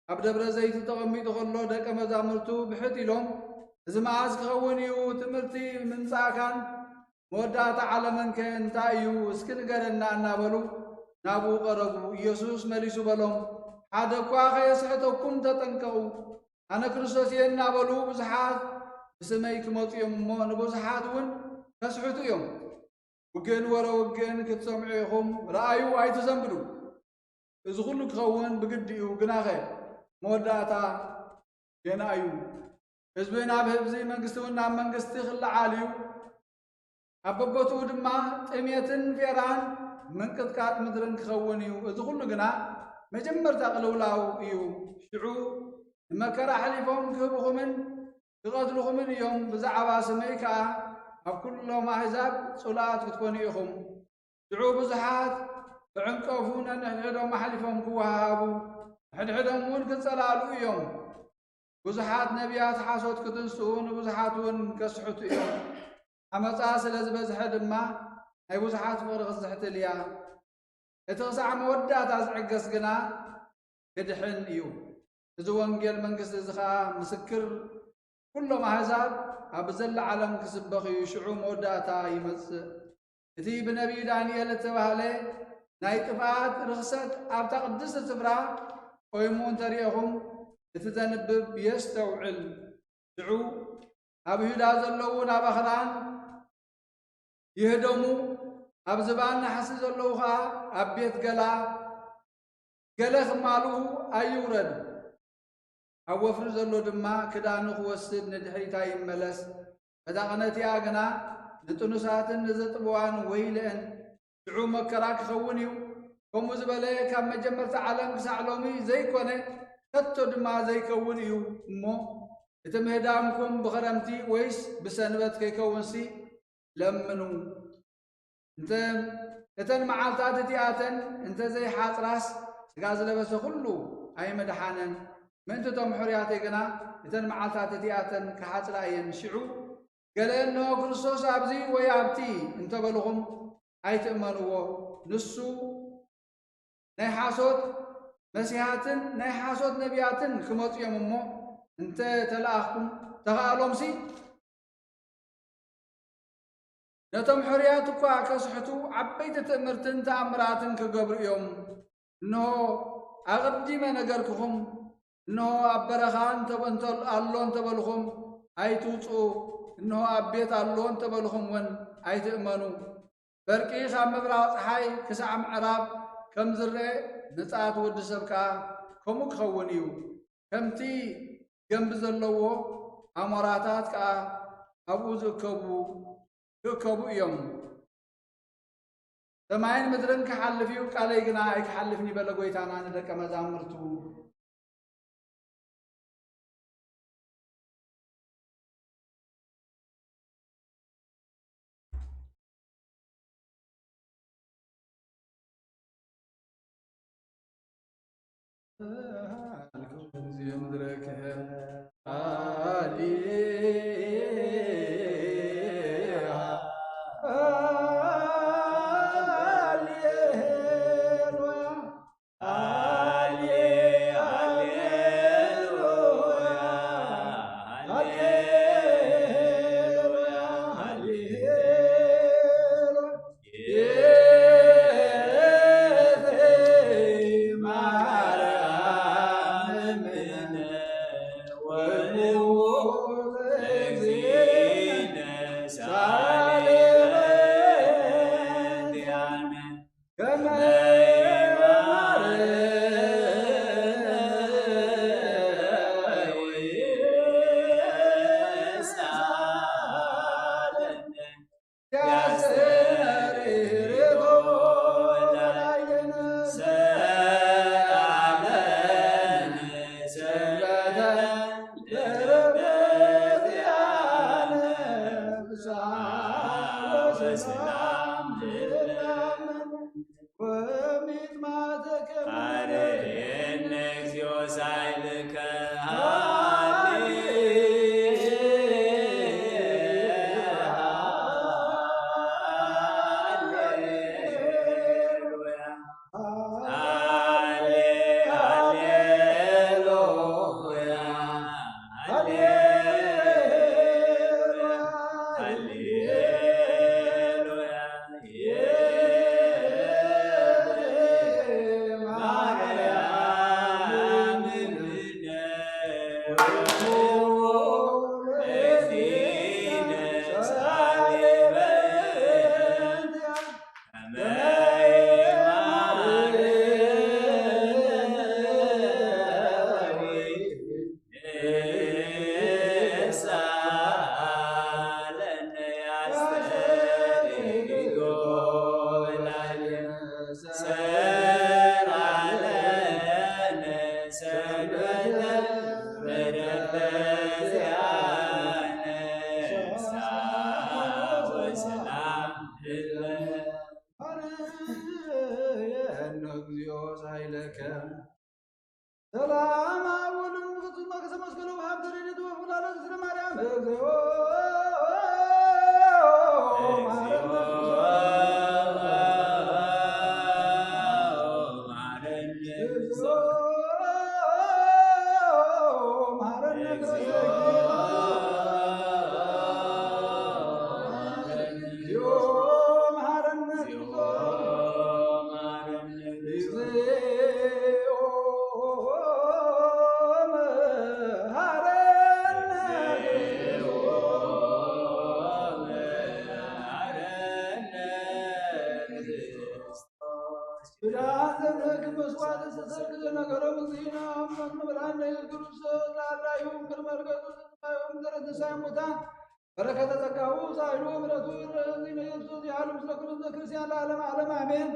ኣብ ደብረ ዘይቱ ተቐሚጡ ከሎ ደቀ መዛሙርቱ ብሕት ኢሎም እዚ መዓዝ ክኸውን እዩ? ትምህርቲ ምምፃእካን መወዳእታ ዓለምን ከ እንታይ እዩ? እስኪ ንገረና እናበሉ ናብኡ ቀረቡ። ኢየሱስ መሊሱ በሎም ሓደ እኳ ከየስሕተኩም ተጠንቀቑ። ኣነ ክርስቶስ እየ እናበሉ ብዙሓት ብስመይ ክመፁ እዮም እሞ ንብዙሓት እውን ከስሕቱ እዮም። ውግእን ወረ ውግእን ክትሰምዑ ኢኹም ረኣዩ ኣይትዘንብሉ። እዚ ኩሉ ክኸውን ብግዲ እዩ፣ ግናኸ መወዳእታ ገና እዩ። ህዝቢ ናብ ህዝቢ መንግስቲ እውን ናብ መንግስቲ ክለዓል እዩ። ኣብ በቦትኡ ድማ ጥሜትን ፌራን ምንቅጥቃጥ ምድርን ክኸውን እዩ። እዚ ኩሉ ግና መጀመርታ ቅልውላው እዩ። ሽዑ ንመከራ ሓሊፎም ክህብኹምን ክቐትልኹምን እዮም። ብዛዕባ ስመይ ከዓ ኣብ ኩሎም ኣሕዛብ ጽላኣት ክትኮኑ ኢኹም። ሽዑ ብዙሓት ክዕንቀፉ ነንሕድሕዶም ሓሊፎም ክወሃቡ ንሕድሕዶም እውን ክጸላሉ እዮም። ብዙሓት ነቢያት ሓሶት ክትንስኡ ንብዙሓት እውን ከስሕቱ እዮም። ዓመፃ ስለ ዝበዝሐ ድማ ናይ ብዙሓት ፍቕሪ ክትዝሕትል እያ። እቲ ክሳዕ መወዳእታ ዝዕገስ ግና ክድሕን እዩ። እዚ ወንጌል መንግስቲ እዚ ከዓ ምስክር ኩሎም ኣሕዛብ ኣብ ዘላ ዓለም ክስበኽ እዩ። ሽዑ መወዳእታ ይመጽእ። እቲ ብነቢይ ዳንኤል እተባህለ ናይ ጥፍኣት ርኽሰት ኣብታ ቅድስቲ ስፍራ ቆይሙ እንተሪኢኹም እቲ ዘንብብ የስተውዕል። ሽዑ ኣብ ይሁዳ ዘለዉ ናብ ኣኽራን ይህደሙ፣ ኣብ ዝባን ናሓሲ ዘለዉ ከዓ ኣብ ቤት ገለ ክማልኡ ኣይውረድ። ኣብ ወፍሪ ዘሎ ድማ ክዳኑ ክወስድ ንድሕሪታ ይመለስ። እታ ቐነቲኣ ግና ንጥኑሳትን ንዘጥብዋን ወይልአን። ሽዑ መከራ ክኸውን እዩ። ከምኡ ዝበለ ካብ መጀመርታ ዓለም ክሳዕ ሎሚ ዘይኮነ ከቶ ድማ ዘይከውን እዩ እሞ እቲ ምህዳምኩም ብኽረምቲ ወይስ ብሰንበት ከይከውንሲ ለምኑ። እተን መዓልታት እቲኣተን እንተ ዘይሓፅራስ ስጋ ዝለበሰ ኩሉ ኣይመድሓነን። ምእንቲ ቶም ሕርያተይ ግና እተን መዓልታት እቲኣተን ክሓፅራ እየን። ሽዑ ገለ እንሆ ክርስቶስ ኣብዚ ወይ ኣብቲ እንተበልኹም ኣይትእመንዎ። ንሱ ናይ ሓሶት መሲሓትን ናይ ሓሶት ነቢያትን ክመፁ እዮም እሞ እንተ ተለኣኽኩም ተኻኣሎምሲ ነቶም ሕርያት እኳ ከስሕቱ ዓበይቲ ትእምርትን ተኣምራትን ክገብሩ እዮም። እንሆ ኣቐዲመ ነገርክኹም፣ እንሆ ኣብ በረኻ ኣሎ እንተበልኹም ኣይትውፅኡ፣ እንሆ ኣብ ቤት ኣሎ እንተበልኹም እውን ኣይትእመኑ። በርቂ ካብ ምብራቕ ፀሓይ ክሳዕ ምዕራብ ከም ዝርአ ንጻት ወዲ ሰብ ከዓ ከምኡ ክኸውን እዩ። ከምቲ ገንቢ ዘለዎ ኣሞራታት ከዓ ኣብኡ ክእከቡ እዮም። ሰማይን ምድርን ክሓልፍ እዩ፣ ቃለይ ግና ኣይክሓልፍን ይበለ ጎይታና ንደቀ መዛሙርቱ። ምድረከ በረከተ ጸጋሁ ሳይሉ ምሕረቱ ይረዝነ ኢየሱስ ያሉ ምስለ ክርስቲያን ለዓለም ዓለም አሜን።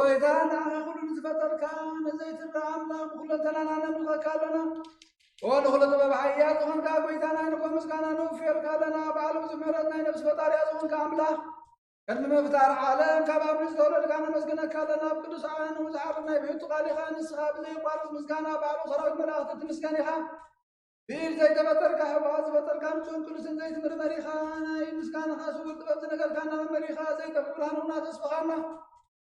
ወጎይታና ሁሉን ዝፈጠርካ ነዘይትራ አምላክ ሁለንተናና ነምልኸካለና ወለሁለ ጥበብ ኃያል ዝኾንካ ጎይታና ንኮ ምስጋና ነውፌርካ ኣለና በዓለም ዝምህረት ናይ ነብሲ ፈጣርያ ዝኾንካ ኣምላኽ ቅድሚ ምፍጣር ዓለም ካብ ኣብሪ ዝተወለድካ ነመስግነካ ኣለና ብቅዱሳን ውዝዓር ናይ ብሕቱ ቃሊኻ ንስኻ ብዘይቋርፅ ምስጋና በዓሉ ሰራዊት መላእኽቲ ትምስገን ኢኻ ብኢድ ዘይተፈጠርካ ሕዋት ዝፈጠርካ ንጹን ቅዱስን ዘይትምርመር ኢኻ ናይ ምስጋናኻ ስውር ጥበብ ዝነገርካና መመሪኻ ዘይጠፍ ብርሃን እውና ተስፍኻና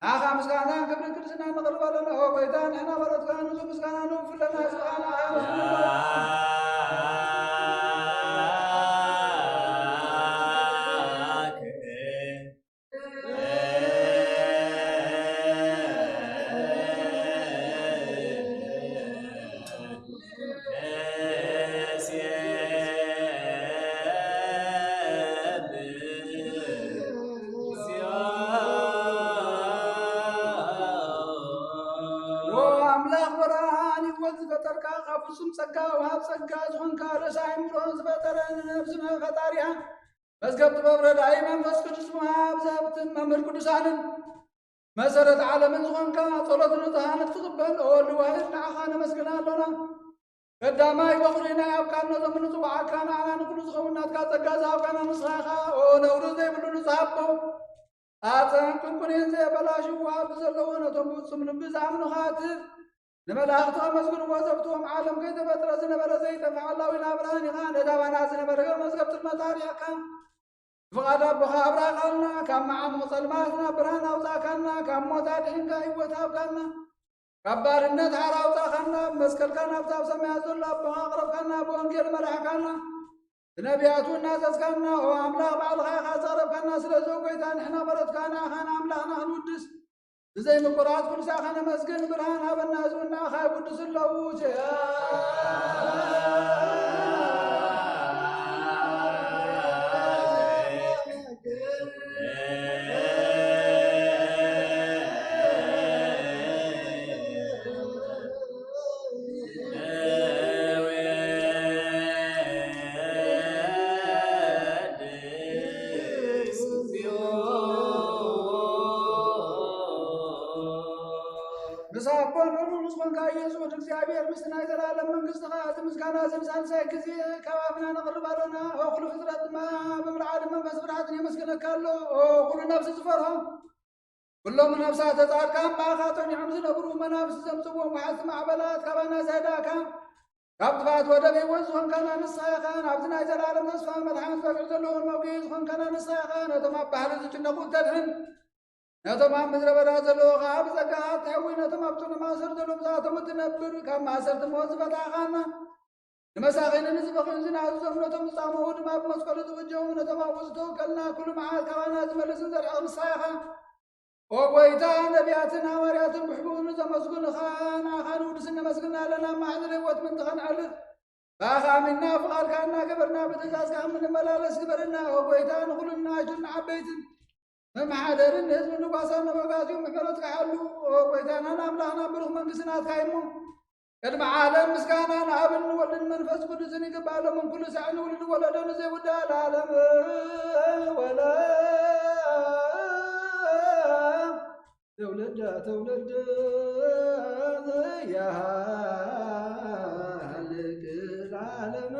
ናኻ ምስጋና ክብርን ቅድስና ነቕርብ ኣለና ጎይታ ንሕና መረትካ ንጹ ምስጋና ንውፍለና ስብሓና ፍጹም ጸጋ ውሃብ ጸጋ ዝኾንካ ርእሰ አእምሮን ዝፈጠረን ነብሲ ፈጣሪያ መዝገብ ጥበብ ረዳኢ መንፈስ ቅዱስ ምሃብ ዘብትን መምህር ቅዱሳንን መሰረት ዓለምን ዝኾንካ ጸሎትን እትሃን እትቕበል ልዋህድ ንዓኻ ነመስግና ኣሎና ቀዳማይ በኹሪ ናይ ኣብ ቃልና ዘምንጽዋዓካ ንዓና ንኩሉ ዝኸውን ናትካ ጸጋ ዝሃብካና ንስኻ ኢኻ ነውሪ ዘይብሉ ንዝሃቦ ኣፀን ቅንቁንን ዘየበላሽ ውሃብ ዘለዎ ነቶም ብፍጹም ልቢ ዝኣምኑኻት ንመላእኽቲ ከመስግንዎ ዘብትዎም ዓለም ከይተፈጥረ ዝነበረ ዘይተፈዓላዊ ናብርሃን ኢኻ ነዳባና ዝነበረ መዝገብ ጥልመት ኣርያካ ብፍቓድ ኣቦኻ ኣብራኻልና ካብ መዓሙቕ ጸልማት ናብ ብርሃን ኣውፃእካና ካብ ሞት ኣድሒንካ ህይወት ሃብካና ካብ ባርነት ሓር ኣውፃእኻና ብመስቀልካ ናብቲ ኣብ ሰማያት ዘሎ ኣቦኻ ኣቕረብካና ብወንጌል መራሕካና ብነቢያቱ እናዘዝካና ኣምላኽ ባዕልኻ ኢኻ ዘቕረብካና ስለዚ ጎይታ ንሕና መረትካ ንኣኻና ኣምላኽና ክንውድስ ብዘይ ምቁራት ኩልሳኻ ነመስግን ብርሃን ሃበና ህዝብና ኻ ቅዱስ ኣለዉ ኢየሱስ እግዚአብሔር ምስና የዘላለም መንግሥትኻ ምስጋና ዘምሳንሳይ ጊዜ ከባብና ነቕርባለና ኩሉ ፍጥረት ድማ ብምልዓል መንፈስ ብርሃትን የመስገነካሎ ኩሉ ነፍሲ ዝፈርሆ ኩሎም ነፍሳተ ጻድቃን ባኻቶን ይሖም ዝነብሩ መናፍስ ዘምጽዎም ወሓቲ ማዕበላት ካባና ዘህዳካ ካብ ጥፋት ወደብ ሕይወት ዝኾንካና ንስኻ ኢኻ ናብቲ ናይ ዘላለም ተስፋ መድሓኒት በግዕ ዘለዎን መውጊ ዝኾንካና ንስኻ ኢኻ ነቶም ኣብ ባህሪ ዝጭነቁ ተድሕን ነቶም ኣብ ምድረ በዳ ዘለዎ ከዓ ብጸጋኻ ትሕዊ ነቶም ኣብ ጥዑም ማእሰር ዘሎ ብዛቶም እትነብር ካብ ማእሰርቲ ሞት ዝፈታኻና ንመሳኺን ንዝበኺን ዝናዝዞም ነቶም ዝጻመዉ ድማ ብመስቀሉ ዝውጀቡ ነቶም ኣብኡ ዝተወከልና ኩሉ መዓልት ካባና ዝመልስን ዘርሒ ንስኻ ኢኻ ጎይታ ነቢያትን ሃዋርያትን ብሕቡእ ዘመስግኑኻ ንኣኻ ንውድስን ነመስግና ኣለና ማሕደር ህይወት ምንቲ ኸንዕልፍ ባኻ ኣሚንና ፍቓድካ እናገበርና ብትእዛዝካ ምንመላለስ ግበርና ጎይታ ንኹሉና እጁን ዓበይትን መማሓደርን ህዝብ ንጓሳን ነበጋዝዩ ምሕረትካ ሓሉ ጎይታና ንኣምላኽና ብሩኽ መንግሥትናትካ እሞ ቅድሚ ዓለም ምስጋና ንኣብን ወልድን መንፈስ ቅዱስን ይግባሎምን ኩሉ ሳዕ ንውልድ ወለዶ ንዘይውዳእ ለዓለም ወለ ተውለደ ተውለደ ዘያሃልቅ ለዓለም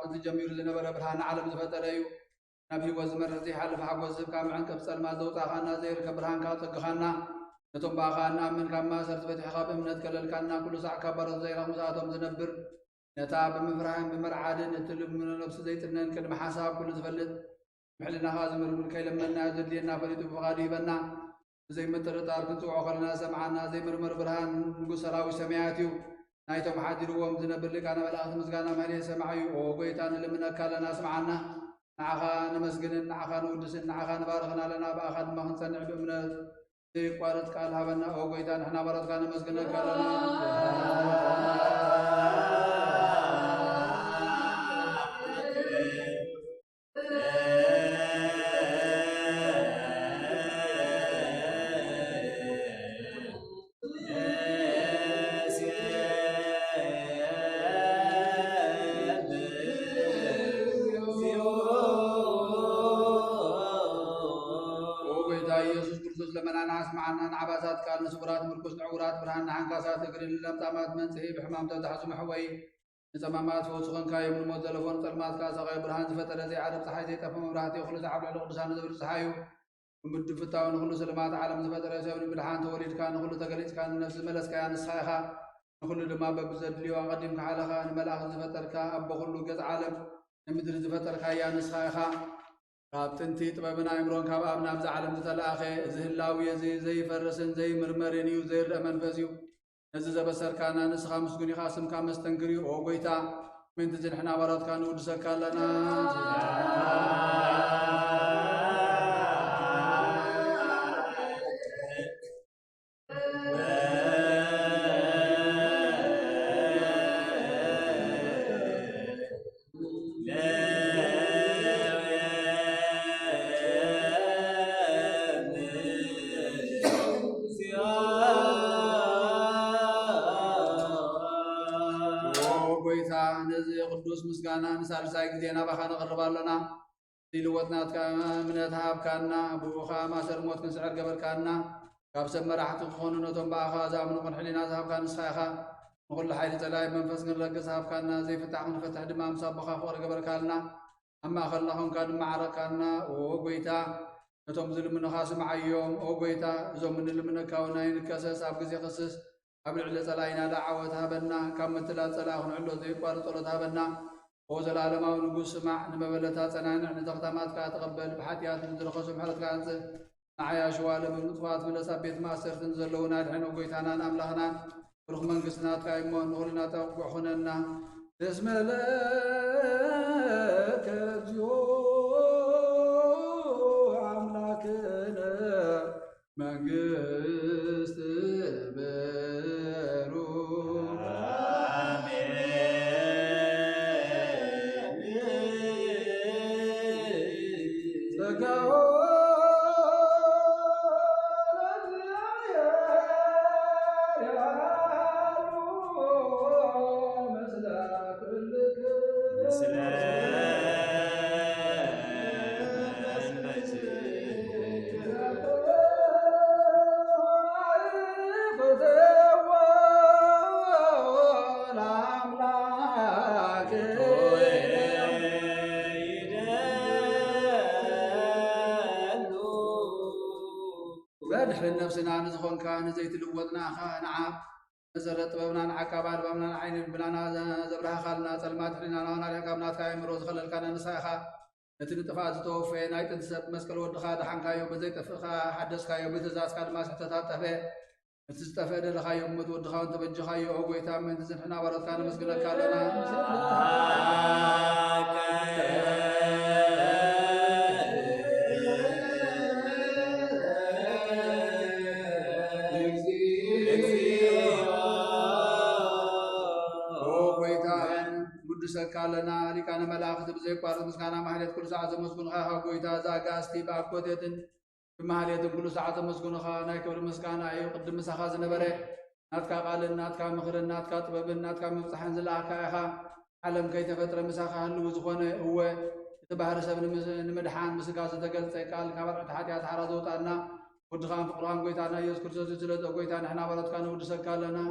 ካብቲ ጀሚሩ ዝነበረ ብርሃን ዓለም ዝፈጠረዩ ናብ ህይወት ዝመርሕ ዘይሓልፍ ሓጎስ ዝህብካ ምዕንቅፍ ጸልማት ዘውፃእኻና ዘይርከብ ብርሃንካ ፀግኻና ነቶም ባኻ እናኣምን ካብ ማእሰርቲ ፈቲሕኻ ብእምነት ከለልካና ኩሉ ሳዕ ካብ ባሮት ዘይረኽ ምስኣቶም ዝነብር ነታ ብምፍራህን ብምርዓድን እትልምኖ ነብሲ ዘይጥነን ቅድሚ ሓሳብ ኩሉ ዝፈልጥ ምሕልናኻ ዝምርምር ከይለመና ዘድልየና ፈሊጡ ብፍቓዱ ይበና ብዘይምጥርጣር ክንፅውዖ ከለና ሰምዓና ዘይምርምር ብርሃን ንጉስ ሰራዊት ሰማያት እዩ ናይቶም ሓዲርዎም ዝነብር ሊቃነ መላእኽቲ ምስጋና ማህሌት ሰማዕ እዩ ኦ ጎይታ ንልምነካ ኣለና ስምዓና ንዓኻ ነመስግንን ንዓኻ ንውድስን ንዓኻ ንባርኽን ኣለና ብኣኻ ድማ ክንጸንዕ ብእምነት ዘይቋረፅ ቃል ሃበና ኦ ጎይታ ንሕና ባሮትካ ነመስግነካ ኣለና سمعنا عباسات كان سبرات مركز عورات برهان عنكاسات قرين لمطامات منسهي بحمام تحت محوي نتمامات وسخن كاي من موت تلفون طلمات كاسا غير برهان فتره زي عرب صحي زي تفهم براحتي خلص عبد القدسان زبر صحايو ومد فتاون خلو سلمات عالم فتره زي بالحان توليد كان خلو تقليد كان نفس ملس كان صحيحه نخلو لما ببزد لي وقدم كحالها الملاخ زفترك ابو خلو قز عالم نمدر زفترك يا نصحيحه رابطنتي طببنا عمرون كاب ابنا ابز عالم تلاخي زهلاوي زي فرسن زي مرمرين يو زي منفسيو نزز بسر كان نسخه مسغني خاصم كان مستنكريو او غيتا من تجن حنا برات كان ودسك لنا ቅዱስ ምስጋና ንሳልሳይ ጊዜና ባኻ ነቕርባለና ሲልወትናት እምነት ሃብካና ብኡኻ ማሰር ሞት ክንስዕር ገበርካና ካብ ሰብ መራሕቲ ክኾኑ ነቶም ባኻ ዝኣምኑ ሕሊና ዝሃብካ ንስኻ ኢኻ ንኹሉ ሓይሊ ጸላይ መንፈስ ክንረግስ ሃብካና ዘይፍታሕ ክንፈትሕ ድማ ምስ ኣቦኻ ፍቕሪ ገበርካልና ኣብ ማእኸልና ኾንካ ድማ ዓረካና ኦ ጎይታ ነቶም ዝልምኑኻ ስምዓዮም ኦ ጎይታ እዞም እንልምነካ እውን ኣይንከሰስ ኣብ ግዜ ክስስ ኣብ ልዕሊ ጸላይና ዳዓወት ሃበና ካብ ምትላት ጸላእ ክንዕሎ ዘይቋርፅ ጸሎት ሃበና ኦ ዘላለማዊ ንጉስ ስማዕ ንመበለታ ጸናንዕ ንተኽተማትካ ተቐበል ብሓጢኣት ንዝረኸሱ ምሕረትካ አንጽህ ንዓያሽዋ ለብምጥፋት ምለስ ኣብ ቤት ማእሰርትን ዘለውና ድሕነ ጎይታናን ኣምላኽናን ብሩኽ መንግስትናትካ እሞ ንኹልና ጠቑዕ ኹነና እስመለከ እግዚኦ ኣምላክነ መንግስት نفسنا نزخون كان زيت لوطنا نعم مزرت طببنا نعكاب البامنا عين بلانا زبرها خالنا سلمات حنا نانا ركابنا تايم روز خلل كان نساخا نتن تفاز توفي نايت تسب مسكل ودخا دحن كايو بزيت فخا حدث كايو بتزاز كان ما سحتتا تفه تستفاد لخايو مت ودخا تبج خايو او غيتا من تزن حنا برات كان مسكل كالنا سكالنا لكان ملاخت بزيك بارد مسكانا محليت كل ساعة مسكون خاها قويتا زاقاستي باكوتيتن بمحليت كل ساعة مسكون خاها نايكبر مسكانا ايو قدم مساخاز نبري ناتكا قالن ناتكا مخرن ناتكا طببن ناتكا مفتحن زلاكا ايخا علم كي تفتر مساخا هلو زخونه هو يتبهر سب نمدحان مسكاز تقلت قال كابر تحاتيات حرازوتانا ودخان فقران قويتانا يذكر سلسلة قويتانا حنا برد كانوا ود سكالنا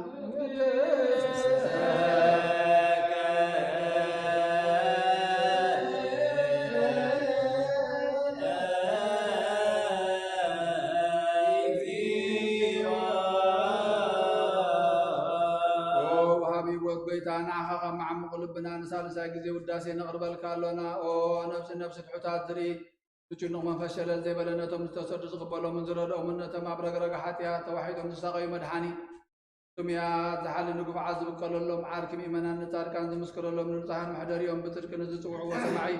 ንዓኻ ኸም ዓምቕ ልብና ንሳልሳይ ግዜ ውዳሴ ነቕርበልካ ኣሎና ኦ ነፍሲ ትሑታት ዝርኢ ዝጭኑቕ መንፈስ ሸለል ዘይበለ ነቶም ዝተሰዱ ዝቕበሎምን ዝረድኦምን ነቶም ኣብ ረግረግ ሓጢኣት ተዋሒጦም ዝሳቐዩ መድሓኒ ጥሙያት ዝሓሊ ንጉፍዓት ዝብቀለሎም ዓርኪ ምእመናን ንጻድቃን ዝምስክረሎም ንንጹሓን መሕደሪኦም ብጽድቂ ንዝጽውዕዎ ሰማዒ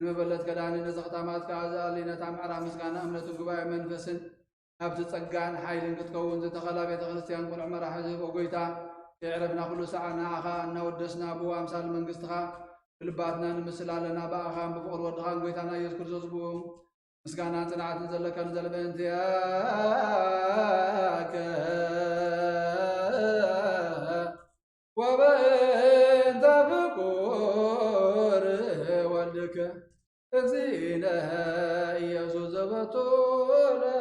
ንመበለት ከዳኒ ነዚ ኽታማትካ ዝኣሊ ነታ ምዕራፍ ምስጋና እምነትን ጉባኤ መንፈስን ኣብቲ ጸጋን ሓይልን ክትከውን ዝተኸላ ቤተ ክርስቲያን ቁልዕ መራሒ ዝህቦ ጎይታ የዕረፍና ኩሉ ሰዓት ንዓኻ እናወደስና ብኡ ኣምሳል መንግስትኻ ብልባትና ንምስል ኣለና ብኣኻን ብፍቕሪ ወድኻን ጎይታና ኢየሱስ ክርስቶስ ብኡ ምስጋናን ጽንዓትን ዘለካ ንዘለበእንትያከ ወበእንተ ፍቁር ወልድከ እግዚእነ ኢየሱስ ዘበቱለከ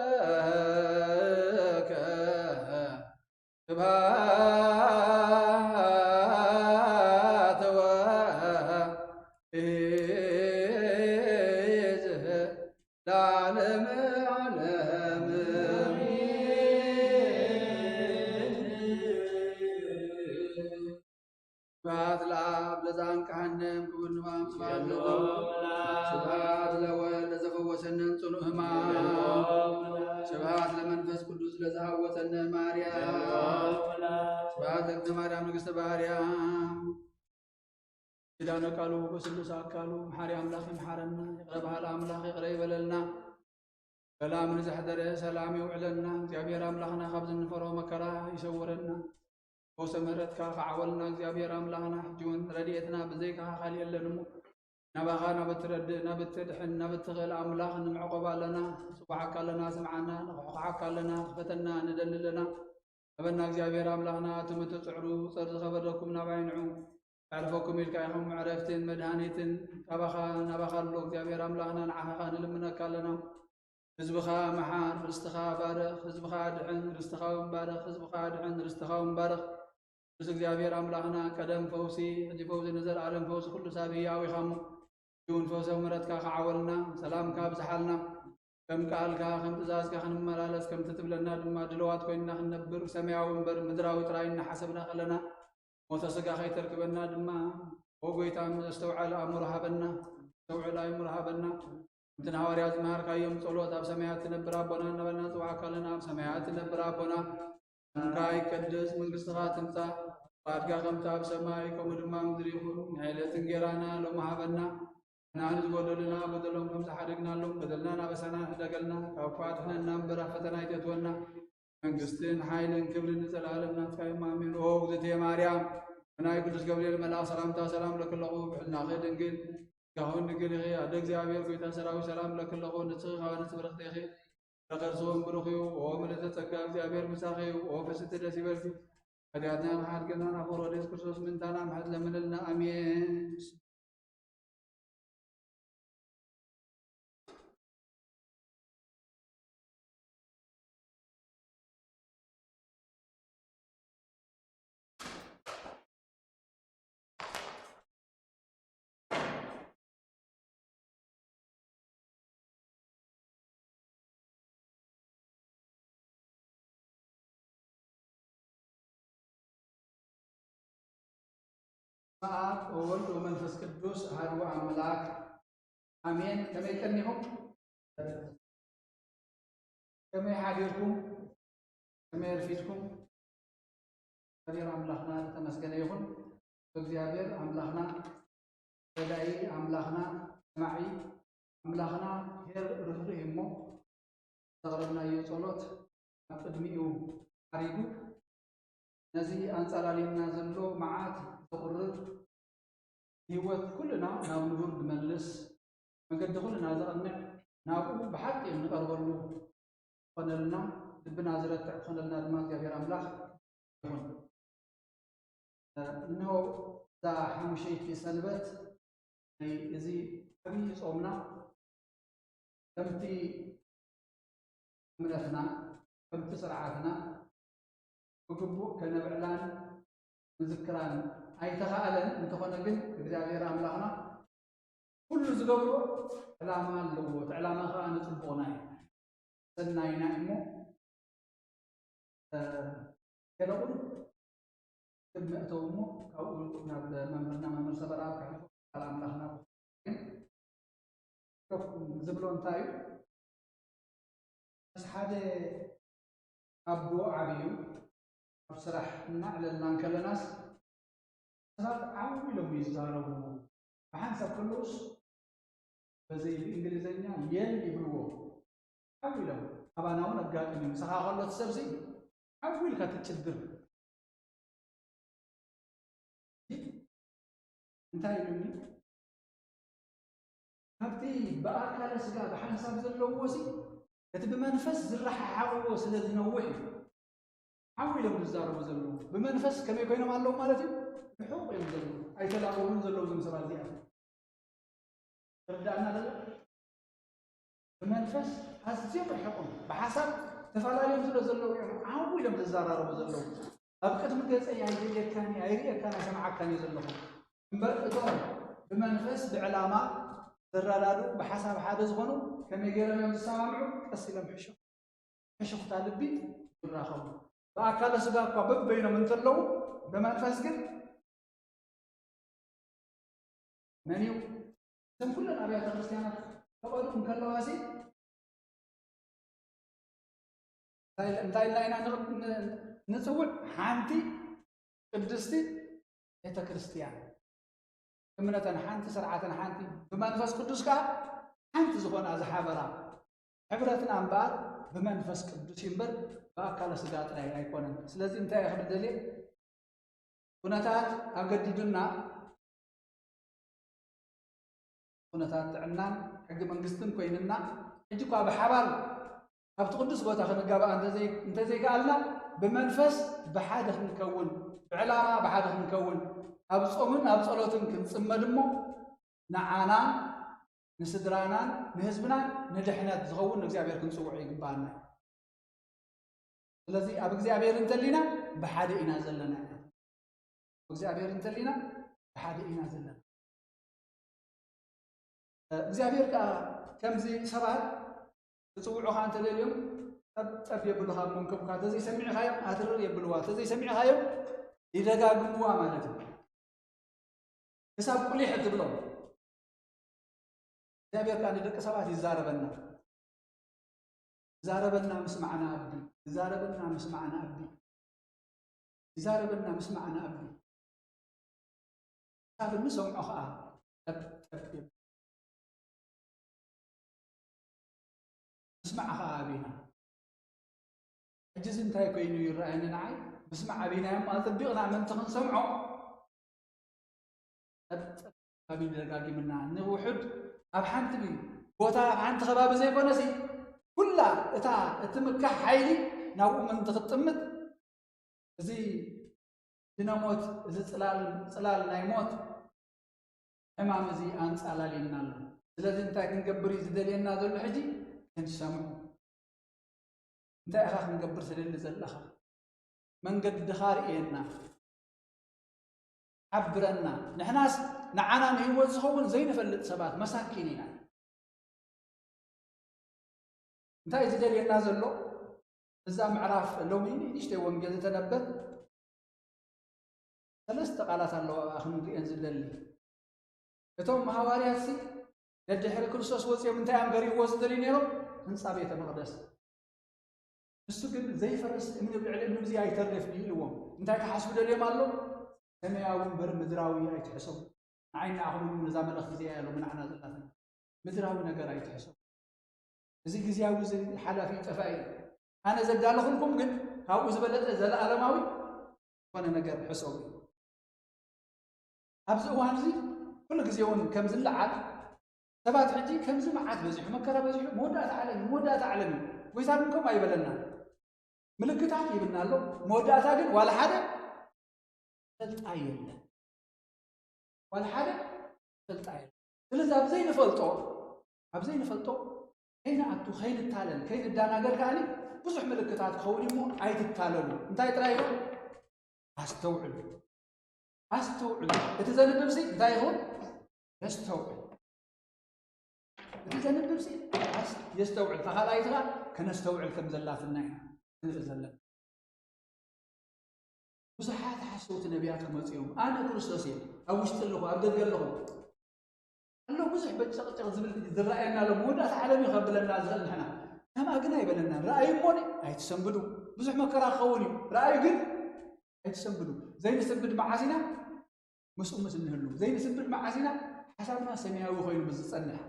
ስብሐት ወኢዝህ ለዓለመ ዓለም ስብሐት ለአብ ለዘአንቀሐነም ክቡር ንባብ ስብሐት ለወልድ ለዘፈወሰነን ጽኑዕ ሕማም ስብሐት ለመንፈስ ቅዱስ ለዘሃወፀነ ማርያም ስብሐት ለእግዝእትነ ማርያም ንግሥተ ባህርያም ኪዳነ ቃሉ በስሉስ አካሉ መሐሪ አምላክ ይምሐረና ይቅረ በሃላ አምላክ ይቅረ ይበለልና ሰላም ንዘሕደረ ሰላም ይውዕለና እግዚአብሔር አምላክና ካብ ዝንፈርሆ መከራ ይሰውረና ወሰ ምህረትካ ከዓወልና እግዚአብሔር አምላክና ሕጂውን ረድኤትና ብዘይካ ካሊእ የለን እሞ ናባኻ ናበትረድእ ናብትድሕን ናብትኽእል አምላክ ንምዕቆብ ኣለና ጽዋዓካ ኣለና ስምዓና ንኽሕቑዓካ ኣለና ክፈተና ንደሊ ኣለና أبنا እግዚአብሔር አምላክና ትምትጽዕሩ ጸር ዝኸበረኩም ናባይንዑ ያልፈኩም ኢልካ ኢኹም ዕረፍትን መድኃኒትን ናባኻሎ እግዚአብሔር አምላክና ንዓኻኻ ንልምነካ ኣለና ህዝብኻ መሓር ርስትኻ ባርኽ ህዝብኻ ድዕን ርስትኻ ባርኽ ህዝብኻ ድዕን ርስትኻ ባርኽ ቅዱስ እግዚአብሔር አምላክና ቀደም ፈውሲ ሕጂ ፈውሲ ንዘለዓለም ፈውሲ ኩሉ ሳብ ህያዊኻሞ ይሁን ፈውሰ ምሕረትካ ከዓወልና ሰላምካ ብዝሓልና كم قالك كم تزازك خن ملالس كم تتبلنا دم دلوات كوينا خنبر سماوي منبر مدراوي تراينا حسبنا خلنا وتسقى خي تركبنا دم وقيت عم استوعى امرها بنا استوعى لا امرها بنا انتنا وريات مار كايم صلوات اب سمايات نبر ربنا نبنا توعك لنا اب سمايات نبر ربنا كاي قدس منغستها تمتا بارك كم تاب سماي كم دم مدريهم نعيله تنجرانا لو مهبنا نحن بدلنا بدلهم كم سحرقنا لهم بدلنا نبسنا دقلنا كفاتنا نمبر فتنا يتونا منقستين حيلن كبرن سلالم نتكاي مامين او ذتي مريم انا يقدس قبل الملا سلام تا سلام لك الله بحنا غير دنجل كهون نقول يا ادك زابير كويتا سراوي سلام لك الله نتصغ خوان تبرخ تخي لقرصون بروخيو او ملت تسكا زابير مساخي او فست دسيبر هدياتنا حرقنا نفور وديس كرسوس من تانا محد لمن لنا امين ساعات وولد ومنفس قدوس هارو أملاك آمين كما يكنيهم كما يحاجركم كما يرفيدكم كبير أملاكنا تمسكن يخون فእግዚአብሔር أملاكنا بدأي أملاكنا معي أملاكنا هير رفضه مو تغربنا يصلوت أقدميو حريقو نزي أنصار علينا زلو معات تقرر هيوت كلنا ناو نور بملس من قد كلنا زقنا ناو بحق نقرب له قنلنا لبنا زرت قنلنا دماغ يا أملاك إنه ذا حمشي في سنبت يزي كبي صومنا كمتي منتنا كمتي سرعاتنا وكبو كنبعلان نذكران أي تخالن نتخنا جن እግዚአብሔር አምላክና ሁሉ ዝገብሮ ዕላማ ኣለዎ ዕላማ ከዓ ንጽቡቕና ሰናይና እሞ ገለቁን مأتومو أو قلنا بممرنا ممر سبرات كحفظ على أملاخنا زبلون تايو بس حدا أبو عبيو بصراحة نعلن لانكلناس صار عاولوا يزاروا فحنسب كلوس بزي الإنجليزية يلي بلوه عاولوا أبانا ولا قاعدين مسخا خلص سبزي عاول كتتشدر انتهي مني هبتي بقى كلا سجا بحنسب زلوسي كتب منفس زرح حقو سلذ نوحي عاولوا يزاروا زلو بمنفس كم يكونوا مالو مالتي بحقوق يمزلو أي تلاقون زلو زم سبازيات ردنا هذا بمنفس حسيت الحكم بحسب تفعل يمزلو زلو عاولوا يزاروا زلو أبقى تمجلس أي عيرية كان عيرية كان سمعك كان يزلو بمرقدون بمنفس بعلامة زرارو بحسب حادث غنو كم يجرم يوم السامعو أسلم حشو طالبي براخو بأكل سجاك قبب بين من تلو بمنفس كده منيو سم كل الأبيات الكريستيانات تقولوا مكلوا هذي تايل لنا نسوي حانتي قدستي هي كريستيان كمنة حانتي سرعة حانتي بمنفس قدس كا حانتي زخون از حبرا حبرتنا أنبار بمنفس قدس ينبر بأكل سجات أي كونن سلازم انت يا خبر دليل ونتات أجددنا ونتات عنان حق منقستن كويننا يجيكوا بحبال أبتقدس بوتا خنقابا أنت زي قالنا بمنفس بحادث نكون بعلامة بحادث نكون أبصومن أبصلوتن كنصم دمو نعانا نسدرانا نهزبنا ندحنات زغون እግዚአብሔር ክንጽውዕ ይግባና ስለዚህ ኣብ እግዚአብሔር እንተሊና በሓደ ኢና ዘለና እግዚአብሔር እንተሊና በሓደ ኢና ዘለና እግዚአብሔር ከምዚ ሰባት ጽውዑ ካንተ ለልዮም ጠብ የብሉኻ መንከብካ ተዘይ ሰሚዕኻዮ ኣትርር የብልዋ ተዘይ ሰሚዕኻዮ ይደጋግሙዋ ማለት ነው حساب ቁሊሕ ትብሎ እግዚአብሔር ካን ደቀ ሰባት ይዛረበና مسمعنا أبدي يزاربنا مسمعنا أبدي يزاربنا مسمعنا أبدي هذا المسمع أخا مسمع أخا أبينا الجزء انتهى كوينو يرأينا نعي مسمع أبينا يوم أطبقنا من تخن سمعه أبين لقاقي منا نوحد أبحانت بي بوتا أبحانت خباب زي بونسي كلها اتمكح حيلي ناو من تغطمت زي ديناموت زي صلال نايموت امام زي انص علالينا له ስለዚህ እንታይ ክንገብር ዝደልየና ዘሎ ሕጂ ክንሰምዑ እንታይ ኢኻ ክንገብር ስለሊ ዘለኻ መንገዲ ኻርእየና حبرنا نحناس نعنا نهوت زخون زين فلت سبات مساكيننا انتهي زدل ينازل له إذا معرف لو مين يشتي وانجز تنبت ثلاث قالات الله أخنو ينزل لي كتوم حواريات سي يدي حرك كرسوس وصي من تايم غريب وزدلين يرو نصاب بيت المقدس السكن زي فرس من العلم زي يترف لي لهم انتهي كحسب دلي مالو سماوي بر مدراوي يتحسب عين أخذ من نظام الأخذ زيالو من عنا زلاتنا مدراوي نجار يتحسب زي جزياوي زي حلا في تفاعل أنا زد على خلكم قد هاو زبلت زل ألماوي وأنا نجار حسوي أبزق وانزي كل جزيون كم زل عاد تبعت حجي كم زل عاد بزح مكرة بزح مودات عالمي ويسامكم أي بلنا ملكتات يبنا له مودات عاد ولا حدا تلتعين ولا حدا تلتعين لذا أبزين فلتو هنا أنتو خين التالن كين الدناجر كاني بزح ملكتات خولي مو عيد التالن انتهي ترايهم أستوعب إتزن بنفسي دايهون يستوعب إتزن بنفسي يستوعب فهلا يتغى كنستوعب كم زلات النايم نزلنا ብዙሓት ሓሶት ነቢያት ክመፅኦም ኣነ ክርስቶስ እየ ኣብ ውሽጢ ኣለኹ ኣብ ደገ ኣለኹ ኣሎ ብዙሕ በጨቕጨቕ ዝብል ዝረኣየና ኣሎ መወዳእታ ዓለም እዩ ከብለና ዝኽእል ንሕና ከማ ግን ኣይበለና ረኣዩ እሞኒ ኣይትሰንብዱ ብዙሕ መከራ ክኸውን እዩ ረኣዩ ግን ኣይትሰንብዱ ዘይንስብድ መዓሲና ምስኡ ምስ እንህሉ ዘይንስብድ መዓሲና ሓሳብና ሰማያዊ ኮይኑ ብዝፀንሕ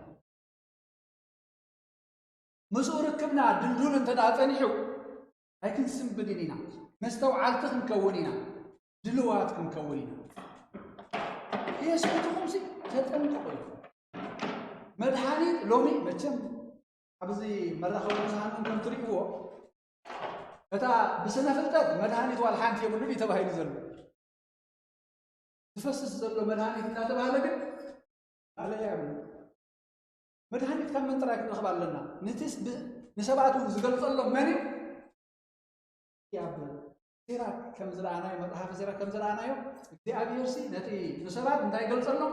ምስኡ ርክብና ድልዱል እንተዳ ፀኒሑ ኣይክንስንብድን ኢና መስተውዓልቲ ክንከውን ኢና ድልዋት ክንከውን ኢና የስኩትኩም ሲ ተጠንቀቁ መድኃኒት ሎሚ መቸም ኣብዚ መራኸቢ ብዙሃን ከም ትሪእዎ እታ ብስነ ፍልጠት መድኃኒት ዋል ሓንቲ የብሉን እዩ ተባሂሉ ዘሎ ዝፈስስ ዘሎ መድኃኒት እናተባሃለ ግን ኣለያ የብሉ መድኃኒት ካብ ምን ጥራይ ክንረኽብ ኣለና ንሰባት ዝገልጸሎም መን ኣብ ሲራክ ከም ዝረኣናዮ መጽሓፍ ሲራክ ከም ዝረኣናዮ እግዚኣብሔርሲ ነቲ ንሰባት እንታይ ይገልጸሎም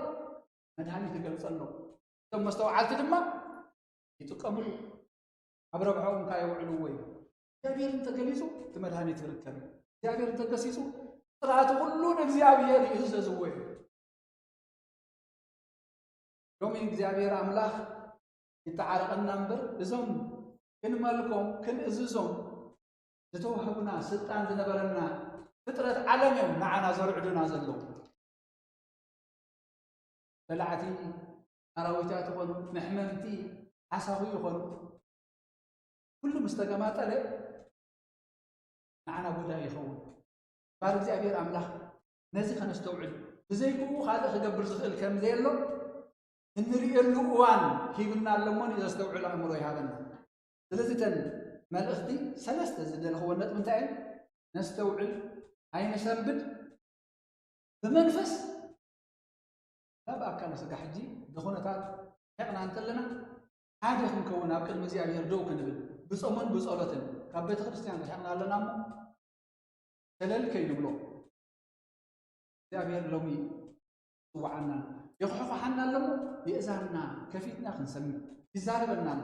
መድኃኒት ይገልጸሎም እቶም መስተውዓልቲ ድማ ይጥቀምሉ ኣብ ረብሖም እንታይ የውዕልዎ እዩ እግዚአብሔር እንተገሊጹ እቲ መድኃኒት ይርከብ እግዚአብሔር እንተገሲጹ ጥራቱ ሁሉ ንእግዚአብሔር ይእዘዝዎ እዩ ሎሚ እግዚአብሔር ኣምላኽ ይተዓረቐና እምበር እዞም ክንመልኮም ክንእዝዞም ዝተዋህቡና ስልጣን ዝነበረና ፍጥረት ዓለም እዮም ንዓና ዘርዕዱና ዘለዉ በላዕቲ ኣራዊታት ይኾኑ መሕመምቲ ሓሳኹ ይኾኑ ኩሉ ምስ ተገማጠለ ንዓና ጉዳይ ይኸውን ባር እግዚኣብሔር ኣምላኽ ነዚ ከነስተውዕል ብዘይክኡ ካልእ ክገብር ዝኽእል ከም ዘየሎ እንሪእየሉ እዋን ሂብና ኣሎሞን ዘስተውዕል ኣእምሮ ይሃበና ስለዚ ተን መልእኽቲ ሰለስተ ዝደለኽዎ ነጥብ እንታይ እዩ ነስተውዕል ኣይነሰንብድ ብመንፈስ ናብ ኣካል ስጋ ሕጂ ብኹነታት ሕቕና እንተለና ሓደ ክንከውን ኣብ ቅድሚ እግዚኣብሔር ደው ክንብል ብጾምን ብጸሎትን ካብ ቤተ ክርስቲያን ሕቕና ኣለና እሞ ተለል ከይንብሎ እግዚኣብሔር ሎሚ ይፅዋዓና የኽሕኾሓና ኣለሞ ይእዛንና ከፊትና ክንሰምዕ ይዛረበና ኣሎ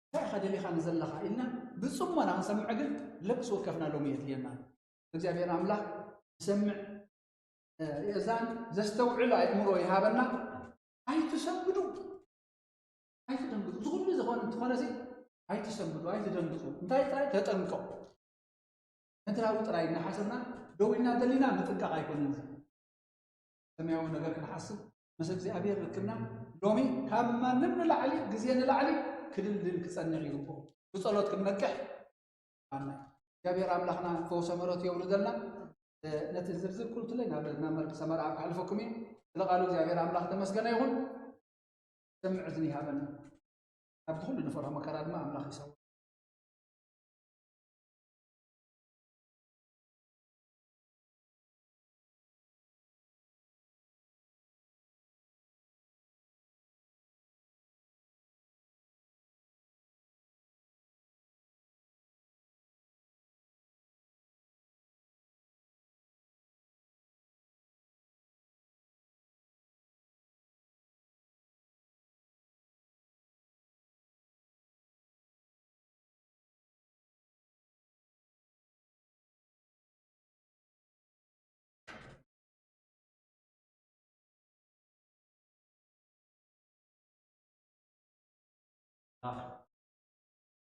እንታይ ኢኻ ደሊኻ ንዘለኻ ኢልና ብጽሞና ክንሰምዕ ግን ለብስ ወከፍና ሎሚ የድልየና እግዚአብሔር ኣምላኽ ዝሰምዕ የእዛን ዘስተውዕል ኣእምሮ ይሃበና ኣይትሰንብዱ ኣይትደንግጡ ዝኩሉ ዝኾነ እንትኾነሲ ኣይትሰንብዱ ኣይትደንግጡ እንታይ ጥራይ ተጠንቀቁ ምድራዊ ጥራይ እናሓሰብና ደው ኢልና ደሊና ምጥንቃቕ ኣይኮነን ሰማያዊ ነገር ክንሓስብ ምስ እግዚኣብሔር ርክብና ሎሚ ካብ ማንም ንላዕሊ ግዜ ንላዕሊ ክድልድል ክጸንዕ ይግብኦ ብጸሎት ክንነቅሕ ኣና እግዚኣብሔር ኣምላኽና ፈውሰ ምሕረት የብሉ ዘለና ነቲ ዝርዝር ኩልትለይ ናብ ሰመርዓ ክሓልፈኩም እየ ስለቓሉ እግዚኣብሔር ኣምላኽ ተመስገነ ይኹን ሰምዕ እዝኒ ይሃበና ኣብቲ ኩሉ ንፈርሖ መከራ ድማ ኣምላኽ ይሰው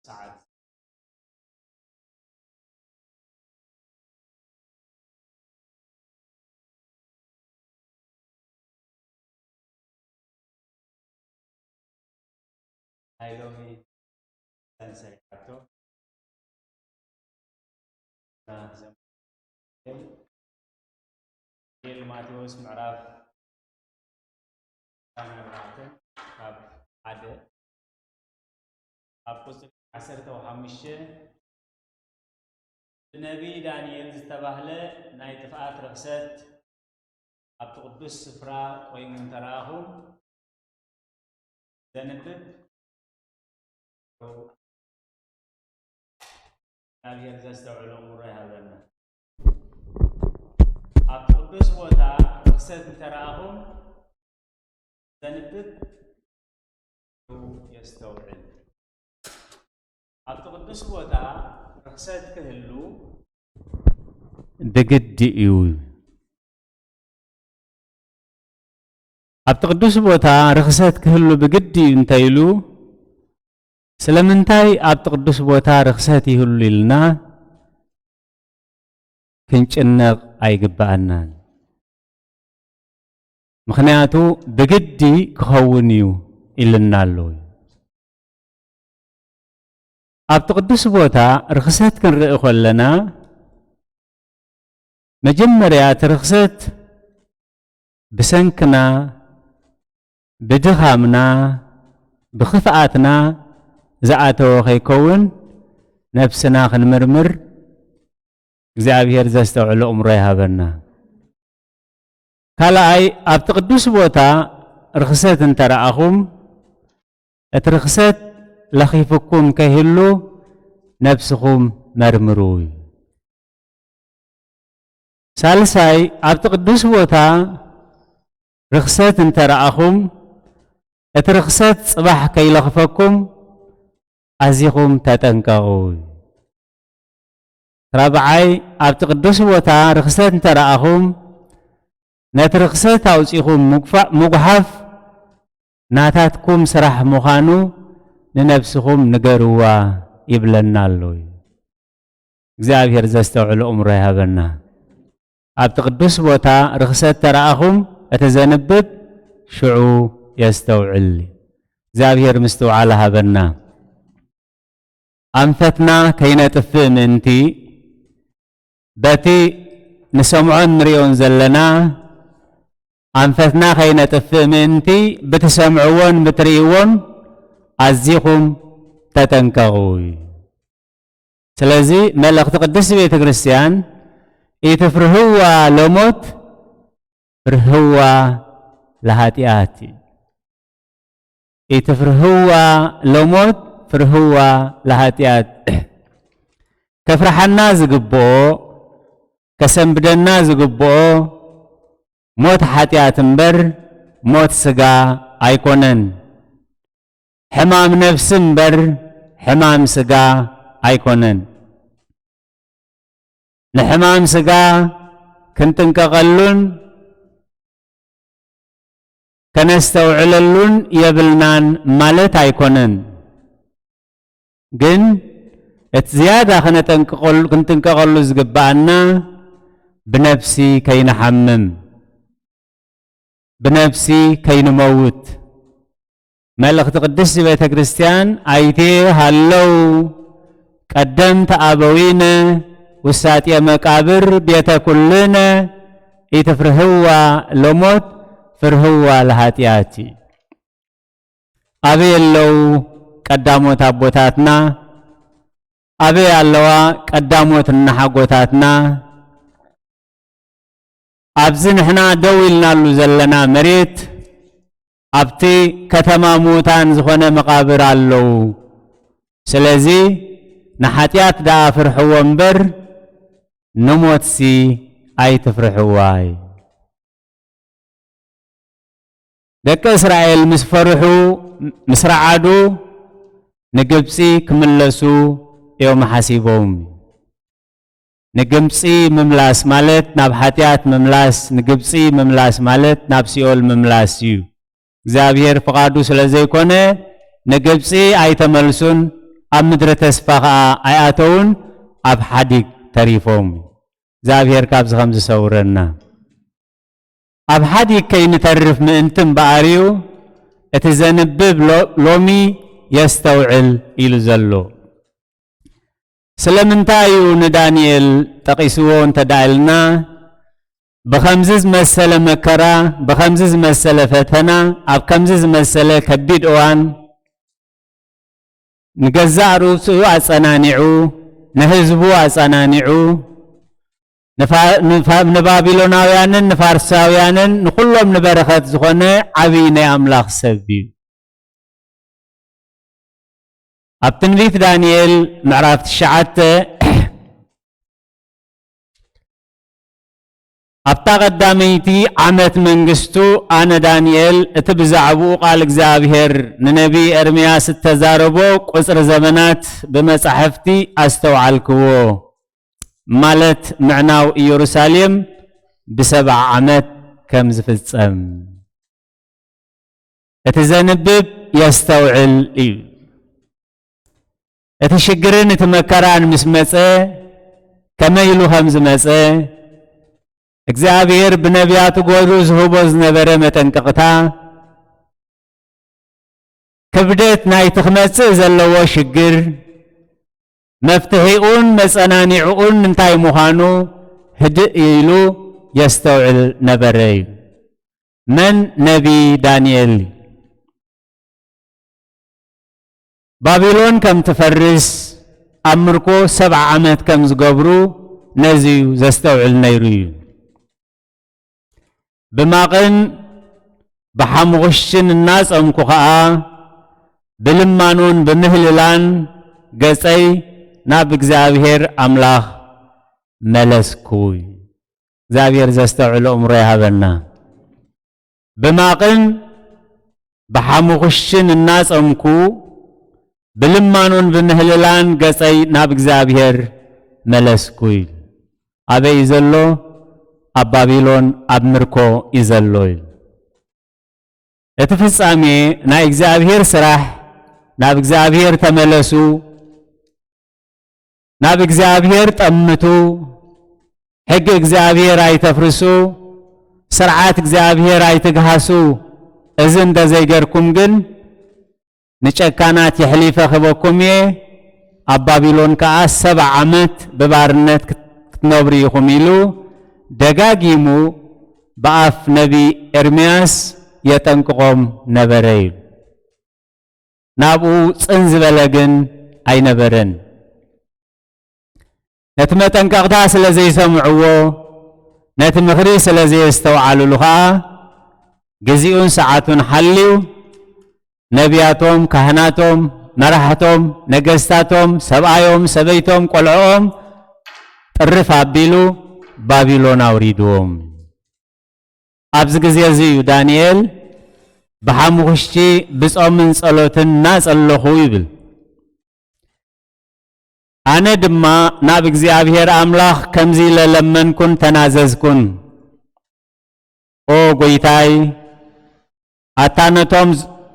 ሰዓት ናይ ሎሚ ሰሪሓቶ ወንጌል ማቴዎስ ምዕራፍ 4 ካብ 1 ኣብ ቁጽር 15 ብነቢይ ዳንኤል ዝተባህለ ናይ ጥፍኣት ርክሰት ኣብቲ ቅዱስ ስፍራ ኮይኑ እንተረኣኹም ዘንብብ እግዚአብሔር ዘስተውዕሎ እምሮ ይሃበና ኣብቲ ቅዱስ ቦታ ርክሰት እንተረኣኹም ዘንብብ የስተውዕል ኣብቲ ቅዱስ ቦታ ርክሰት ክህሉ بقدئيو أبتقدس بوتا رخصت كهلو بقدي انتايلو سلامنتاي أبتقدس بوتا رخصتي هلو لنا كنش النغ أي قبعنا مخنياتو بقدي كهونيو إلنا اللوي أبتقدس بوتا رخصت كن رئيخو لنا مجمريات رخصت بسنكنا بدخامنا بخفاتنا زعاتو خيكون نفسنا خنمرمر እግዚአብሔር ዘስተውዕሉ እምሮ ይሃበና ካልኣይ ኣብ ቅዱስ ቦታ ርክሰት እንተረኣኹም እቲ ርክሰት ለኺፍኩም ከይህሉ ነፍስኹም መርምሩ ሳልሳይ ኣብ ቅዱስ ቦታ ርክሰት እንተረኣኹም እቲ ርክሰት ጽባሕ ከይለኽፈኩም ኣዚኹም ተጠንቀቑ رابعاي أبت قدوس بوتا رخصت انتراءهم نت رخصت أوصيكم مقحف ناتاتكم سرح مخانو لنفسكم نقروا يبلنا اللوي እግዚአብሔር ዘስተውዕሉ እምሮ ይሃበና أبت قدوس بوتا رخصت تراءهم أتزنبب شعو يستوعل እግዚአብሔር مستوعل هابنا أنفتنا كينة الثمنتي باتي نسمعون مريون زلنا أنفتنا خينة الثمنتي بتسمعون بتريون عزيكم تتنكغوي سلازي ملك تقدس بيت كريستيان يتفرهوا لموت فرهوا لهاتياتي يتفرهوا لموت فرهوا لهاتيات كفرحنا زقبو كسنبدنا زقبو موت حاتيات مبر موت سقا ايكونن حمام نفس مبر حمام سقا ايكونن نحمام سقا كنتن كغلون كنستوعللون يبلنان مالت ايكونن جن اتزيادة خنا تنقل زقبعنا بنفسي كي نحمم بنفسي كي نموت ملك تقدس بيت كريستيان ايتي هلو قدمت ابوينا وساتي مقابر بيت كلنا يتفرهوا لموت فرهوا لهاتياتي ابي لو قداموت ابوتاتنا ابي يالوا قداموت نحقوتاتنا ابزن احنا دويلنا له زلنا مريت ابتي كتما موتان زخونه مقابر አለው ስለዚህ نحاتيات دا فرحوا ومبر نموتسي اي تفرحوا دك اسرائيل مسفرحوا مسرعادو نجبسي كملسو يوم حسيبهم نجبسي مملاس مالت ناب حاتيات مملاس نجبسي مملاس مالت ناب سيول مملاس يو እግዚአብሔር ፈቃዱ ስለዘይኮነ نجبسي اي تملسون اب مدر تسفا اياتون اب حديق تريفهم እግዚአብሔር ካብዝ خمس سورنا اب حديق كي نترف من باريو اتزنبب لومي يستوعل إلو زلو سلمنتايو ندانيال تقيسوون تدعلنا بخمزز مسألة مكرا بخمزز مسألة فتنا أب خمزز مسألة كبيد اوان نقزع روسو أسانانيعو نهزبو أسانانيعو نبابلوناويانن نفارساويانن نخلهم نبرخت زخونة عبيني أملاخ سبيو أبتنبيت دانيال معرفت الشعات أبتا قداميتي عمت منقستو أنا دانيال اتبزعبو قال اكزابهر ننبي ارمياس التزاربو قصر زمنات بمسحفتي استوعالكو ማለት ምዕናው ኢየሩሳሌም ብ7 ዓመት ከም ዝፍጸም እቲ ዘንብብ የስተውዕል እዩ እቲ ሽግርን እቲ መከራን ምስ መጸ ከመይ ኢሉ ከም ዝመጸ እግዚአብሔር ብነቢያቱ ጎይሩ ዝህቦ ዝነበረ መጠንቀቕታ ክብደት ናይቲ ክመጽእ ዘለዎ ሽግር መፍትሒኡን መጸናኒዑን እንታይ ምዃኑ ህድእ ኢሉ የስተውዕል ነበረ እዩ መን ነቢ ዳንኤል ባቢሎን ከም ትፈርስ ኣብ ምርኮ 7 ዓመት ከም ዝገብሩ ነዚዩ ዘስተውዕል ነይሩ እዩ ብማቕን ብሓሙኽሽን እናጸምኩ ኸዓ ብልማኑን ብምህልላን ገጸይ ናብ እግዚአብሔር አምላኽ መለስኩ እግዚአብሔር ዘስተውዕል እምሮ ይሃበና ብማቕን ብሓሙኽሽን እናጸምኩ ብልማኑን ብምህልላን ገጸይ ናብ እግዚአብሔር መለስኩ አበይ ዘሎ ኣብ ባቢሎን ኣብ ምርኮ ይዘሎ እቲ ፍጻሜ ናይ እግዚአብሔር ስራሕ ናብ እግዚአብሔር ተመለሱ ናብ እግዚአብሔር ጠምቱ ሕግ እግዚአብሔር ኣይተፍርሱ ስርዓት እግዚአብሔር ኣይትግሃሱ እዚ እንደዘይገርኩም ግን ንጨካናት የሕሊፈ ኽበኩም ኣብ ባቢሎን ከዓ 7 ዓመት በባርነት ክትነብሩ ኢኹም ኢሉ ደጋጊሙ በአፍ ነቢ ኤርምያስ የጠንቅቆም ነበረ እዩ ናብኡ ጽን ዝበለ ግን ኣይነበረን ነቲ መጠንቀቕታ ስለ ዘይሰምዕዎ ነቲ ምኽሪ ስለ ዘየስተውዓልሉ ከዓ ግዚኡን ሰዓቱን ሓልዩ ነቢያቶም ካህናቶም መራሕቶም ነገስታቶም ሰብኣዮም ሰበይቶም ቆልዖኦም ጥርፍ ኣቢሉ ባቢሎን አውሪድዎም ኣብዚ ግዜ እዚ እዩ ዳንኤል ብሓሙኽሽቲ ብጾምን ጸሎትን እናጸለኹ ይብል ኣነ ድማ ናብ እግዚአብሔር አምላኽ ከምዚ ለለመንኩን ተናዘዝኩን ኦ ጎይታይ ኣታነቶም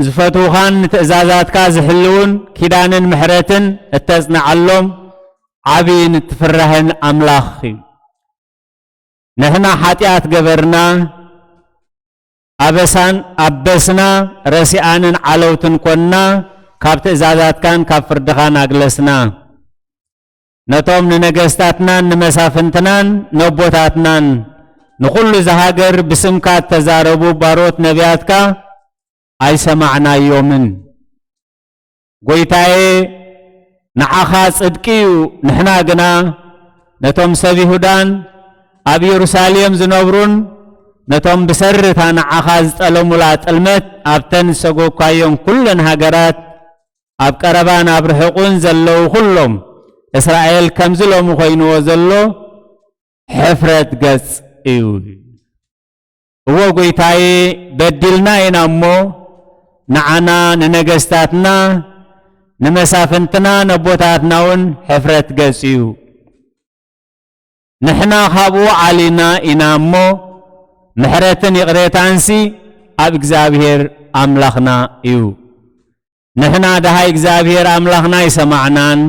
ዝፈትውኻን ትእዛዛትካ ዝሕልውን ኪዳንን ምሕረትን እተጽንዓሎም ዓብይን እትፍራህን አምላኽ እዩ ንሕና ሓጢአት ገበርና ኣበሳን ኣበስና ረሲአንን ዓለውትን ኮንና ካብ ትእዛዛትካን ካብ ፍርድኻን ኣግለስና ነቶም ንነገስታትናን ንመሳፍንትናን ነቦታትናን ንኹሉ ዝሃገር ብስምካ ተዛረቡ ባሮት ነቢያትካ ኣይሰማዕናዮምን ጎይታዬ ንዓኻ ጽድቂ እዩ ንሕና ግና ነቶም ሰብ ይሁዳን ኣብ ኢየሩሳሌም ዝነብሩን ነቶም ብሰርታ ንዓኻ ዝጠለሙላ ጥልመት ኣብተን ዝሰጎኳዮም ኩለን ሃገራት ኣብ ቀረባን ኣብ ርሑቕን ዘለዉ ኩሎም እስራኤል ከምዚ ሎሚ ኮይንዎ ዘሎ ሕፍረት ገጽ እዩ እዎ ጎይታዬ በዲልና ኢና እሞ ንዓና ንነገስታትና ንመሳፍንትና ነቦታትና እውን ሕፍረት ገጽ እዩ ንሕና ካብኡ ዓሊና ኢና እሞ ምሕረትን ይቕሬታንሲ ኣብ እግዚአብሔር አምላኽና እዩ ንሕና ደሃይ እግዚአብሔር አምላኽና ይሰማዕናን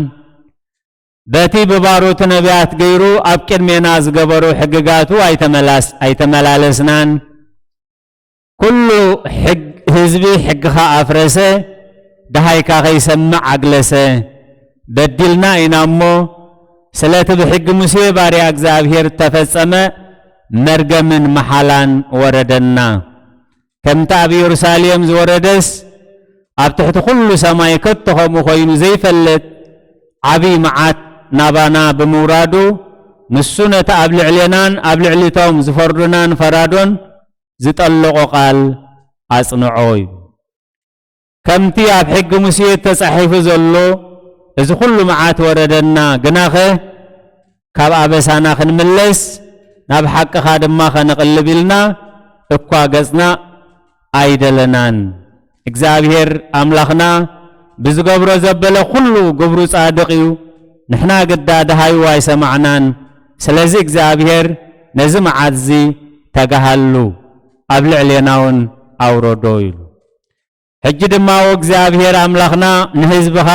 በቲ ብባሮቱ ነቢያት ገይሩ ኣብ ቅድሜና ዝገበሩ ሕግጋቱ ኣይተመላለስናን ኩሉ ህዝቢ ሕግኻ ኣፍረሰ ደሃይካ ኸይሰምዕ ኣግለሰ በዲልና ኢና እሞ ስለቲ ብሕጊ ሙሴ ባርያ እግዚአብሔር ተፈጸመ መርገምን መሓላን ወረደና ከምቲ ኣብ ኢየሩሳሌም ዝወረደስ ኣብ ትሕቲ ኩሉ ሰማይ ከቶ ከምኡ ኮይኑ ዘይፈለጥ ዓብይ መዓት ናባና ብምውራዱ ንሱ ነቲ ኣብ ልዕልናን ኣብ ልዕሊቶም ዝፈርዱናን ፈራዶን ዝጠለቆ ቃል ኣጽንዖ እዩ ከምቲ ኣብ ሕጊ ሙሴ ተጻሒፉ ዘሎ እዚ ኩሉ መዓት ወረደና ግናኸ ካብ ኣበሳና ክንምለስ ናብ ሓቅኻ ድማ ኸነቕልብ ኢልና እኳ ገጽና ኣይደለናን እግዚአብሔር አምላኽና ብዝገብሮ ዘበለ ኩሉ ግብሩ ጻድቕ እዩ ንሕና ግዳ ደሃዩ ኣይሰማዕናን ስለዚ እግዚአብሔር ነዚ መዓዚ ተጋሃሉ ኣብ ልዕሌናውን ኣውረዶ ኢሉ ሕጂ ድማ እግዚአብሔር ኣምላኽና ንህዝብኻ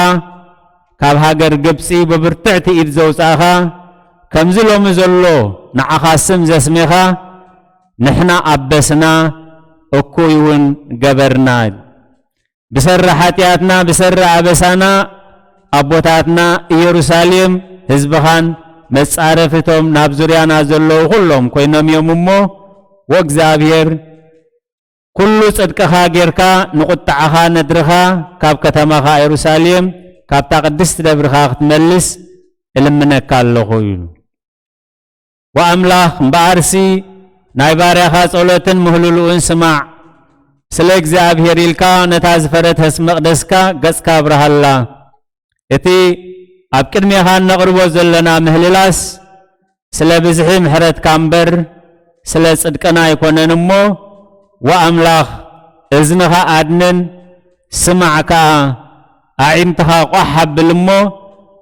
ካብ ሃገር ግብፂ ብብርትዕቲ ኢድ ዘውፃእኻ ከምዚ ሎሚ ዘሎ ንዓኻ ስም ዘስሜኻ ንሕና ኣበስና እኩይ እውን ገበርና ብሰራ ሓጢአትና በሰራ አበሳና አቦታትና ኢየሩሳሌም ህዝብኻን መጻረፍቶም ናብ ዙርያና ዘለው ሁሎም ኮይኖም እሞ ወእግዚአብሔር ኩሉ ጽድቅኻ ጌርካ ንቁጣዓኻ ነድርኻ ካብ ከተማኻ ኢየሩሳሌም ካብታ ቅድስት ደብርኻ ክትመልስ እልምነካ ኣለኹ ኢሉ ወአምላኽ እምበኣርሲ ናይ ባርያኻ ጸሎትን ምህልሉን ስማዕ ስለ እግዚአብሔር ኢልካ ነታ ዝፈረተስ መቅደስካ ገጽካ ብርሃላ እቲ ኣብ ቅድሜኻ ነቕርቦ ዘለና ምህልላስ ስለ ብዝሒ ምሕረትካ እምበር ስለ ጽድቅና ኣይኮነን እሞ ወአምላኽ እዝንኻ ኣድንን ስማዕካ ኣዒንትኻ ቋሕ ኣብል እሞ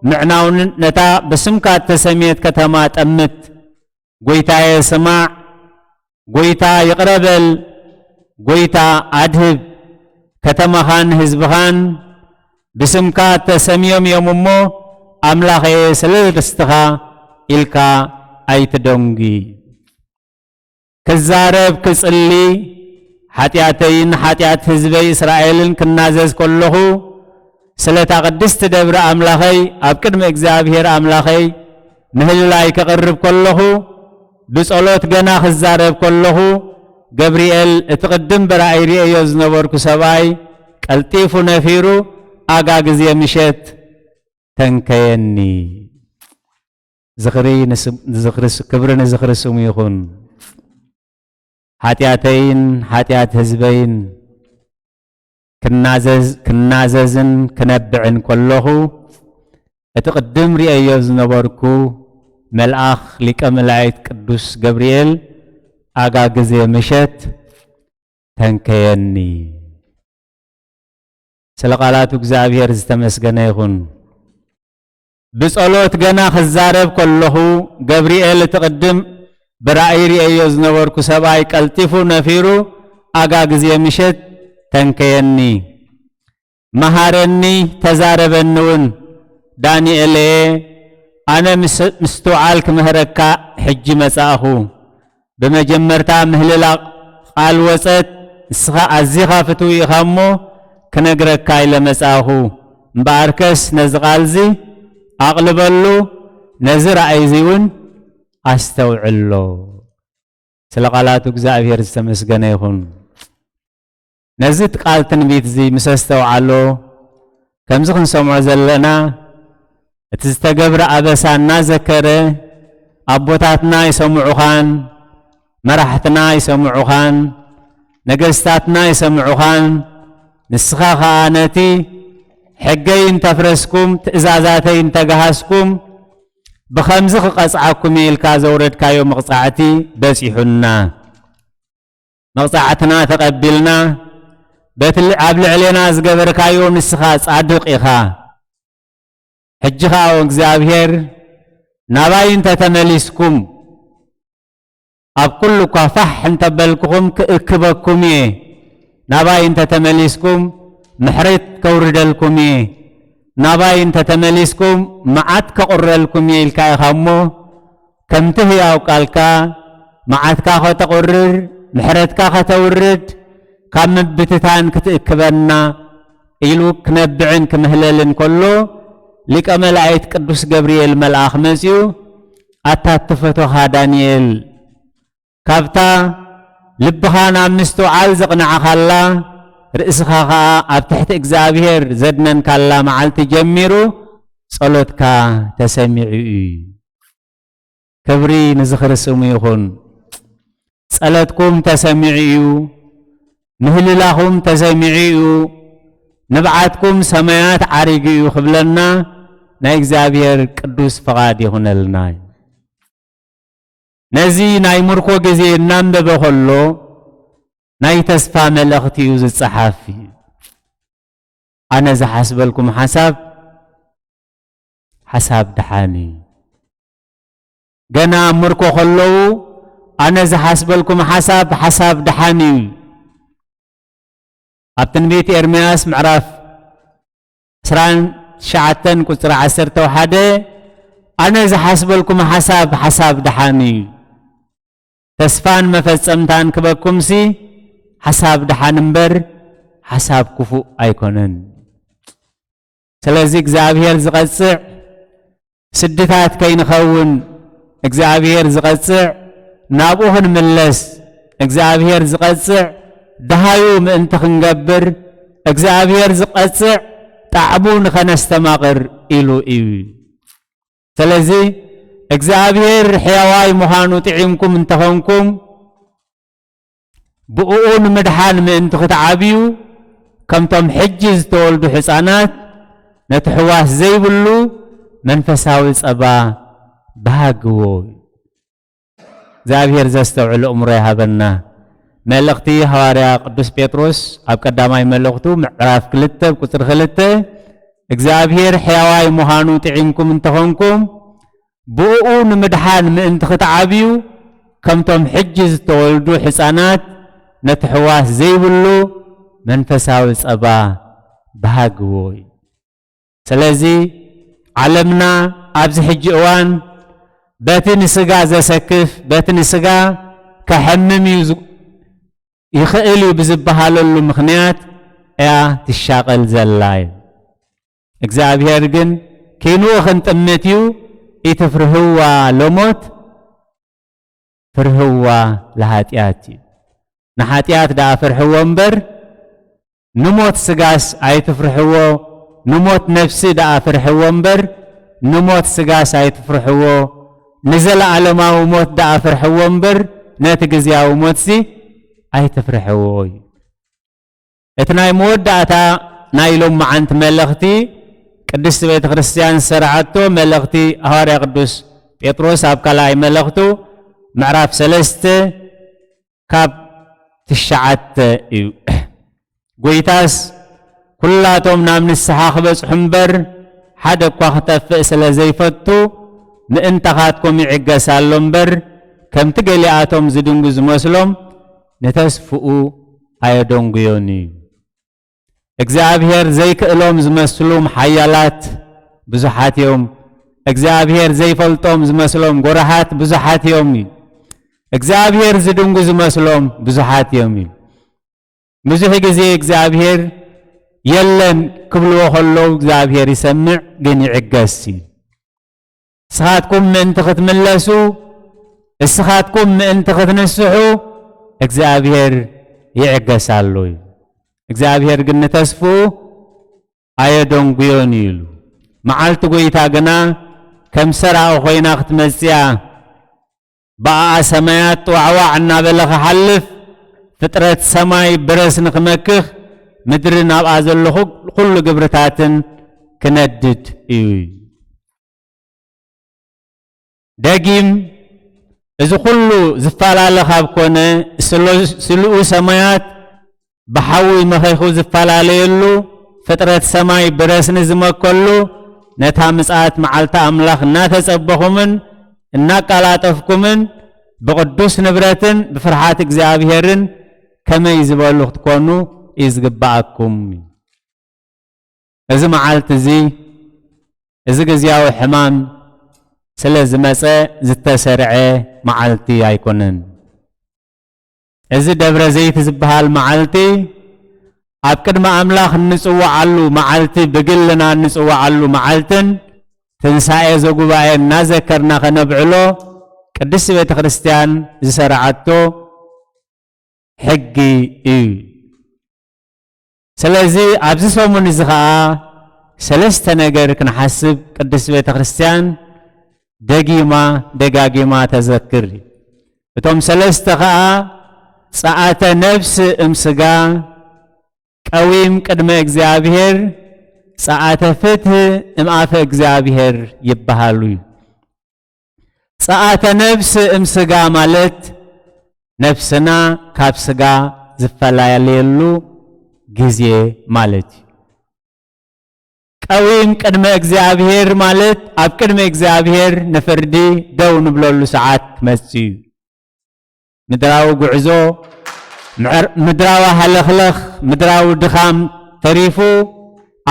ምዕናውን ነታ ብስምካ ተሰሜት ከተማ ጠምት ጎይታየ ስማዕ ጎይታ ይቕረበል ጎይታ አድህብ ከተማኻን ህዝብኻን ብስምካ ተሰሚዮም እዮም እሞ ኣምላኸየ ስለ ርስትኻ ኢልካ ኣይትደንጊ ክዛረብ ክጽሊ ሓጢአተይን ሓጢአት ህዝበይ እስራኤልን ክናዘዝ ከለኹ ስለታ ቅድስት ደብረ ኣምላኸይ ኣብ ቅድሚ እግዚአብሔር ኣምላኸይ ምህልላይ ክቕርብ ከለኹ ብጸሎት ገና ክዛረብ ከለኹ ገብርኤል እትቅድም በራእይ ርእዮ ዝነበርኩ ሰብኣይ ቀልጢፉ ነፊሩ ኣጋ ግዜ ምሸት ተንከየኒ ክብሪ ንዝኽሪ ስሙ ይኹን ሓጢአተይን ሓጢአት ህዝበይን ክናዘዝን ክነብዕን ከለኹ እቲ ቅድም ርእዮ ዝነበርኩ መልአኽ ሊቀ መላእክት ቅዱስ ገብርኤል ኣጋ ግዜ ምሸት ተንከየኒ ስለ ቃላቱ እግዚአብሔር ዝተመስገነ ይኹን ብጸሎት ገና ክዛረብ ከለኹ ገብርኤል እትቅድም በራእይ ርእዮ ዝነበርኩ ሰብኣይ ቀልጢፉ ነፊሩ ኣጋ ግዜ ምሸት ተንከየኒ መሃረኒ ተዛረበኒ እውን ዳንኤልየ ኣነ ምስተውዓል ክምህረካ ሕጂ መጻእኹ በመጀመርታ ምህልላቕ ቃል ወጸት ንስኻ ኣዚኻ ፍትው ኢኻ እሞ ክነግረካ ኢለመጻእኹ እምበኣርከስ ነዚ ቃልዚ ኣቕልበሉ ነዚ ራእይዚ እውን ኣስተውዕሎ ስለ ቃላቱ እግዚአብሔር ዝተመስገነ ይኹን ነዚ ቃል ትንቢት እዚ ምስ ኣስተውዓሎ ከምዚ ክንሰምዖ ዘለና እቲ ዝተገብረ ኣበሳ እናዘከረ ኣቦታትና ይሰምዑኻን መራሕትና ይሰምዑኻን ነገስታትና ይሰምዑኻን ንስኻ ኸዓ ነቲ ሕገይ እንተፍረስኩም ትእዛዛተይ እንተገሃስኩም ብኸምዚ ክቐጽዓኩም ኢልካ ዘውረድካዮ መቕጻዕቲ በጺሑና መቕጻዕትና ተቐቢልና በቲ ኣብ ልዕሌና ዝገበርካዮ ንስኻ ጻድቕ ኢኻ ሕጂ ኸዓ እግዚአብሔር ናባይ እንተተመሊስኩም ኣብ ኩሉ እኳ ፋሕ እንተበልክኹም ክእክበኩም እየ ናባይ እንተተመሊስኩም ምሕረት ከውርደልኩም እየ ናባይ እንተተመሊስኩም መዓት ከቁረልኩም እየ ኢልካ ኢኻ እሞ ከምቲ ሕያው ቃልካ መዓትካ ኸተቁርር ምሕረትካ ኸተውርድ ካብ ምብትታን ክትእክበና ኢሉ ክነብዕን ክምህለልን ከሎ ሊቀ መላእክት ቅዱስ ገብርኤል መልአኽ መጺኡ ኣታትፈቶኻ ዳንኤል ካብታ ልብኻ ናብ ምስትውዓል ዘቕንዓኻላ ርእስኻ ኸዓ ኣብ ትሕቲ እግዚአብሔር ዘድነንካላ መዓልቲ ጀሚሩ ጸሎትካ ተሰሚዑ እዩ ክብሪ ንዝኽሪ ስሙ ይኹን ጸሎትኩም ተሰሚዑ እዩ ምህልላኹም ተሰሚዑ እዩ ንብዓትኩም ሰማያት ዓሪጉ እዩ ክብለና ናይ እግዚአብሔር ቅዱስ ፈቓድ ይኹነልና ነዚ ናይ ምርኮ ግዜ እናንበበ ከሎ ናይ ተስፋ መልእኽቲ እዩ ዝጸሓፍ ኣነ ዝሓስበልኩም ሓሳብ ድሓኒ ገና ምርኮ ከለዉ ኣነ ዝሓስበልኩም ሓሳብ ድሓን እዩ ኣብ ትንቢት ኤርምያስ ምዕራፍ 29 ቁፅሪ 11 ኣነ ዝሓስበልኩም ሓሳብ ድሓን እዩ ተስፋን መፈጸምታን ክበኩምሲ ሓሳብ ድሓን እምበር ሓሳብ ክፉእ ኣይኮነን ስለዚ እግዚአብሔር ዝቐጽዕ ስድታት ከይንኸውን እግዚአብሔር ዝቐጽዕ ናብኡ ክንምለስ እግዚአብሔር ዝቐጽዕ ደሃዩ ምእንቲ ክንገብር እግዚአብሔር ዝቐጽዕ ጣዕሙ ንኸነስተማቕር ኢሉ እዩ ስለዚ እግዚአብሔር ሕያዋይ ምዃኑ ጥዒምኩም እንተኾንኩም ብኡኡ ንምድሓን ምእንቲ ክትዓብዩ ከምቶም ሕጂ ዝተወልዱ ሕፃናት ነቲ ሕዋስ ዘይብሉ መንፈሳዊ ጸባ ባሃግዎ እግዚአብሔር ዘስተውዕል እምሮ ይሃበና መልእኽቲ ሐዋርያ ቅዱስ ጴጥሮስ ኣብ ቀዳማይ መልእኽቱ ምዕራፍ 2 ቁፅሪ 2 እግዚአብሔር ሕያዋይ ምዃኑ ጥዒምኩም እንተኾንኩም ብኡኡ ንምድሓን ምእንቲ ክትዓብዩ ከምቶም ሕጂ ዝተወልዱ ሕፃናት ነቲ ሕዋስ ዘይብሉ መንፈሳዊ ጸባ ባሃግዎ ስለዚ ዓለምና ኣብዚ ሕጂ እዋን በቲ ንስጋ ዘሰክፍ በቲ ንስጋ ከሐምም ይኽእል እዩ ብዝበሃለሉ ምኽንያት እያ ትሻቐል ዘላ እዩ እግዚአብሔር ግን ከይንኡ ክንጥምት እዩ ኢትፍርህዋ ለሞት ፍርህዋ ለኃጢአት እዩ ንኃጢአት ዳኣ ፍርሕዎ እምበር ንሞት ስጋስ ኣይትፍርሕዎ ንሞት ነፍሲ ዳኣ ፍርሕዎ እምበር ንሞት ስጋስ ኣይትፍርሕዎ ንዘለዓለማዊ ሞት ዳኣ ፍርሕዎ እምበር ነቲ ግዝያዊ ሞትሲ ኣይትፍርሕዎ እዩ እቲ ናይ መወዳእታ ናይ ሎም መዓንቲ መልእኽቲ ቅድስቲ ቤተ ክርስቲያን ዝሰርዓቶ መልእኽቲ ሐዋርያ ቅዱስ ጴጥሮስ ኣብ ካልኣይ መልእኽቱ ምዕራፍ 3 ካብ 9 እዩ ጎይታስ ኩላቶም ናብ ንስሓ ክበጽሑ እምበር ሓደ እኳ ክተፍእ ስለ ዘይፈቱ ምእንተኻትኩም ይዕገሳሎ እምበር ከምቲ ገሊኣቶም ዝድንጉ ዝመስሎም ነተስፍኡ ኣየደንጉዮን እዩ እግዚአብሔር ዘይክእሎም ዝመስሎም ሓያላት ብዙሓት እዮም እግዚአብሔር ዘይፈልጦም ዝመስሎም ጎራሃት ብዙሓት እዮም እግዚአብሔር ዝድንጉ ዝመስሎም ብዙሓት እዮም ብዙሕ ጊዜ እግዚአብሔር የለን ክብልዎ ከለዉ እግዚአብሔር ይሰምዕ ግን ይዕገስ እስኻትኩም ምእንቲ ክትምለሱ እስኻትኩም ምእንቲ ክትንስሑ እግዚአብሔር ይዕገሳሉ እዩ እግዚአብሔር ግን ተስፉ ኣየደንጉዮን ኢሉ መዓልቲ ጎይታ ግና ከም ሰራኡ ኮይና ክትመጽያ በኣኣ ሰማያት ዋዕዋዕ እናበለ ክሓልፍ ፍጥረት ሰማይ ብረስ ንክመክኽ ምድሪ ናብኣ ዘሎ ኩሉ ግብርታትን ክነድድ እዩ ደጊም እዚ ኩሉ ዝፈላለ ካብ ኮነ ስልኡ ሰማያት ብሓዊ መኸይኹ ዝፈላለየሉ ፍጥረት ሰማይ ብረስኒ ዝመከሉ ነታ ምጽኣት መዓልታ ኣምላኽ እናተጸበኹምን እናቃላጠፍኩምን ብቅዱስ ንብረትን ብፍርሓት እግዚአብሔርን ከመይ ዝበሉ ክትኮኑ እዩ ዝግባኣኩም እዚ መዓልቲ እዚ ግዝያዊ ሕማም ስለ ዝመፀ ዝተሰርዐ መዓልቲ ኣይኮነን እዚ ደብረ ዘይት ዝበሃል መዓልቲ ኣብ ቅድመ ኣምላኽ እንጽዋዓሉ መዓልቲ ብግልና እንጽዋዓሉ መዓልትን ትንሳኤ ዘጉባኤ እናዘከርና ከነብዕሎ ቅድስቲ ቤተ ክርስቲያን ዝሰርዓቶ ሕጊ እዩ ስለዚ ኣብዚ ሰሙን እዚ ከዓ ሰለስተ ነገር ክንሓስብ ቅድስቲ ቤተ ክርስቲያን ደጋጊማ ተዘክር እቶም ሰለስተ ከዓ ጸአተ ነፍስ እምስጋ ቀዊም ቅድመ እግዚአብሔር ጸአተ ፍትህ እምአፈ እግዚአብሔር ይበሃሉ ጸአተ ነፍስ እምስጋ ማለት ነፍስና ካብ ስጋ ዝፈላለየሉ ጊዜ ማለት قويم قدم እግዚአብሔር ማለት ኣብ ቅድመ እግዚአብሔር ንፍርዲ ደው ንብለሉ ሰዓት ክመጽእ ምድራዊ ጉዕዞ ምድራዊ ሃለኽለኽ ምድራዊ ድኻም ተሪፉ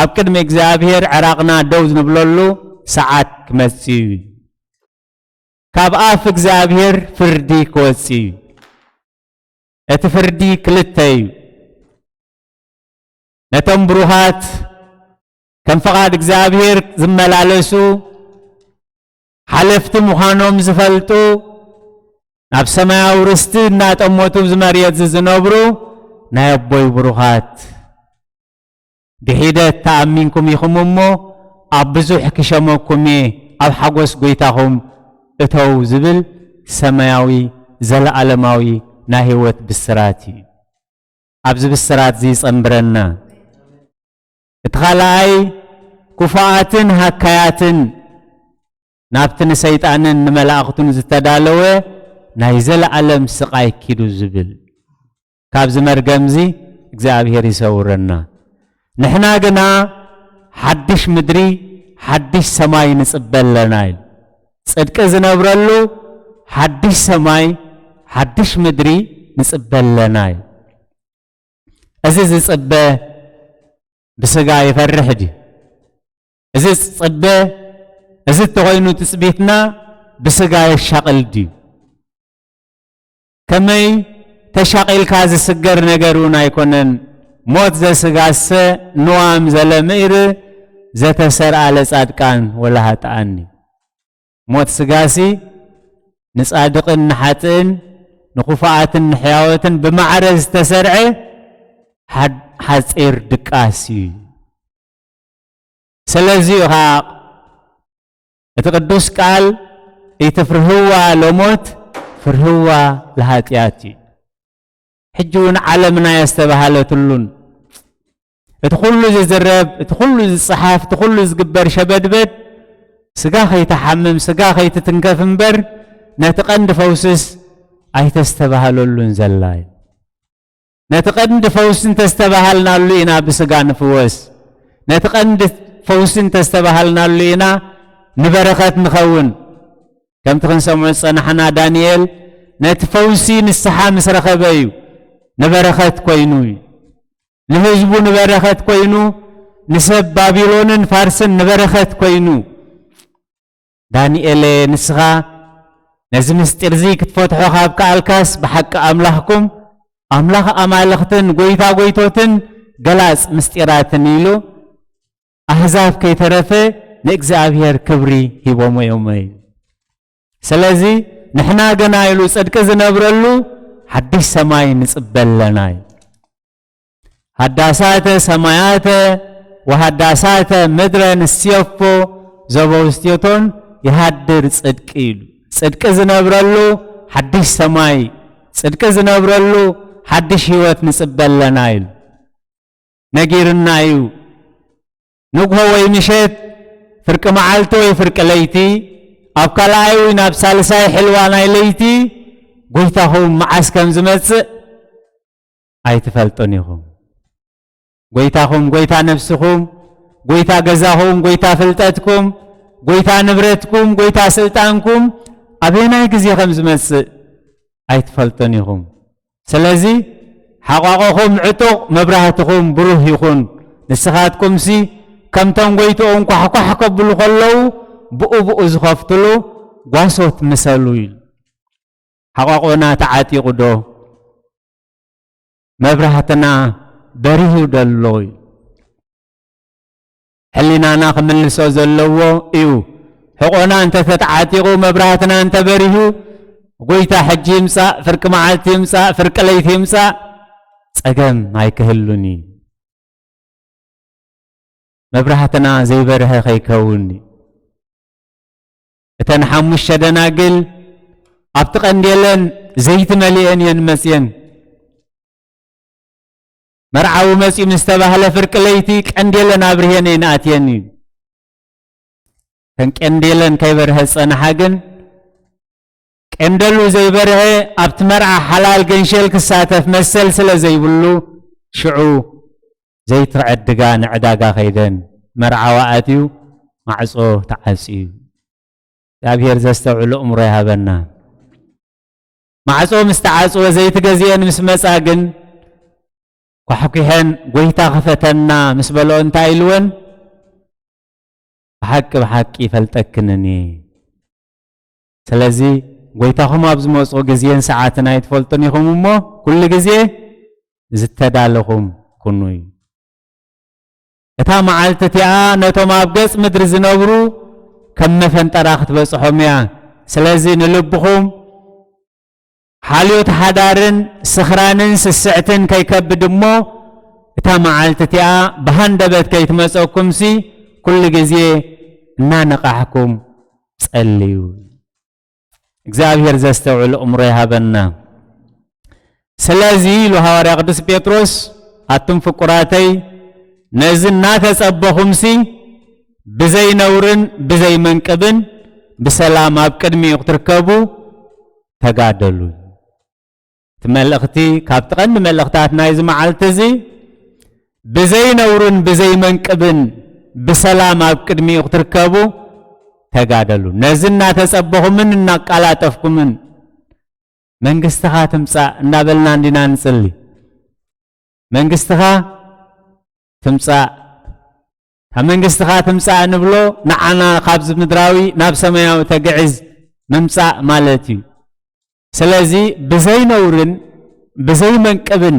ኣብ ቅድመ እግዚአብሔር ዕራቅና ደው ንብለሉ ሰዓት ክመጽእ ካብ ኣፍ እግዚአብሔር ፍርዲ ክወጽእ እቲ ፍርዲ ክልተ እዩ ነቶም ብሩሃት ከም ፈቃድ እግዚአብሔር ዝመላለሱ ሓለፍቲ ምዃኖም ዝፈልጡ ናብ ሰማያዊ ርስቲ እናጠሞቱ ዝመርየት ዝነብሩ ናይ ኣቦይ ብሩሃት ብሂደት ተኣሚንኩም ኢኹም እሞ ኣብ ብዙሕ ክሸመኩም ኣብ ሓጎስ ጎይታኹም እተው ዝብል ሰማያዊ ዘለዓለማዊ ናይ ህይወት ብስራት እዩ ኣብዚ ብስራት ዝጸምብረና እትኻላይ ኩፋኣትን ሃካያትን ናብቲ ንሰይጣንን ንመላእኽቱን ዝተዳለወ ናይ ዘለዓለም ስቃይ ኪዱ ዝብል ካብ ዝመርገምዚ እግዚአብሔር ይሰውረና ንሕና ግና ሓድሽ ምድሪ ሓድሽ ሰማይ ንጽበለና ኢሉ ጽድቂ ዝነብረሉ ሓድሽ ሰማይ ሓድሽ ምድሪ ንጽበለና ኢሉ እዚ ዝጽበ ብስጋ ይፈርሕ ዲ እዚ ዝጽበ እዚ ተኾይኑ ትጽቢትና ብስጋ ይሻቅል ዲ ከመይ ተሻቂልካ ዝስገር ነገሩን ኣይኮነን ሞት ዘስጋሰ ንዋም ዘለምኢር ዘተሰርአ ለጻድቃን ወላ ኃጥኣኒ ሞት ስጋሲ ንጻድቅን ንሓጥን ንኹፋኣትን ንሕያወትን ብማዕረ ዝተሰርዐ ሓፂር ድቃሲ ስለዚህ እቲ ቅዱስ ቃል ይትፍርህዋ ለሞት ፍርህዋ ለኃጢአት ሕጂውን ዓለምና ያስተባሃለትሉን እቲ ኩሉ ዝዝረብ እቲ ኩሉ ዝጽሓፍ እቲ ኩሉ ዝግበር ሸበድበድ ስጋ ኸይተሓምም ስጋ ኸይትትንከፍ እምበር ነቲ ቀንዲ ፈውስስ ኣይተስተባሃለሉን ዘላይ ነቲ ቀንዲ ፈውስን ተስተባሃልናሉ ኢና ብስጋ ንፍወስ ነቲ ቀንዲ ፈውስን ተስተባሃልናሉ ኢና ንበረኸት ንኸውን ከምቲ ክንሰምዖ ዝጸናሕና ዳንኤል ነቲ ፈውሲ ንስሓ ምስ ረኸበ እዩ ንበረኸት ኮይኑ ንህዝቡ ንበረኸት ኮይኑ ንሰብ ባቢሎንን ፋርስን ንበረኸት ኮይኑ ዳንኤል ንስኻ ነዚ ምስጢር እዚ ክትፈትሖ ካብ ከኣልካስ ብሓቂ ኣምላኽኩም ኣምላኽ ኣማልኽትን ጎይታ ጎይቶትን ገላጽ ምስጢራትን ኢሉ ኣሕዛብ ከይተረፈ ንእግዚአብሔር ክብሪ ሂቦሞ እዮም እዩ ስለዚ ንሕና ገና ኢሉ ጽድቂ ዝነብረሉ ሓድሽ ሰማይ ንጽበለና እዩ ሃዳሳተ ሰማያተ ወሃዳሳተ ምድረ ንስየፎ ዘበውስትዮቶን ይሃድር ጽድቂ ኢሉ ጽድቂ ዝነብረሉ ሓድሽ ሰማይ ጽድቂ ዝነብረሉ ሓድሽ ህይወት ንጽበለና ኢሉ ነጊርና እዩ ንግሆ ወይ ምሸት ፍርቂ መዓልቲ ወይ ፍርቂ ለይቲ ኣብ ካልኣይ ወይ ናብ ሳልሳይ ሕልዋ ናይ ለይቲ ጎይታኹም መዓስ ከም ዝመጽእ ኣይትፈልጡን ኢኹም ጎይታኹም ጎይታ ነፍስኹም ጎይታ ገዛኹም ጎይታ ፍልጠትኩም ጎይታ ንብረትኩም ጎይታ ስልጣንኩም ኣበናይ ግዜ ከም ዝመጽእ ኣይትፈልጡን ኢኹም ስለዚ ሓቋቆኹም ዕጡቕ መብራህትኹም ብሩህ ይኹን ንስኻትኩምሲ ከምቶም ጎይቶኦም ኳሕኳሕ ከብሉ ከለዉ ብኡ ዝኸፍትሉ ጓሶት ምሰሉ ኢሉ ሓቋቆና ተዓጢቑ ዶ መብራህትና በሪሁ ደሎ እዩ ሕሊናና ክምልሶ ዘለዎ እዩ ሕቆና እንተ ተዓጢቑ መብራህትና እንተ በሪሁ ጎይታ ሕጂ ይምጻእ ፍርቂ መዓልቲ ይምጻእ ፍርቂ ለይቲ ይምጻእ ጸገም ኣይክህሉኒ መብራህትና ዘይበርሀ ኸይከውኒ እተን 5 ደናግል ኣብቲ ቀንዴለን ዘይቲ መሊአን እየን መጽየን መርዓዊ መጺኡ ምስ ተባህለ ፍርቂ ለይቲ ቀንዴለን ኣብርሄን ይንኣትየን እዩ ከን ቀንዴለን ከይበርሀ ጸንሓ ግን ቀንደሉ ዘይበርሀ ኣብቲ መርዓ ሓላል ገንሸል ክሳተፍ መሰል ስለ ዘይብሉ ሽዑ ዘይትዕድጋ ንዕዳጋ ኸይደን مرعى وآتيو معصو تعسيو እግዚአብሔር ዘስተውዕሉ እምሮ ይሃበና ማዕጾ ምስተዓጽወ ዘይትገዚአን ምስ መጻ ግን ኳሕኩሕን ጎይታ ኸፈተና ምስ በልኦ እንታይ ኢልወን ብሓቂ ይፈልጠክንኒ ስለዚ ጎይታኹም ኣብ ዝመጽኦ ግዜን ሰዓትን ኣይትፈልጡን ኢኹም እሞ ኩሉ ግዜ ዝተዳለኹም ኩኑ እዩ እታ መዓልቲ እቲኣ ነቶም ኣብ ገጽ ምድሪ ዝነብሩ ከም መፈንጠራ ክትበጽሖም እያ ስለዚ ንልብኹም ሓልዮት ሓዳርን ስኽራንን ስስዕትን ከይከብድ እሞ እታ መዓልቲ እቲኣ ብሃንደበት ከይትመጸኩምሲ ኩሉ ግዜ እናነቓሕኩም ጸልዩ እግዚአብሔር ዘስተውዕሉ እምሮ ይሃበና ስለዚ ኢሉ ሐዋርያ ቅዱስ ጴጥሮስ አቱም ፍቁራተይ ነዚ እናተጸበኹምሲ ብዘይ ነውርን ብዘይ መንቅብን ብሰላም ኣብ ቅድሚኡ ክትርከቡ ተጋደሉ ትመልእኽቲ ካብቲ ቀንዲ መልእኽታት ናይዚ መዓልቲ እዚ ብዘይ ነውርን ብዘይ መንቅብን ብሰላም ኣብ ቅድሚኡ ክትርከቡ ተጋደሉ ነዚ እናተጸበኹምን እናቃላጠፍኩምን መንግሥትኻ ትምጻእ እናበልና እንዲና ንጽሊ መንግሥትኻ ትምጻእ መንግሥትኻ ትምጻእ ንብሎ ንዓና ካብዚ ምድራዊ ናብ ሰማያዊ ተግዕዝ ምምጻእ ማለት እዩ ስለዚ ብዘይ ነውርን ብዘይ መንቅብን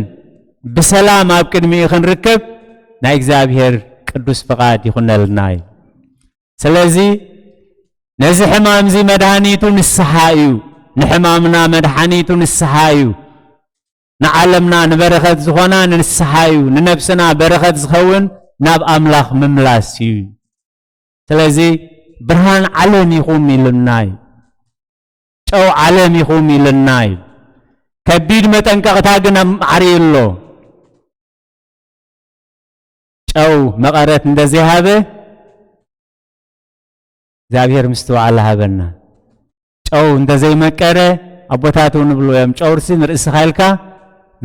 ብሰላም ኣብ ቅድሚኡ ክንርከብ ናይ እግዚአብሔር ቅዱስ ፍቃድ ይኹነልና እዩ ስለዚ ነዚ ሕማም እዚ መድኃኒቱ ንስሓ እዩ ንሕማምና መድኃኒቱ ንስሓ እዩ ንዓለምና ንበረኸት ዝኾና ንስሓ እዩ ንነፍስና በረኸት ዝኸውን ናብ ኣምላኽ ምምላስ እዩ ስለዚ ብርሃን ዓለም ይኹም ኢልና እዩ ጨው ዓለም ይኹም ኢልና እዩ ከቢድ መጠንቀቕታ ግን ዓርዩሎ ጨው መቐረት እንደዘይሃበ እግዚአብሔር ምስተዋዕለ ሃበና ጨው እንደዘይመቀረ ኣቦታቱ ንብሎ እዮም ጨውርሲ ንርእስኻ ኢልካ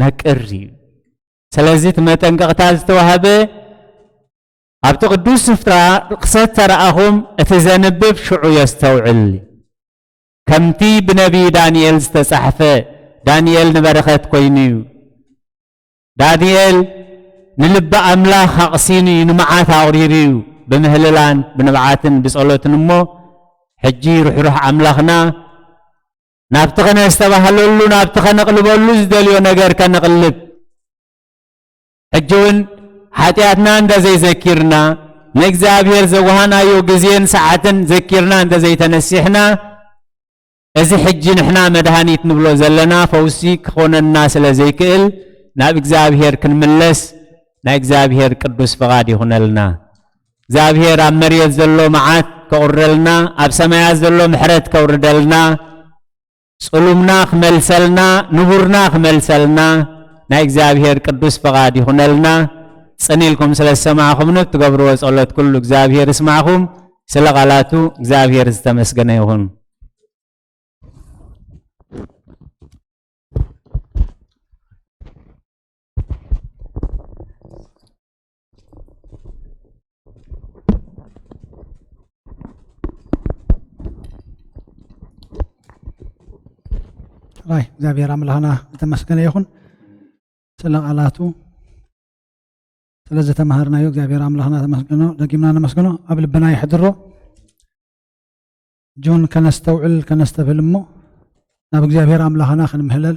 መቅር እዩ ስለዚ መጠንቀቕታ ዝተዋሃበ ኣብቲ ቅዱስ ስፍራ ርክሰት ተረኣኹም እቲ ዘንብብ ሽዑ የስተውዕል ከምቲ ብነቢይ ዳንኤል ዝተጻሕፈ ዳንኤል ንበረኸት ኮይኑ እዩ ዳንኤል ንልቢ ኣምላኽ ኣቕሲኑ እዩ ንመዓት ኣቕሪሩ እዩ بمهللان بنبعاتن بصلوتن مو حجي روح أملاخنا نابتخنا استباهلولو نابتخنا قلبولو زدليو نگر كنقلب حجون حاتياتنا عند زي ذكرنا نكزابير زوهانا يو جزين ساعتن ذكرنا عند زي تنسيحنا إذا حجي نحنا مدهانيت نبلو زلنا فوسيك خون الناس لزيكل ناب إكزابير كنملس نا إكزابير قدوس فغادي هنالنا إكزابير عمريت زلو معات كورلنا أب سمايات زلو محرت كوردلنا سلومنا خملسلنا نبورنا خملسلنا نا إكزابير قدوس فغادي هنالنا سنيلكم سلا سماعكم نتقبروا وصلت كل إكزابير اسمعكم سلا غلاتو إكزابير استمسكنا يهون راي እግዚአብሔር አምላክና ተመስገነ ይሁን ስለቃላቱ ስለዚህ ተማህርናዮ እግዚአብሔር አምላክና ተመስገነ ደቂምና ነመስገነ ኣብ ልብና ይሕድሮ ጆን ከነስተውዕል ከነስተብልሞ ናብ እግዚአብሔር አምላክና ክንምህለል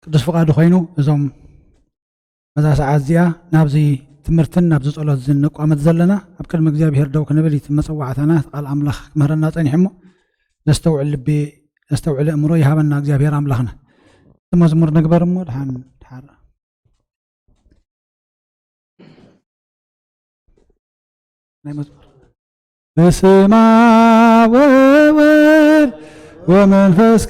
ቅዱስ ፍቃዱ ኮይኑ እዞም በዛ ሰዓት እዚኣ ናብዚ ትምህርትን ናብዚ ጸሎት ዝንቋመት ዘለና ኣብ ቅድሚ እግዚአብሔር ደው ክንብል ይትመጽዋዕተና ቃል አምላክ ክምህረና ጸኒሕሞ نستوعب لبي نستوعب أمره يهابنا እግዚአብሔር አምላክና መዝሙር ንግበርሞ ድሓን ድሓር ናይ መዝሙር በስመ አብ ወወልድ ወመንፈስ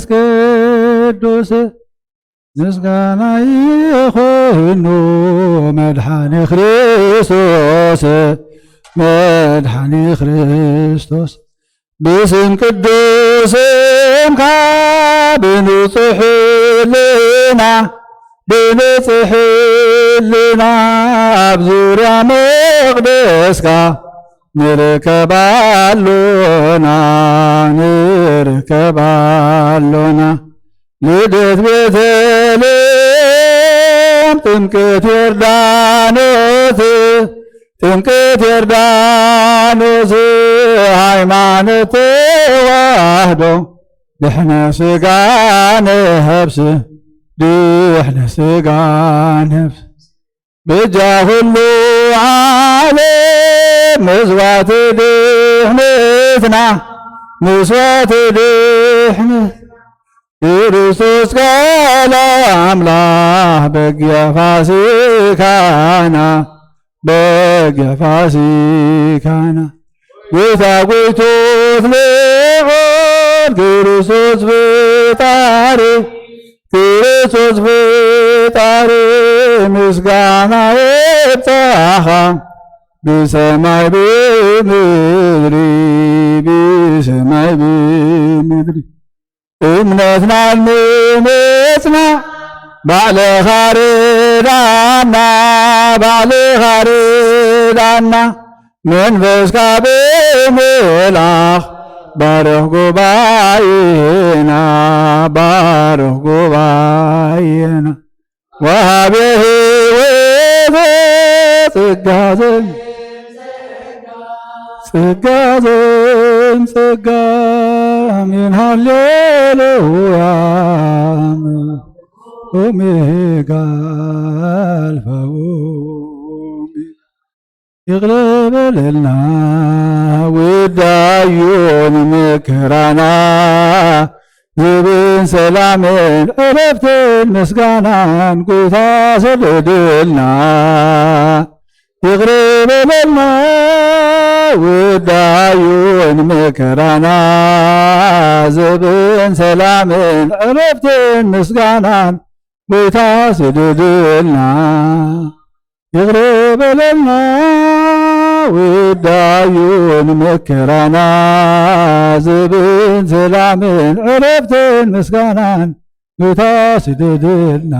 ቅዱስ ምስጋና ይሁን መድኃኔ ክርስቶስ مدحني خريستوس باسم قدوسم كابنو صحلنا ብንጽሕ ሕሊና ኣብ ዙርያ መቕደስካ ንርከባሎና ልደት ቤተልሔም ጥምቀት ዮርዳኖስ ሃይማኖት ተዋህዶ ድሕነ ስጋ ነፍስ ብጃ ኩሉ ዓለም መስዋዕቲ ድሕነትና ክርስቶስ ቃል አምላክ በግየ ፋሲካና ጌታ ጎይቶት ልዑል ክርስቶስ ፈጣሪ ምስጋና ይብጻሕ ብሰማይ ብምድሪ እምነትና ንምጽና ባዕልኻ ርዳና መንፈስካ ብምልኣኽ ባርኽ ጉባኤና ወሃቤ ሕይወት ጸጋ አሜን ሃሌሉያ ኦሜጋ አልፋ ይቅለበለልና ውዳዩን መከራና ዝብን ሰላምን ዕረፍትን ምስጋናን ጌታ ሰደድልና ይቅለበለልና ውዳዩን መከራና ዝብን ሰላምን ዕረፍትን ምስጋናን ጌታ ሰደድልና ይቅለበለልና ውዳዩን መከራና ዝብን ሰላምን ዕረፍትን ምስጋናን ጌታ ሰደድልና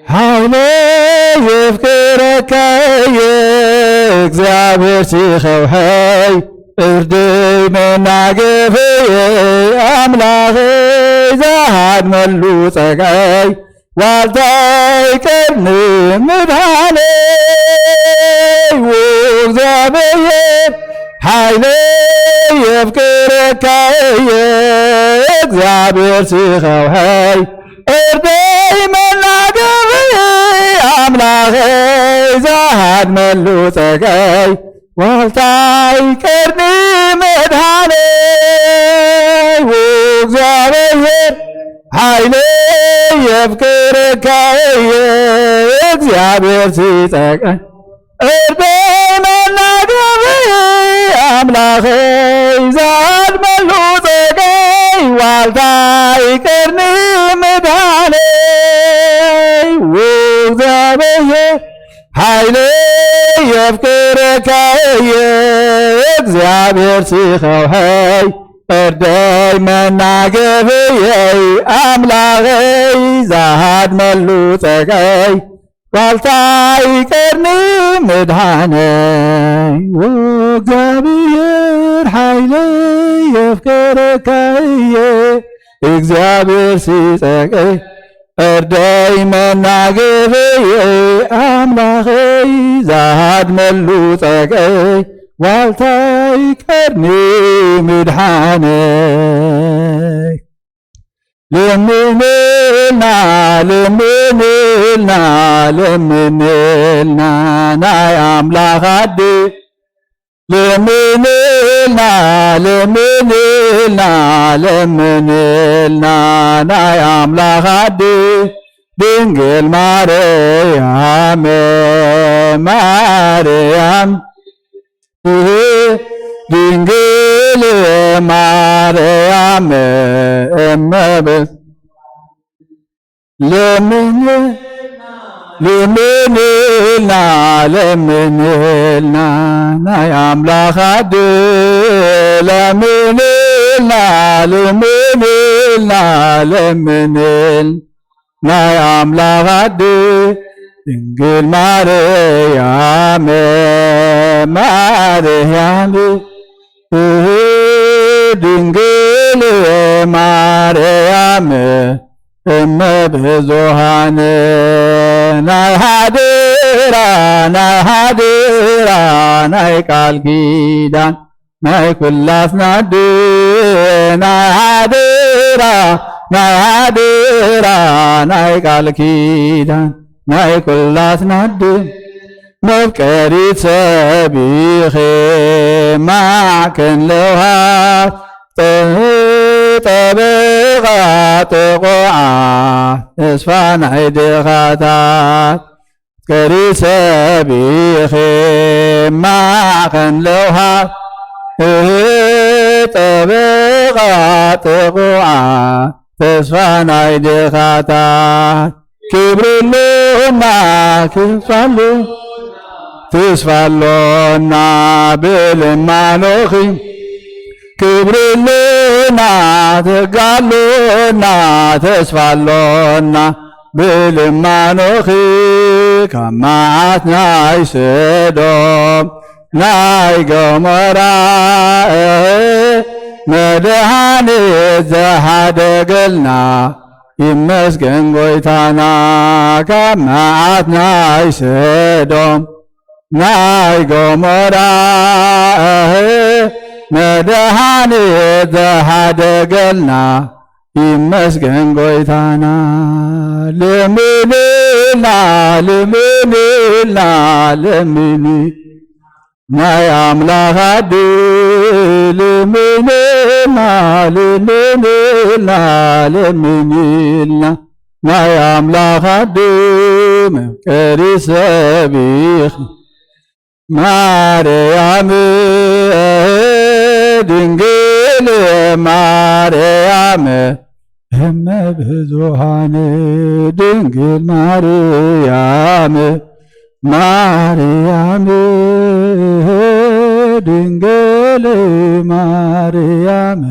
ኃይለ የፍቅረከ የእግዚአብሔር ሲኸውሐይ እርድይ መናገፍየ አምላኽ ዛሃድ መሉ ጸጋይ ዋልታይ ቀርኒ ምድኃነይ ወእግዚአብሔር ኃይለ የፍቅረከ የእግዚአብሔር ሲኸውሐይ እርድይ መናገፍየ አምላኽ ዛሃድ መሉ ጸጋይ ዋልታይ ቀርኒ መድኃነይ ወእግዚአብሔር ኃይለ የፍቅረከ የእግዚአብሔር ሲጸጋይ እርድይ መናገፍየ አምላኽ ዛሃድ መሉ ጸጋይ ዋልታይ ቀርኒ መድኃነይ ወእግዚአብሔር ኃይለ የፍቅረከ የእግዚአብሔር ሲኸውሐይ እርድይ መናገፍየ አምላኽ ዛሃድ መሉ ጸጋይ ዋልታይ ቀርኒ መድኃነይ ወእግዚአብሔር ኃይለ የፍቅረከ የእግዚአብሔር ሲጸጋይ እርድይ መናገፍየ አምላኽ ዛሃድ መሉ ጸጋይ ዋልታይ ቀርኒ መድኃነይ ለምንልና ናይ አምላኽ አዲ ለምንልና ናይ አምላኽ አዲ ድንግል ማርያም ድንግል ማርያም እመቤት لمنلنا لمنلنا يا أملاك عدو لمنلنا لمنلنا لمنلنا يا أملاك عدو ድንግል ማርያም ማርያም ድንግል ማርያም እመ ብዙኃን ናይ ሃደራ ናይ ሃደራ ናይ ቃል ኪዳን ናይ ኩላትና ድ ናይ ሃደራ ናይ ሃደራ ናይ ቃል ኪዳን ናይ ኩላትና ድ መፍቀሪት ሰቢኸ ማዕከን ለውሃት ጠበቓ ጥቑዓ ተስፋ ናይ ድኻታት መፍቀሪት ሰቢኸ ማዕከን ለውሃት ጠበቓ ጥቑዓ ተስፋ ናይ ድኻታት ክብርሉና ክፋሉ ተስፋሎና ብልማኖኺ ክብርሉና ትጋሉና ተስፋሎና ብልማኖኺ ካብ መዓት ናይ ሰዶም ናይ ገሞራ መድኃኒት ዘሃደገልና ይመስገን ጎይታና ካብ መዓት ናይ ሰዶም ናይ ገሞራ መድኃኒት ዘሃደገልና ይመስገን ጎይታና ለምንልና ለምንልና ለምን ናይ አምላክ አድ ለምንልና ለምንልና ለምንልና ናይ አምላክ አድ መፍቀሪ ሰቢኽ ማርያም ድንግል ማርያም እመ ብዙኃን ድንግል ማርያም ማርያም ድንግል ማርያም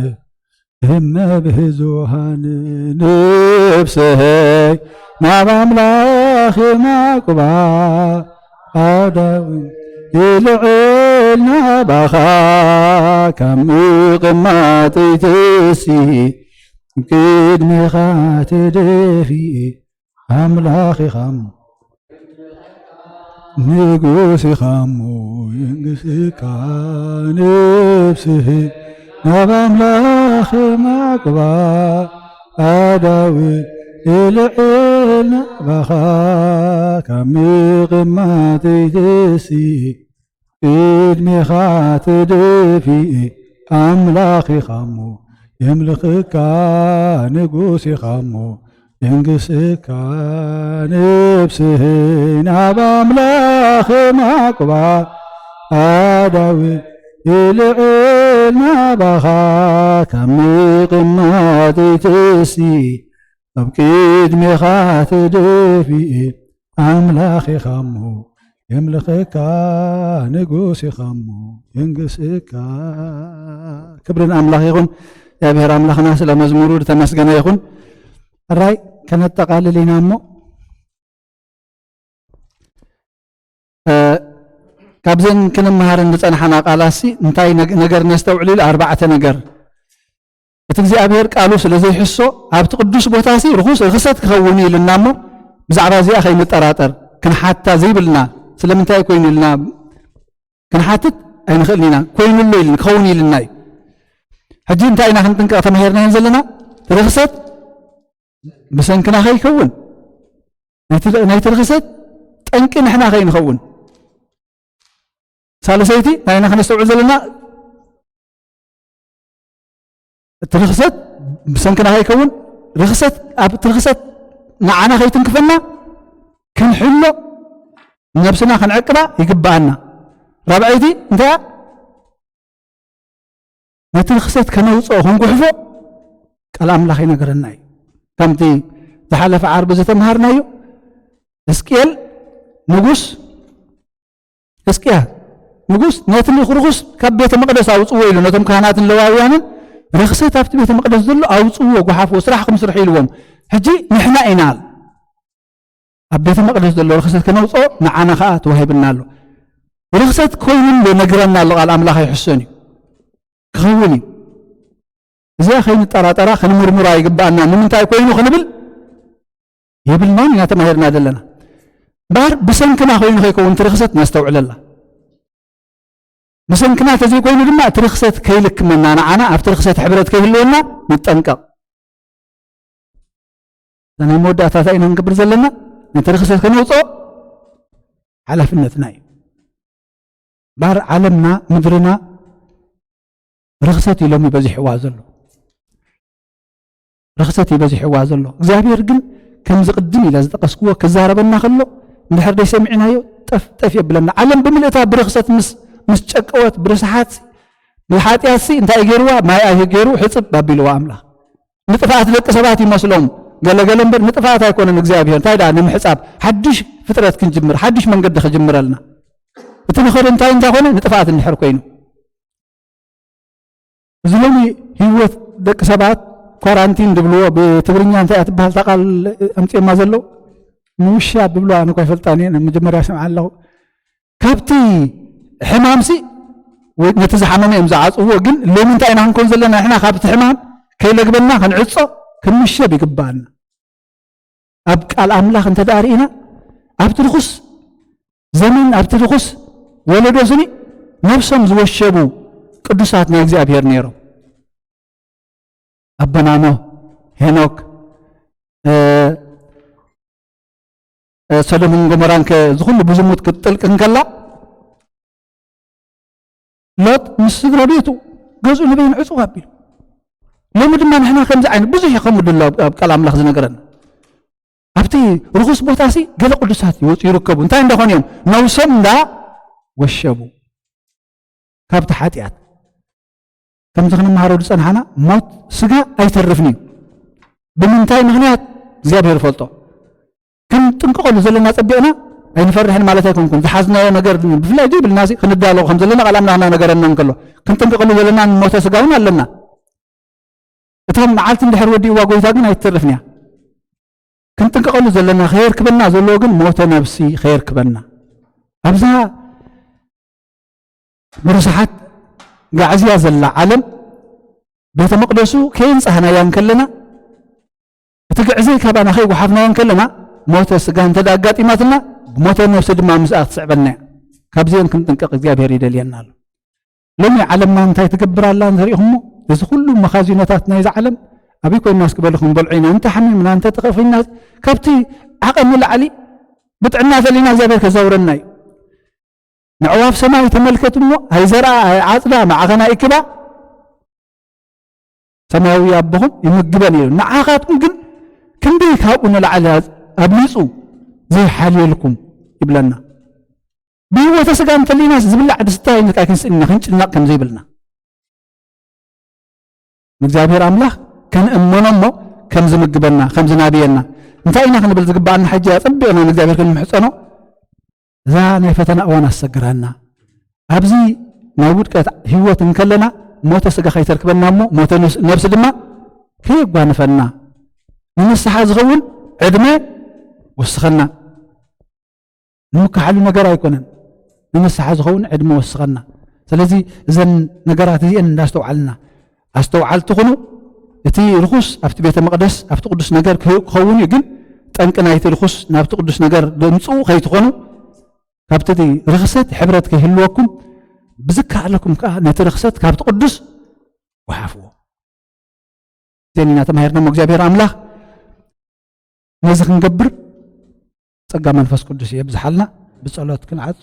እመ ብዙኃን ንብሰይ ናብ አምላኽ ማቁባ አዳዊ ይልዕል ናባኻ ካብ ምቕማጥ ይትሲ ቅድሚኻ ተደፊእ አምላኺኻም ንጉሲኻሞ ይንግስካ ንብስህ ናብ አምላኽ ማቅባ አዳዊት ይልዕል ናባኻ ካብ ምቕማጥ ይትሲ ቅድሚኻ ተደፊእ አምላኺኻሞ የምልኽካ ንጉሲኻሞ የንግስካ ንብስህ ናብ አምላኽ ማቁባ አዳዊት ይልዕል ናባኻ ካብ ምቕማጥ ይትሲ ኣብ ቅድሚኻ ተደፊእ አምላኺኻሞ የምልኽካ ንጉሲኻሞ የንግስካ ክብርን አምላኽ ይኹን። እግዚአብሔር አምላኽና ስለ መዝሙሩ ተመስገነ ይኹን። ራይ ከነጠቃልል ኢና እሞ ካብዘን ክንመሃር እንፀናሓና ቃላሲ እንታይ ነገር ነስተውዕል ኢሉ 4 ነገር እቲ እግዚአብሔር ቃሉ ስለ ዘይሕሶ ኣብቲ ቅዱስ ቦታሲ ርክሰት ክኸውን ኢልና እሞ ብዛዕባ እዚኣ ከይንጠራጠር ክንሓታ ዘይብልና ስለምንታይ ኮይኑ ኢልና ክንሓትት ኣይንኽእልን ኢና ኮይኑሎ ኢልና ክኸውን ኢልና እዩ። ሕጂ እንታይ ኢና ክንጥንቀቕ ተማሂርና ዘለና ርክሰት ብሰንክና ከይከውን ናይቲ ርክሰት ጠንቂ ንሕና ከይንኸውን። ሳለሰይቲ ናይና ክነስተውዕል ዘለና እቲ ርክሰት ብሰንክና ከይከውን ርክሰት ኣብቲ ርክሰት ንዓና ከይትንክፈና ክንሕሎ ነብስና ክንዕቅባ ይግባአና። ራብዐይቲ እንታይ ነቲ ርክሰት ከነውፅኦ ክንጉሕፎ ቃል ኣምላኽ ይነገረና እዩ። ከምቲ ዝሓለፈ ዓርቢ ዝተምሃርናዮ ሕዝቅኤል ንጉስ ሕዝቅያስ ንጉስ ነቲ ንኽርኹስ ካብ ቤተ መቅደስ ኣውፅዎ ኢሉ ነቶም ካህናትን ለዋውያንን ርክሰት ኣብቲ ቤተ መቅደስ ዘሎ ኣውፅዎ ጎሓፍዎ ስራሕኩም ስርሑ ኢልዎም ሕጂ ንሕና ኢና ኣብ ቤተ መቅደስ ዘሎ ርክሰት ከነውፅኦ ንዓና ከዓ ተዋሂብና ኣሎ ርክሰት ኮይኑ ነግረና ኣሎ ቃል ኣምላኽ ይሕሰን እዩ ክኸውን እዩ እዚኣ ከይንጠራጠራ ክንምርምራ ይግባአና ንምንታይ ኮይኑ ክንብል የብልናን ኢና ተማሂርና ዘለና ባር ብሰንክና ኮይኑ ከይከውን ትርክሰት ነስተውዕለላ ብሰንክና ተዘይ ኮይኑ ድማ ትርክሰት ከይልክመና ንዓና ኣብቲ ርክሰት ሕብረት ከይህልወና ንጠንቀቕ ናይ መወዳእታታ ኢና ንገብር ዘለና ነቲ ርክሰት ከነውፅኦ ሓላፍነትና እዩ ባር ዓለምና ምድርና ርክሰት ኢሎም ይበዚሕዋ ዘሎ ርክሰት ይበዚሕዋ ዘሎ እግዚአብሔር ግን ከምዚ ቅድም ኢላ ዝጠቀስክዎ ክዛረበና ከሎ እንድሕር ደይ ሰሚዕናዮ ጠፍ የብለና ዓለም ብምልእታ ብርክሰት ምስ ጨቀወት ብርስሓት ብሓጢያት እንታይ ገይርዋ ማይ ገይሩ ሕፅብ ባቢልዋ ኣምላኽ ንጥፋኣት ደቂ ሰባት ይመስሎም ገለገለ እምበር ንጥፋኣት ኣይኮነን እግዚአብሔር እንታይ ዳ ንምሕፃብ ሓድሽ ፍጥረት ክንጅምር ሓድሽ መንገዲ ክጅምረልና እቲ ንኸደ እንታይ ኮነ ንጥፋኣት እንድሕር ኮይኑ እዚ ሎሚ ህይወት ደቂ ሰባት ኳራንቲን ድብልዎ ብትግርኛ እንታይ እትበሃል ቃል ኣምፂማ ዘሎ ንውሻ ብብልዋ ኣነ ኳ ይፈልጣን እየ መጀመርያ ሰምዓ ኣለኹ ካብቲ ሕማምሲ ነቲ ዝሓመመ እዮም ዝዓፅዎ ግን ሎሚ እንታይ ኢና ክንኮን ዘለና ንሕና ካብቲ ሕማም ከይለግበና ክንዕፆ ክንምሸብ ይግባአና ኣብ ቃል ኣምላኽ እንተዳሪእና ኣብቲ ርኩስ ዘመን ኣብቲ ርኩስ ወለዶ ስኒ ነብሶም ዝወሸቡ ቅዱሳት ናይ እግዚአብሔር ነይሮም ኣቦና ኖህ ሄኖክ ሰዶምን ጎሞራን ዝኩሉ ብዝሙት ክትጥልቅን ከላ ሎጥ ምስ ስድራ ቤቱ ገዝኡ ንበይን ዕፁ ኣቢሉ ሎሚ ድማ ንሕና ከምዚ ዓይነት ብዙሕ ከምኡ ድሎ ኣብ ቃል ኣምላኽ ዝነገረና ኣብቲ ርኩስ ቦታ ሲ ገለ ቅዱሳት ይወፁ ይርከቡ እንታይ እንዳኾኑ እዮም ነብሶም እንዳ ወሸቡ ካብቲ ሓጢኣት ከምዚ ክንመሃሮ ዝፀንሓና ሞት ስጋ ኣይተርፍን እዩ ብምንታይ ምክንያት እግዚኣብሔር ይፈልጦ ክንጥንቀቐሉ ዘለና ፀቢቕና ኣይንፈርሕን ማለት ኣይኮንኩን ዝሓዝናዮ ነገር ብፍላይ ዘይብልና ክንዳለቑ ከም ዘለና ቃል ኣምላኽና ነገረና እንከሎ ክንጥንቀቐሉ ዘለና ሞተ ስጋ እውን ኣለና እታ መዓልቲ እንድሕር ወዲእዋ ጎይታ ግን ኣይትተርፍን እያ ክንጥንቀቐሉ ዘለና ከየርክበና ዘለዎ ግን ሞተ ነብሲ ከየርክበና ኣብዛ ብርስሓት ጋዕዝያ ዘላ ዓለም ቤተ መቅደሱ ከየንፃህናያ ከለና እቲ ግዕዘይ ካባና ከይጓሓፍናዮ ከለና ሞተ ስጋ እንተዳ ኣጋጢማትና ሞተ ነብሲ ድማ ምስኣ ክትስዕበልና እያ ካብዚአን ክንጥንቀቕ እግዚኣብሔር ይደልየና ኣሎ ሎሚ ዓለምና እንታይ ትገብራላ ንሪኢኹሞ እዚ ኩሉ መኻዚኖታት ናይዚ ዓለም ኣበይ ኮይናስ ክበልኹም በልዑ ኢና እንተሓሚምና እንተጠቐፊና ካብቲ ዓቐን ንላዕሊ ብጥዕና ፈሊና እግዚኣብሔር ከዘውረና እዩ ንዕዋፍ ሰማይ ተመልከት እሞ ኣይዘርኣ ኣይዓፅዳ ማዕኸና ይክባ ሰማያዊ ኣቦኹም ይምግበን እዩ ንዓኻትኩም ግን ክንደይ ካብኡ ንላዕሊ ኣብሊፁ ዘይሓልየልኩም ይብለና ብህይወተ ስጋ እንተሊና ዝብላዕ ድስታይ ንጥቃይ ክንስእና ክንጭናቕ ከም ዘይብልና እግዚአብሔር ኣምላኽ ከንእመኖ እሞ ከም ዝምግበና ከም ዝናብየና እንታይ ኢና ክንብል ዝግባአና ሕጂ ኣፀቢቕና ንእግዚአብሔር ክንምሕፀኖ እዛ ናይ ፈተና እዋን ኣሰግራና ኣብዚ ናይ ውድቀት ህይወት እንከለና ሞተ ስጋ ከይተርክበና እሞ ሞተ ነብሲ ድማ ከየጓንፈና ንንስሓ ዝኸውን ዕድመ ወስኸና ንምካሓሉ ነገር ኣይኮነን ንንስሓ ዝኸውን ዕድመ ወስኸና ስለዚ እዘን ነገራት እዚአን እንዳስተውዓልና ኣስተውዓልቲ ኹኑ እቲ ርኩስ ኣብቲ ቤተ መቅደስ ኣብቲ ቅዱስ ነገር ክኸውን እዩ ግን ጠንቂ ናይቲ ርኩስ ናብቲ ቅዱስ ነገር ድምፅኡ ከይትኾኑ ካብቲ ርክሰት ሕብረት ከይህልወኩም ብዝከኣለኩም ከዓ ነቲ ርክሰት ካብቲ ቅዱስ ወሓፍዎ ዘኒና ተማሂርና እግዚአብሔር ኣምላኽ ነዚ ክንገብር ፀጋ መንፈስ ቅዱስ የብዝሓልና ብጸሎት ክንዓፅ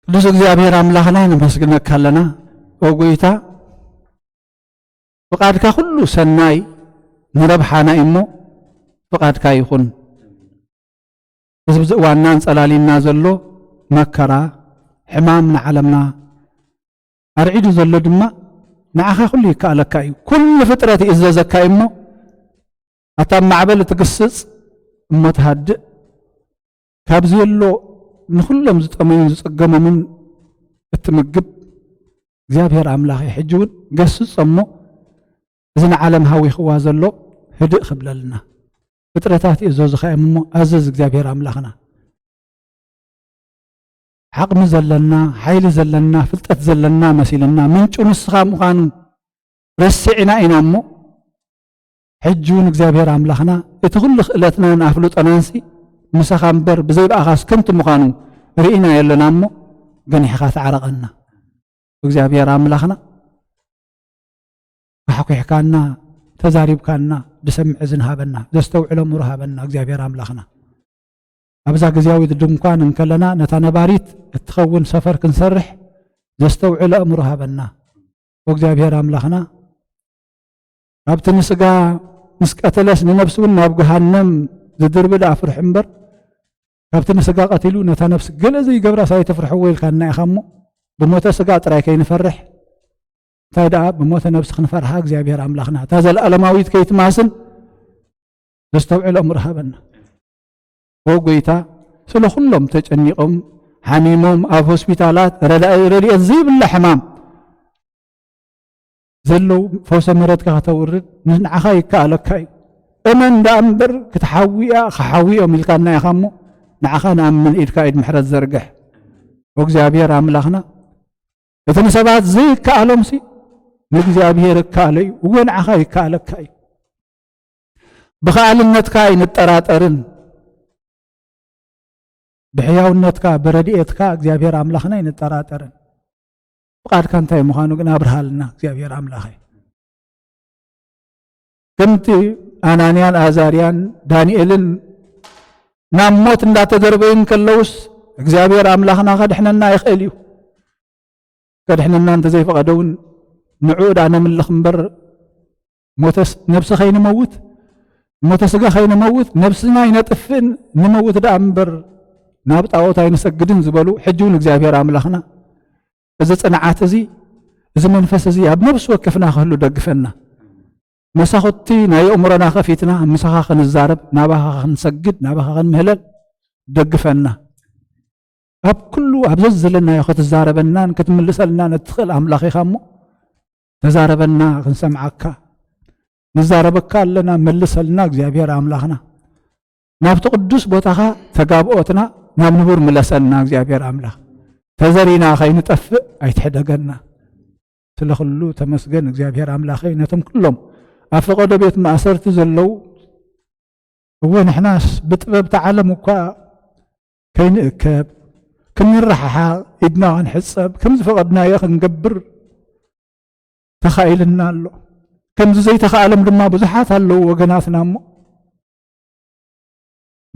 ቅዱስ እግዚአብሔር ኣምላኽና ነመስግነካ ኣለና ወጎይታ ፍቃድካ ኩሉ ሰናይ ንረብሓና እሞ ፍቃድካ ይኹን እዚ ብዝእዋና እንፀላሊና ዘሎ መከራ ሕማም ንዓለምና ኣርዒዱ ዘሎ ድማ نعخا كل يكالكاي كل فترة إزازكاي مو أتام معبل تقصص متهدئ كابزيلو نخلهم زتأمين زتقموا من التمقب እግዚአብሔር አምላኽ ሕጅውን ገስጽ እሞ እዝን ዓለም ሃዊ ክዋዘሎ ህድእ ክብለልና ፍጥረታት እዞዝኸዮም እሞ ኣዘዝ እግዚአብሔር አምላኽና ዓቕሚ ዘለና ሓይሊ ዘለና ፍልጠት ዘለና መሲልና ምንጩ ንስኻ ምዃኑ ረሲዕና ኢና እሞ ሕጅውን እግዚአብሔር አምላኽና እቲ ኩሉ ክእለትናን ኣፍሉጠናንሲ ምሳኻ እምበር ብዘይበኣኻስ ከምቲ ምዃኑ ርኢና የለና እሞ ገኒሕኻ ተዓረቐና እግዚአብሔር አምላኽና ካሕኩሕካና ተዛሪብካና ብሰምዕ ዝንሃበና ዘስተውዕሎ ምሩ ሃበና እግዚአብሔር አምላኽና ኣብዛ ግዜያዊ ድንኳን እንከለና ነታ ነባሪት እትኸውን ሰፈር ክንሰርሕ ዘስተውዕሎ እምሩ ሃበና እግዚአብሔር አምላኽና ኣብቲ ንስጋ ምስ ቀተለስ ንነፍሲ እውን ናብ ገሃነም ዝድርብድ ኣፍርሕ እምበር ካብቲ ንስጋ ቀቲሉ ነታ ነፍሲ ገለ ዘይገብራ ሳይተፍርሕዎ ኢልካና ኢኻ እሞ بموت سقى تراي كي نفرح تايدا بموت نفس خنفرحها እግዚአብሔር አምላኽና ታዘል ዓለማዊት ከይት ማስን ዘስተውዕል እምርሃ በና ወጎይታ ስለ ሁሉም ተጨኒቆም ሓሚሞም ኣብ ሆስፒታላት ረድኤት ዘይብላ ሕማም ዘለው ፈውሰ ምሕረትካ ከተውርድ ንዓኻ ይከኣለካ እዩ እመን ዳእምበር ክትሓዊያ ክሓዊኦም ኢልካና ኢኻ እሞ ንዓኻ ንኣምን ኢድካ ኢድ ምሕረት ዘርግሕ ወእግዚአብሔር አምላኽና እቲ ንሰባት ዘይከኣሎም ሲ ንእግዚአብሔር ይከኣለ እዩ ወንዓኻ ይከኣለካ እዩ ብኸኣልነትካ ይንጠራጠርን ብሕያውነትካ ብረድኤትካ እግዚአብሔር አምላኽና ይንጠራጠርን ፍቃድካ እንታይ ምዃኑ ግን ኣብርሃልና እግዚአብሔር አምላኽ ከምቲ ኣናንያን ኣዛርያን ዳንኤልን ናብ ሞት እንዳተደርበዩን ከለውስ እግዚአብሔር አምላኽና ከድሕነና ይኽእል እዩ ከድሕነና እንተዘይፈቐደውን ንዑኡ ዳ ነምልኽ እምበር ሞተስ ነብሲ ኸይንመውት ሞተ ስጋ ኸይንመውት ነብስና ይነጥፍእን ንመውት ዳ እምበር ናብ ጣዖት ኣይንሰግድን ዝበሉ ሕጂ እውን እግዚአብሔር አምላኽና እዚ ፅንዓት እዚ መንፈስ እዚ ኣብ ነብሲ ወከፍና ክህሉ ደግፈና መሳኹቲ ናይ ኣእምሮና ከፊትና ምሳኻ ክንዛረብ ናባኻ ክንሰግድ ናባኻ ክንምህለል ደግፈና ኣብ ኩሉ ኣብዘዝ ዘለናዮ ክትዛረበናን ክትምልሰልናን እትኽእል ኣምላኽ ኢኻ እሞ ተዛረበና ክንሰምዓካ ንዛረበካ ኣለና መልሰልና እግዚአብሔር አምላኽና ናብቲ ቅዱስ ቦታኻ ተጋብኦትና ናብ ንቡር ምለሰልና እግዚአብሔር አምላኽ ተዘሪና ኸይንጠፍእ ኣይትሕደገና ስለኩሉ ተመስገን እግዚአብሔር አምላኽ ነቶም ኩሎም ኣብ ፈቐዶ ቤት ማእሰርቲ ዘለው እወ ንሕናስ ብጥበብ ተዓለም እኳ ከይንእከብ ክንረሓሓ ኢድና ክንሕፀብ ከምዚ ፈቐድናዮ ክንገብር ተኻኢልና ኣሎ ከምዚ ዘይተኻኣሎም ድማ ብዙሓት ኣለው ወገናትና እሞ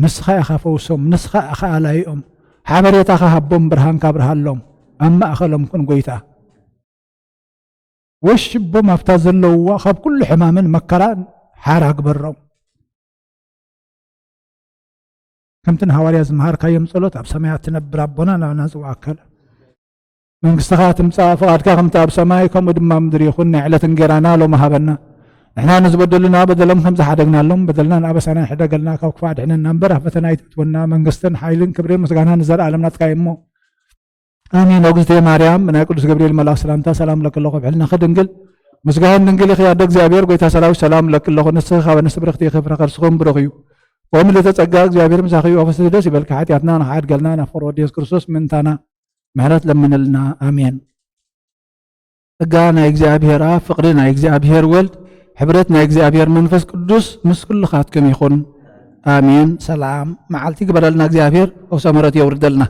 ንስኻ ኢኻ ፈውሶም ንስኻ ኢኻ ኣላይኦም ሓበሬታ ሃቦም ብርሃን ካብርሃሎም ኣብ ማእኸሎም ኩን ጎይታ ወሽቦም ኣብታ ዘለውዋ ካብ ኩሉ ሕማምን መከራን ሓራ ግበሮም ከምቲ ንሃዋርያ ዝመሃርካዮም ጸሎት ኣብ ሰማያት ትነብር ኣቦና ናብና ዝዋከል መንግስትኻ ትምጻእ ፍቓድካ ከምቲ ኣብ ሰማይ ከምኡ ድማ ምድሪ ይኹን ናይ ዕለት እንጀራና ሎሚ ሃበና ንሕና ንዝበደሉና በደሎም ከም ዝሓደግናሎም በደልና ንኣበሳና ይሕደገልና ካብ ክፉእ ኣድሕነና እምበር ኣብ ፈተና ኣይተእትወና መንግስትን ሓይልን ክብርን ምስጋናን ንዘለኣለምና ትካ እሞ ኣሜን። እግዝእትየ ማርያም ናይ ቅዱስ ገብርኤል መልኣክ ሰላምታ ሰላም ለክለኹ ብሕልና ክድንግል ምስጋን ድንግል ኢኺ ኣደ እግዚአብሔር ጎይታ ሰራዊት ሰላም ለክለኹ ንስኺ ካብ ንስ ብርኽቲ ክብረ ከርስኹም ብሩኽ እዩ ወምልዕተ ጸጋ እግዚአብሔር ምሳኺ እዩ ኣፈስቲ ደስ ይበልካ ሓጢኣትና ንሓድ ገልና ናፍቅሮ ወዲ የሱስ ክርስቶስ ምንታና ምሕረት ለምንልና ኣሜን። ጸጋ ናይ እግዚአብሔር ኣብ ፍቅሪ ናይ እግዚአብሔር ወልድ ሕብረት ናይ እግዚአብሔር መንፈስ ቅዱስ ምስ ኩልኻትኩም ይኹን ኣሜን። ሰላም መዓልቲ ግበረልና እግዚአብሔር ወሰ ምሕረት የውርደልና